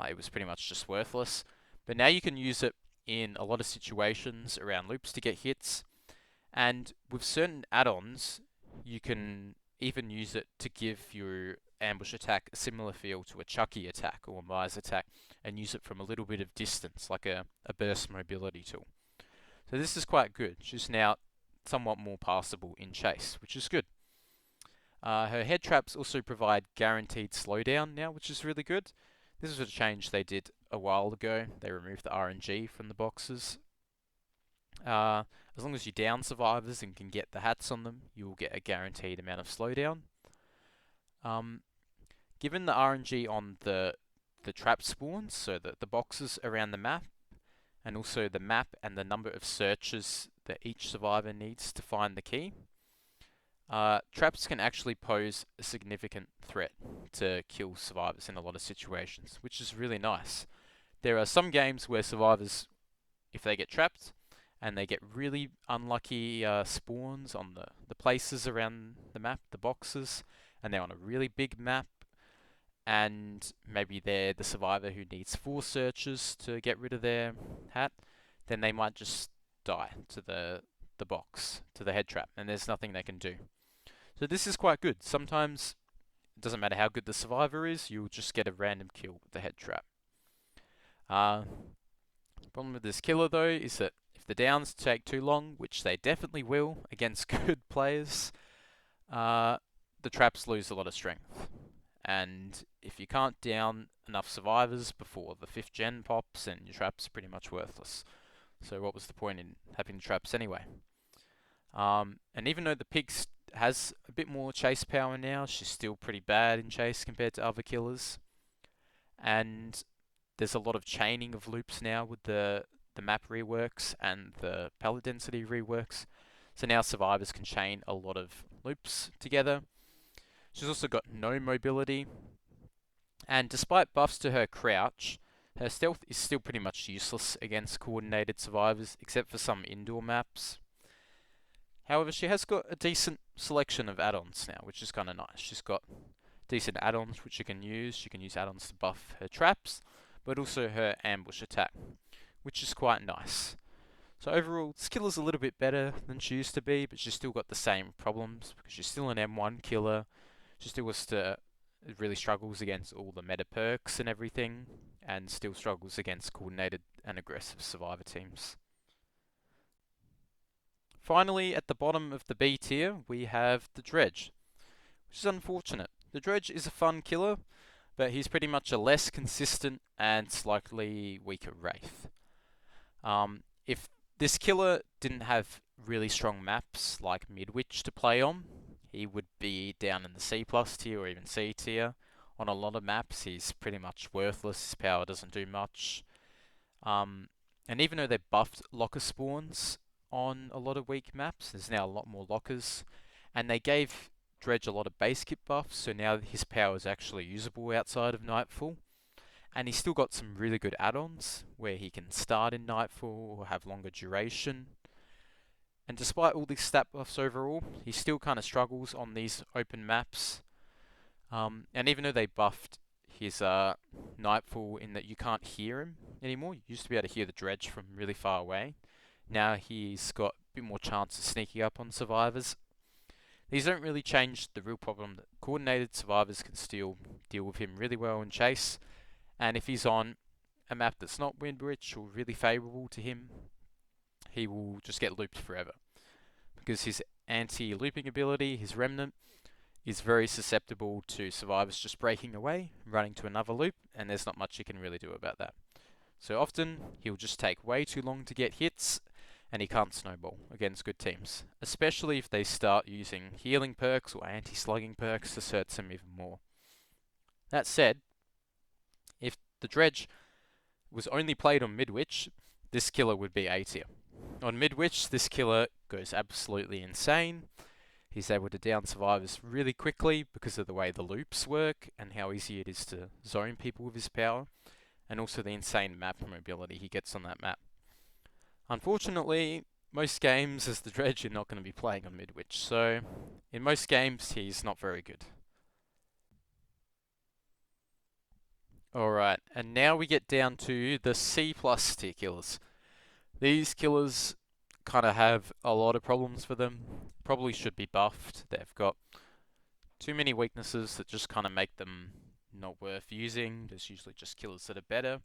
it was pretty much just worthless. But now you can use it in a lot of situations around loops to get hits, and with certain add-ons you can even use it to give your ambush attack a similar feel to a Chucky attack or a Mize attack, and use it from a little bit of distance, like a burst mobility tool. So this is quite good. She's now somewhat more passable in chase, which is good. Her head traps also provide guaranteed slowdown now, which is really good. This was a change they did a while ago. They removed the RNG from the boxes. As long as you down survivors and can get the hats on them, you will get a guaranteed amount of slowdown. Given the RNG on the the trap spawns, so the boxes around the map, and also the map and the number of searches that each survivor needs to find the key. Traps can actually pose a significant threat to kill survivors in a lot of situations, which is really nice. There are some games where survivors, if they get trapped and they get really unlucky spawns on the places around the map, the boxes, and they're on a really big map, and maybe they're the survivor who needs 4 searches to get rid of their hat, then they might just die to the box, to the head trap, and there's nothing they can do. So this is quite good. Sometimes it doesn't matter how good the survivor is, you'll just get a random kill with the head trap. The problem with this killer though is that if the downs take too long, which they definitely will against good players, the traps lose a lot of strength. And if you can't down enough survivors before the 5th gen pops, then your trap's pretty much worthless. So what was the point in having the traps anyway? And even though the pig has a bit more chase power now, she's still pretty bad in chase compared to other killers. And there's a lot of chaining of loops now with the map reworks and the palette density reworks. So now survivors can chain a lot of loops together. She's also got no mobility. And despite buffs to her crouch, her stealth is still pretty much useless against coordinated survivors, except for some indoor maps. However, she has got a decent selection of add-ons now, which is kind of nice. She's got decent add-ons which she can use. She can use add-ons to buff her traps, but also her ambush attack, which is quite nice. So overall, this killer's a little bit better than she used to be, but she's still got the same problems, because she's still an M1 killer. She still really struggles against all the meta perks and everything, and still struggles against coordinated and aggressive survivor teams. Finally, at the bottom of the B tier, we have the Dredge, which is unfortunate. The Dredge is a fun killer, but he's pretty much a less consistent and slightly weaker Wraith. If this killer didn't have really strong maps like Midwich to play on, he would be down in the C+ tier or even C tier. On a lot of maps, he's pretty much worthless. His power doesn't do much. And even though they buffed locker spawns on a lot of weak maps, there's now a lot more lockers, and they gave Dredge a lot of base kit buffs, so now his power is actually usable outside of Nightfall. And he's still got some really good add-ons where he can start in Nightfall or have longer duration. And despite all these stat buffs overall, he still kind of struggles on these open maps. And even though they buffed his Nightfall in that you can't hear him anymore, you used to be able to hear the Dredge from really far away. Now he's got a bit more chance of sneaking up on survivors. These don't really change the real problem that coordinated survivors can still deal with him really well in chase. And if he's on a map that's not Windbridge or really favourable to him, he will just get looped forever. Because his anti-looping ability, his Remnant, is very susceptible to survivors just breaking away, running to another loop, and there's not much you can really do about that. So often, he'll just take way too long to get hits, and he can't snowball against good teams. Especially if they start using healing perks or anti-slugging perks, this hurts him even more. That said, if the Dredge was only played on Midwich, this killer would be A tier. On Midwich, this killer goes absolutely insane. He's able to down survivors really quickly because of the way the loops work and how easy it is to zone people with his power, and also the insane map mobility he gets on that map. Unfortunately, most games as the Dredge you're not going to be playing on Midwich, so in most games he's not very good. Alright, and now we get down to the C+ tier killers. These killers kind of have a lot of problems for them. Probably should be buffed. They've got too many weaknesses that just kind of make them not worth using. There's usually just killers that are better.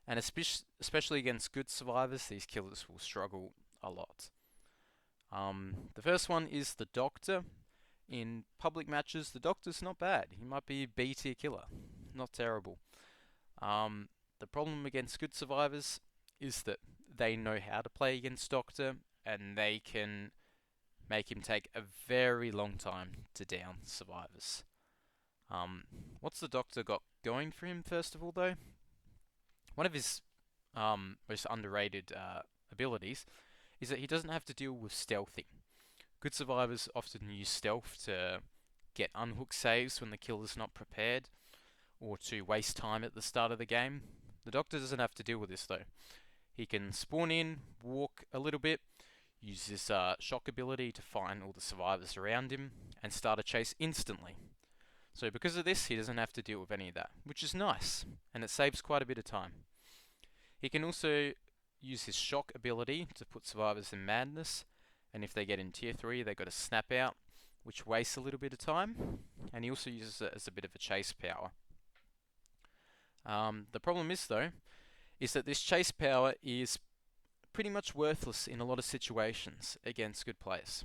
And especially against good survivors, these killers will struggle a lot. The first one is the Doctor. In public matches, the Doctor's not bad. He might be a B tier killer. Not terrible. The problem against good survivors is that they know how to play against Doctor, and they can make him take a very long time to down survivors. What's the Doctor got going for him, first of all, though? One of his most underrated abilities is that he doesn't have to deal with stealthing. Good survivors often use stealth to get unhook saves when the killer's not prepared, or to waste time at the start of the game. The Doctor doesn't have to deal with this though. He can spawn in, walk a little bit, use his shock ability to find all the survivors around him, and start a chase instantly. So because of this, he doesn't have to deal with any of that, which is nice, and it saves quite a bit of time. He can also use his shock ability to put survivors in madness, and if they get in tier 3, they've got to snap out, which wastes a little bit of time, and he also uses it as a bit of a chase power. The problem is, though, is that this chase power is pretty much worthless in a lot of situations against good players.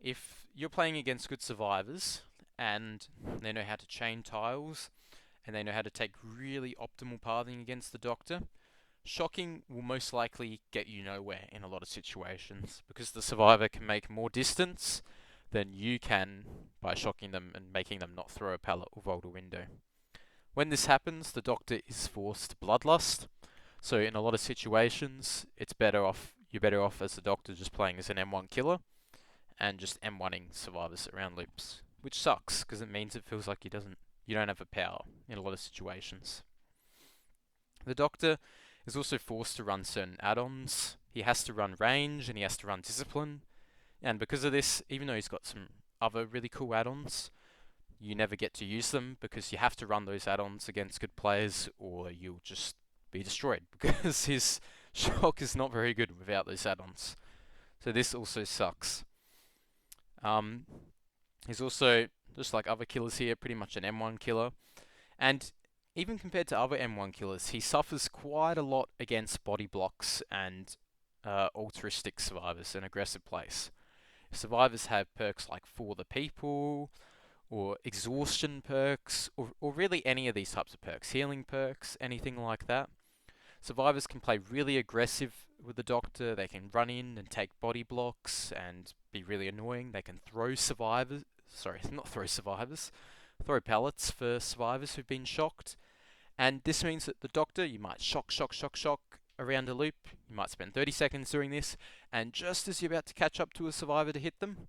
If you're playing against good survivors, and they know how to chain tiles, and they know how to take really optimal pathing against the Doctor, shocking will most likely get you nowhere in a lot of situations, because the survivor can make more distance than you can by shocking them and making them not throw a pallet or vault a window. When this happens, the Doctor is forced to bloodlust, so in a lot of situations, you're better off as the Doctor just playing as an M1 killer, and just M1ing survivors around loops, which sucks, because it means it feels like you don't have a power in a lot of situations. The Doctor is also forced to run certain add-ons. He has to run range, and he has to run discipline, and because of this, even though he's got some other really cool add-ons, you never get to use them, because you have to run those add-ons against good players, or you'll just be destroyed, because his shock is not very good without those add-ons. So this also sucks. He's also, just like other killers here, pretty much an M1 killer, and even compared to other M1 killers, he suffers quite a lot against body blocks and altruistic survivors and aggressive plays. Survivors have perks like For the People, or exhaustion perks, or really any of these types of perks, healing perks, anything like that. Survivors can play really aggressive with the Doctor. They can run in and take body blocks and be really annoying. They can throw throw pallets for survivors who've been shocked. And this means that the Doctor, you might shock around a loop. You might spend 30 seconds doing this, and just as you're about to catch up to a survivor to hit them,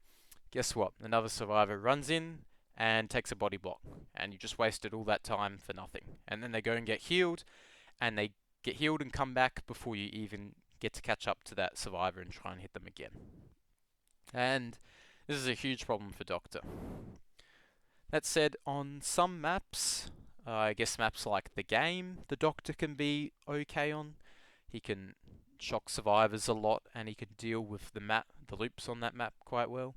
guess what? Another survivor runs in and takes a body block, and you just wasted all that time for nothing. And then they go and get healed, and they get healed and come back before you even get to catch up to that survivor and try and hit them again. And this is a huge problem for Doctor. That said, on some maps, I guess maps like the game, the Doctor can be okay on. He can shock survivors a lot, and he can deal with the loops on that map quite well.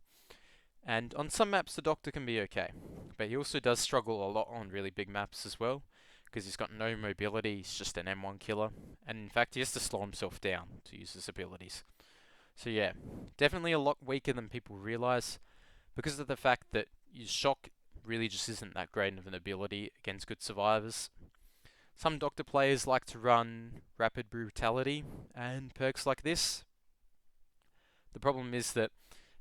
And on some maps, the Doctor can be okay, but he also does struggle a lot on really big maps as well, because he's got no mobility. He's just an M1 killer, and in fact, he has to slow himself down to use his abilities. So yeah, definitely a lot weaker than people realize, because of the fact that his shock really just isn't that great of an ability against good survivors. Some Doctor players like to run Rapid Brutality and perks like this. The problem is that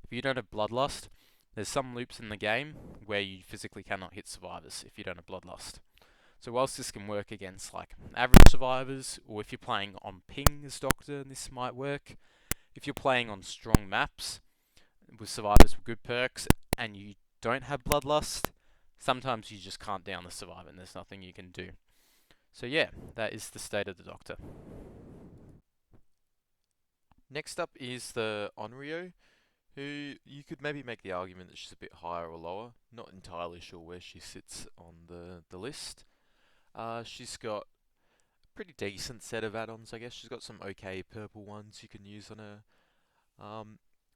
if you don't have Bloodlust, there's some loops in the game where you physically cannot hit survivors if you don't have Bloodlust. So whilst this can work against like average survivors, or if you're playing on ping as Doctor, this might work. If you're playing on strong maps with survivors with good perks and you don't have Bloodlust, sometimes you just can't down the survivor and there's nothing you can do. So yeah, that is the state of the Doctor. Next up is the Onryo, who you could maybe make the argument that she's a bit higher or lower. Not entirely sure where she sits on the list. She's got a pretty decent set of add-ons, I guess. She's got some okay purple ones you can use on her.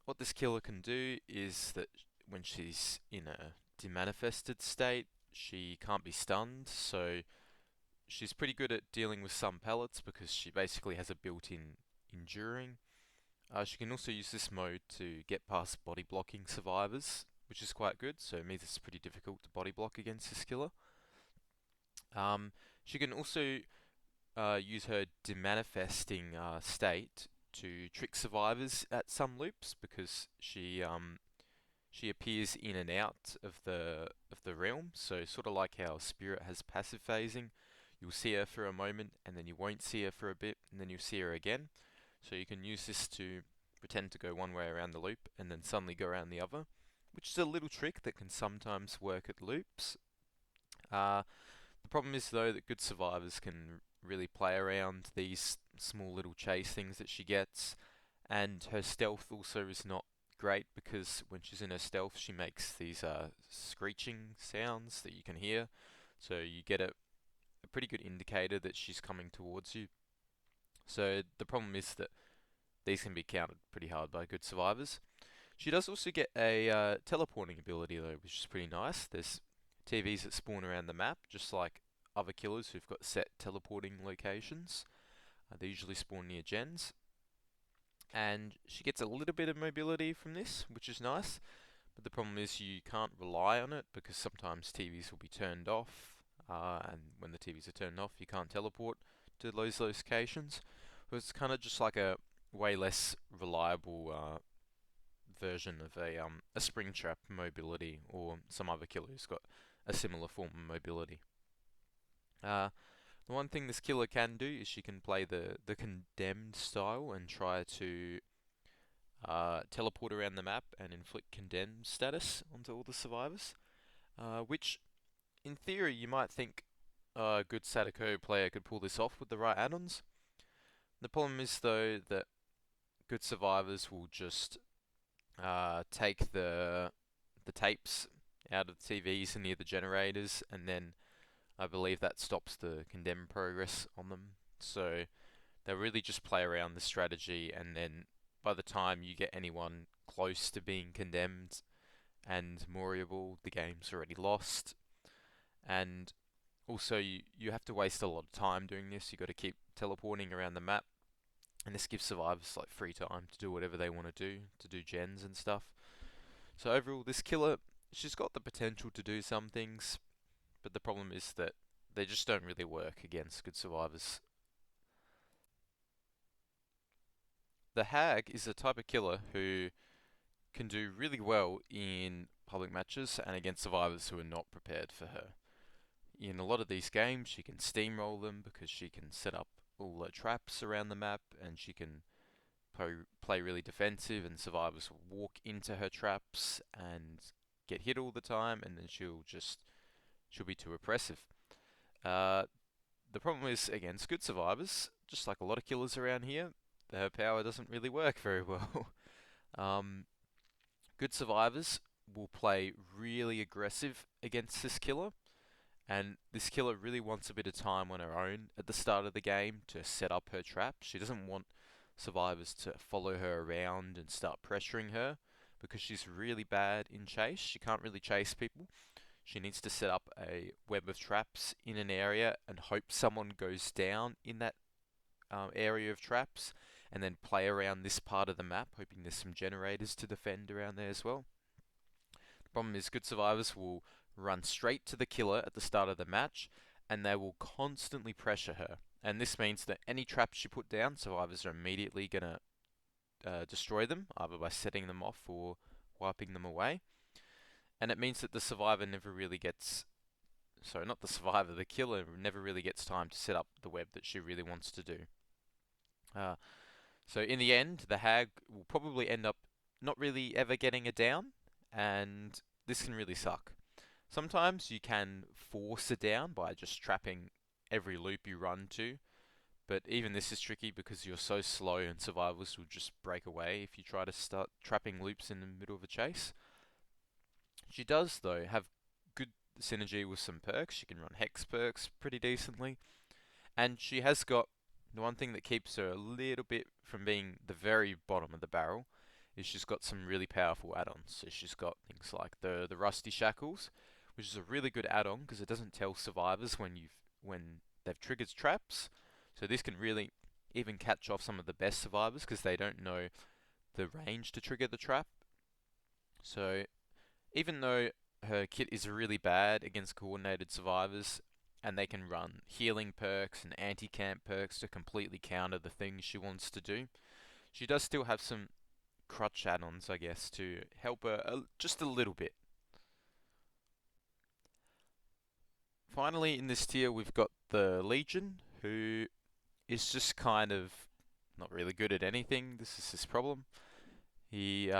What this killer can do is that when she's in a demanifested state, she can't be stunned, so she's pretty good at dealing with some pellets because she basically has a built-in enduring. She can also use this mode to get past body blocking survivors, which is quite good, so it means it's pretty difficult to body block against this killer. She can also use her demanifesting state to trick survivors at some loops, because she She appears in and out of the realm, so sort of like how Spirit has passive phasing. You'll see her for a moment, and then you won't see her for a bit, and then you'll see her again. So you can use this to pretend to go one way around the loop, and then suddenly go around the other, which is a little trick that can sometimes work at loops. The problem is though that good survivors can really play around these small little chase things that she gets, and her stealth also is not great because when she's in her stealth she makes these screeching sounds that you can hear, so you get a pretty good indicator that she's coming towards you. So the problem is that these can be countered pretty hard by good survivors. She does also get a teleporting ability though, which is pretty nice. There's TVs that spawn around the map, just like other killers who've got set teleporting locations. They usually spawn near gens. And she gets a little bit of mobility from this, which is nice. But the problem is you can't rely on it because sometimes TVs will be turned off. And when the TVs are turned off, you can't teleport to those locations. So it's kind of just like a way less reliable version of a Springtrap mobility or some other killer who's got a similar form of mobility. The one thing this killer can do is she can play the condemned style and try to teleport around the map and inflict condemned status onto all the survivors, which in theory you might think a good Sadako player could pull this off with the right add-ons. The problem is though that good survivors will just take the tapes out of the TVs and near the generators, and then I believe that stops the condemn progress on them. So they really just play around the strategy, and then by the time you get anyone close to being condemned and moreable, the game's already lost. And also you have to waste a lot of time doing this. You got to keep teleporting around the map, and this gives survivors like free time to do whatever they want to do gens and stuff. So overall, this killer, she's got the potential to do some things, but the problem is that they just don't really work against good survivors. The Hag is a type of killer who can do really well in public matches and against survivors who are not prepared for her. In a lot of these games, she can steamroll them because she can set up all the traps around the map, and she can play really defensive, and survivors will walk into her traps and get hit all the time, and then she'll be too oppressive. Uh, the problem is against good survivors, just like a lot of killers around here, her power doesn't really work very well. um, Good survivors will play really aggressive against this killer, and this killer really wants a bit of time on her own at the start of the game to set up her trap. She doesn't want survivors to follow her around and start pressuring her because she's really bad in chase. She can't really chase people. She needs to set up a web of traps in an area and hope someone goes down in that area of traps, and then play around this part of the map, hoping there's some generators to defend around there as well. The problem is good survivors will run straight to the killer at the start of the match, and they will constantly pressure her. And this means that any traps she put down, survivors are immediately going to destroy them, either by setting them off or wiping them away. And it means that the survivor never really gets, sorry, not the survivor, the killer never really gets time to set up the web that she really wants to do. So in the end, the Hag will probably end up not really ever getting a down, and this can really suck. Sometimes you can force a down by just trapping every loop you run to, but even this is tricky because you're so slow and survivors will just break away if you try to start trapping loops in the middle of a chase. She does, though, have good synergy with some perks. She can run hex perks pretty decently, and she has got the one thing that keeps her a little bit from being the very bottom of the barrel is she's got some really powerful add-ons. So she's got things like the Rusty Shackles, which is a really good add-on because it doesn't tell survivors when they've triggered traps. So this can really even catch off some of the best survivors because they don't know the range to trigger the trap. So even though her kit is really bad against coordinated survivors, and they can run healing perks and anti-camp perks to completely counter the things she wants to do, she does still have some crutch add-ons, I guess, to help her just a little bit. Finally, in this tier, we've got the Legion, who is just kind of not really good at anything. This is his problem. His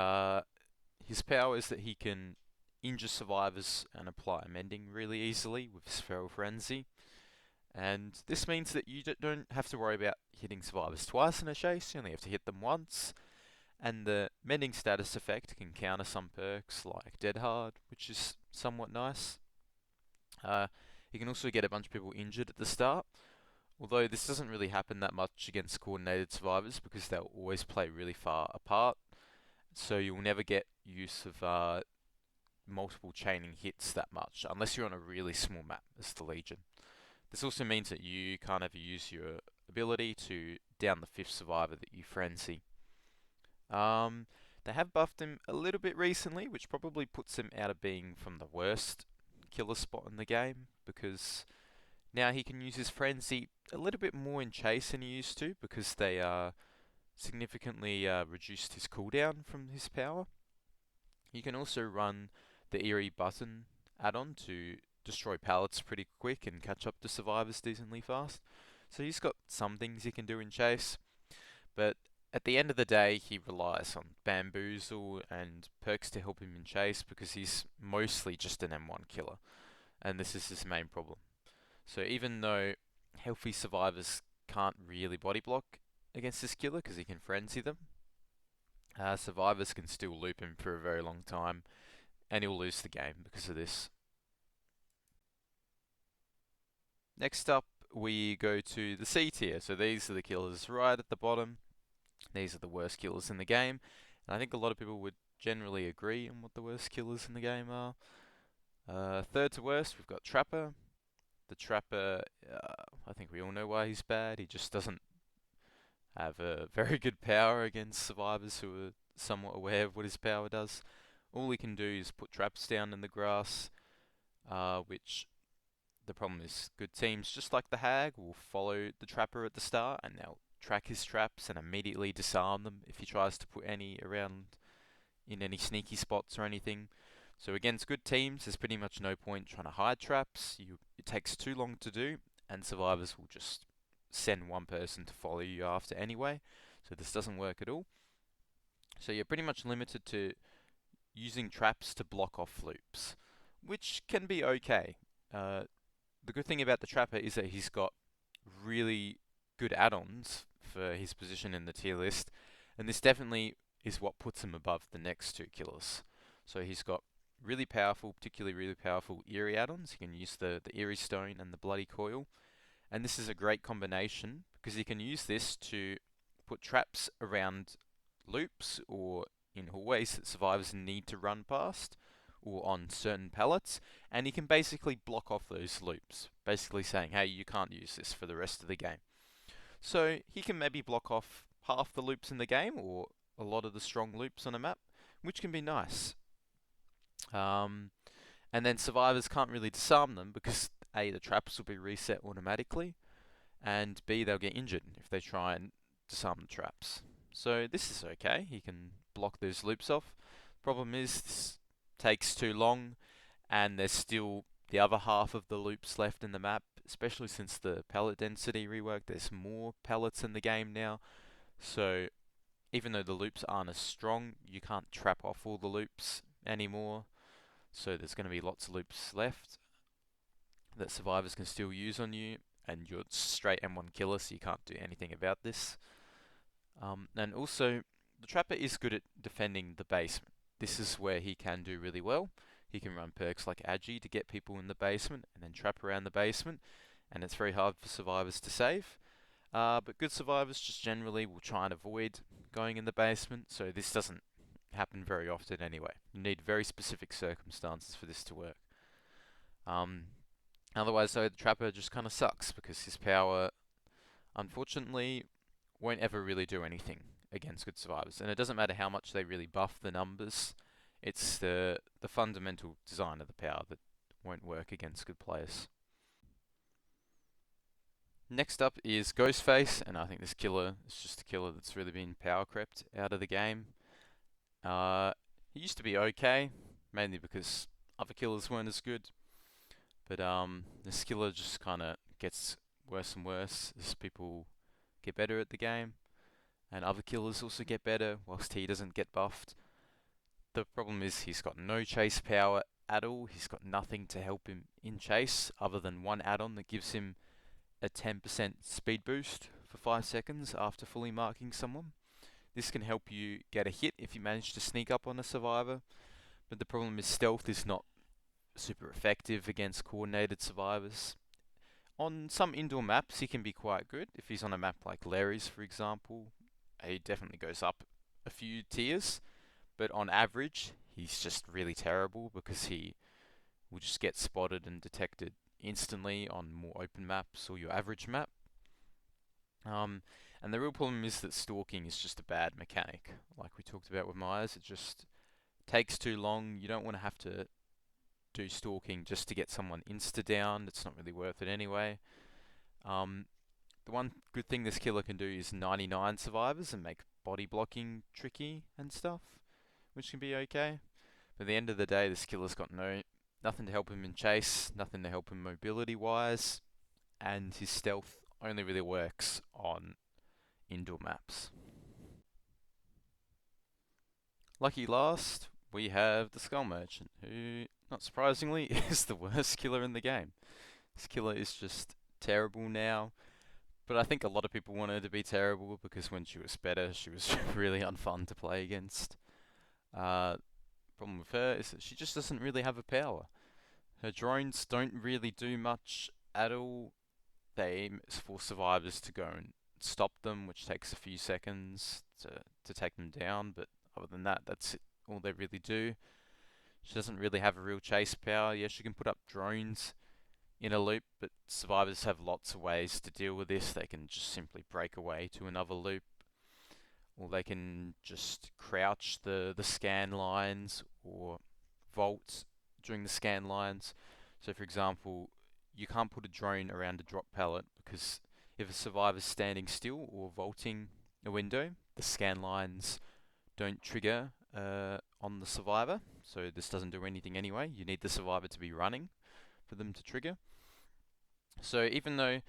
power is that he can injure survivors and apply mending really easily with his Feral Frenzy. And this means that you don't have to worry about hitting survivors twice in a chase, you only have to hit them once. And the mending status effect can counter some perks like Dead Hard, which is somewhat nice. You can also get a bunch of people injured at the start, although this doesn't really happen that much against coordinated survivors because they'll always play really far apart. So you'll never get use of multiple chaining hits that much, unless you're on a really small map as the Legion. This also means that you can't ever use your ability to down the fifth survivor that you frenzy. They have buffed him a little bit recently, which probably puts him out of being from the worst killer spot in the game, because now he can use his frenzy a little bit more in chase than he used to, because they significantly reduced his cooldown from his power. You can also run the Eerie Button add-on to destroy pallets pretty quick and catch up to survivors decently fast. So he's got some things he can do in chase, but at the end of the day, he relies on Bamboozle and perks to help him in chase because he's mostly just an M1 killer, and this is his main problem. So even though healthy survivors can't really body block against this killer because he can frenzy them, survivors can still loop him for a very long time, and he'll lose the game because of this. Next up, we go to the C tier. So these are the killers right at the bottom. These are the worst killers in the game, and I think a lot of people would generally agree on what the worst killers in the game are. Third to worst, we've got Trapper. The Trapper, I think we all know why he's bad. He just doesn't have a very good power against survivors who are somewhat aware of what his power does. All he can do is put traps down in the grass, which the problem is good teams, just like the Hag, will follow the Trapper at the start and they'll track his traps and immediately disarm them if he tries to put any around in any sneaky spots or anything. So against good teams, there's pretty much no point trying to hide traps. It takes too long to do, and survivors will just send one person to follow you after anyway. So this doesn't work at all. So you're pretty much limited to using traps to block off loops, which can be okay. The good thing about the Trapper is that he's got really good add-ons for his position in the tier list, and this definitely is what puts him above the next two killers. So he's got really powerful, particularly really powerful Eerie add-ons. He can use the Eerie Stone and the Bloody Coil, and this is a great combination because he can use this to put traps around loops or in hallways that survivors need to run past, or on certain pallets, and he can basically block off those loops, basically saying, hey, you can't use this for the rest of the game. So he can maybe block off half the loops in the game, or a lot of the strong loops on a map, which can be nice. And then survivors can't really disarm them because A, the traps will be reset automatically, and B, they'll get injured if they try and disarm the traps. So this is okay, he can block those loops off. Problem is, this takes too long, and there's still the other half of the loops left in the map, especially since the pallet density rework. There's more pallets in the game now, so even though the loops aren't as strong, you can't trap off all the loops anymore. So there's going to be lots of loops left that survivors can still use on you, and you're straight M1 killer, so you can't do anything about this. And also, the Trapper is good at defending the basement. This is where he can do really well. He can run perks like Agi to get people in the basement and then trap around the basement, and it's very hard for survivors to save. But good survivors just generally will try and avoid going in the basement, so this doesn't happen very often anyway. You need very specific circumstances for this to work. Otherwise though, the Trapper just kind of sucks because his power, unfortunately, won't ever really do anything against good survivors. And it doesn't matter how much they really buff the numbers, it's the fundamental design of the power that won't work against good players. Next up is Ghostface, and I think this killer is just a killer that's really been power crept out of the game. Uh, he used to be okay, mainly because other killers weren't as good. But this killer just kind of gets worse and worse as people get better at the game, and other killers also get better whilst he doesn't get buffed. The problem is he's got no chase power at all. He's got nothing to help him in chase other than one add-on that gives him a 10% speed boost for 5 seconds after fully marking someone. This can help you get a hit if you manage to sneak up on a survivor, but the problem is stealth is not super effective against coordinated survivors. On some indoor maps, he can be quite good. If he's on a map like Larry's, for example, he definitely goes up a few tiers. But on average, he's just really terrible because he will just get spotted and detected instantly on more open maps or your average map. And the real problem is that stalking is just a bad mechanic. Like we talked about with Myers, it just takes too long. You don't want to have to do stalking just to get someone insta down. It's not really worth it anyway. The one good thing this killer can do is 99 survivors and make body blocking tricky and stuff, which can be okay. But at the end of the day, this killer's got nothing to help him in chase, nothing to help him mobility wise, and his stealth only really works on indoor maps. Lucky last, we have the Skull Merchant, who, not surprisingly, is the worst killer in the game. This killer is just terrible now, but I think a lot of people want her to be terrible because when she was better, she was really unfun to play against. Problem with her is that she just doesn't really have a power. Her drones don't really do much at all. They aim for survivors to go and stop them, which takes a few seconds to take them down, but other than that, that's all they really do. She doesn't really have a real chase power. Yes, she can put up drones in a loop, but survivors have lots of ways to deal with this. They can just simply break away to another loop, or they can just crouch the scan lines or vault during the scan lines. So for example, you can't put a drone around a drop pallet because if a survivor's standing still or vaulting a window, the scan lines don't trigger on the survivor, so this doesn't do anything anyway. You need the survivor to be running for them to trigger. So even though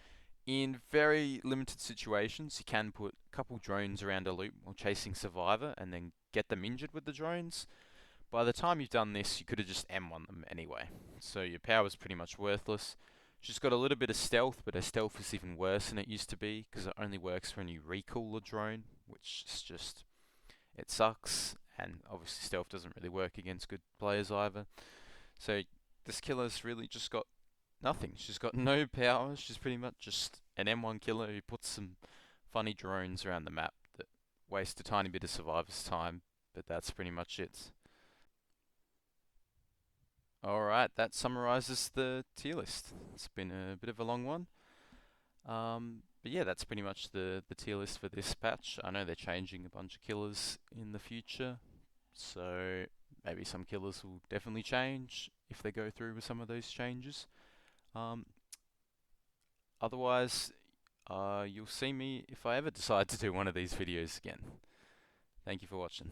in very limited situations you can put a couple drones around a loop while chasing survivor and then get them injured with the drones, by the time you've done this, you could have just M1 them anyway. So your power's pretty much worthless. She's got a little bit of stealth, but her stealth is even worse than it used to be, because it only works when you recall a drone, which is just, it sucks, and obviously stealth doesn't really work against good players either. So this killer's really just got nothing. She's got no power. She's pretty much just an M1 killer who puts some funny drones around the map that waste a tiny bit of survivor's time, but that's pretty much it. Alright, that summarizes the tier list. It's been a bit of a long one. But yeah, that's pretty much the tier list for this patch. I know they're changing a bunch of killers in the future, so maybe some killers will definitely change if they go through with some of those changes. Um, Otherwise, you'll see me if I ever decide to do one of these videos again. Thank you for watching.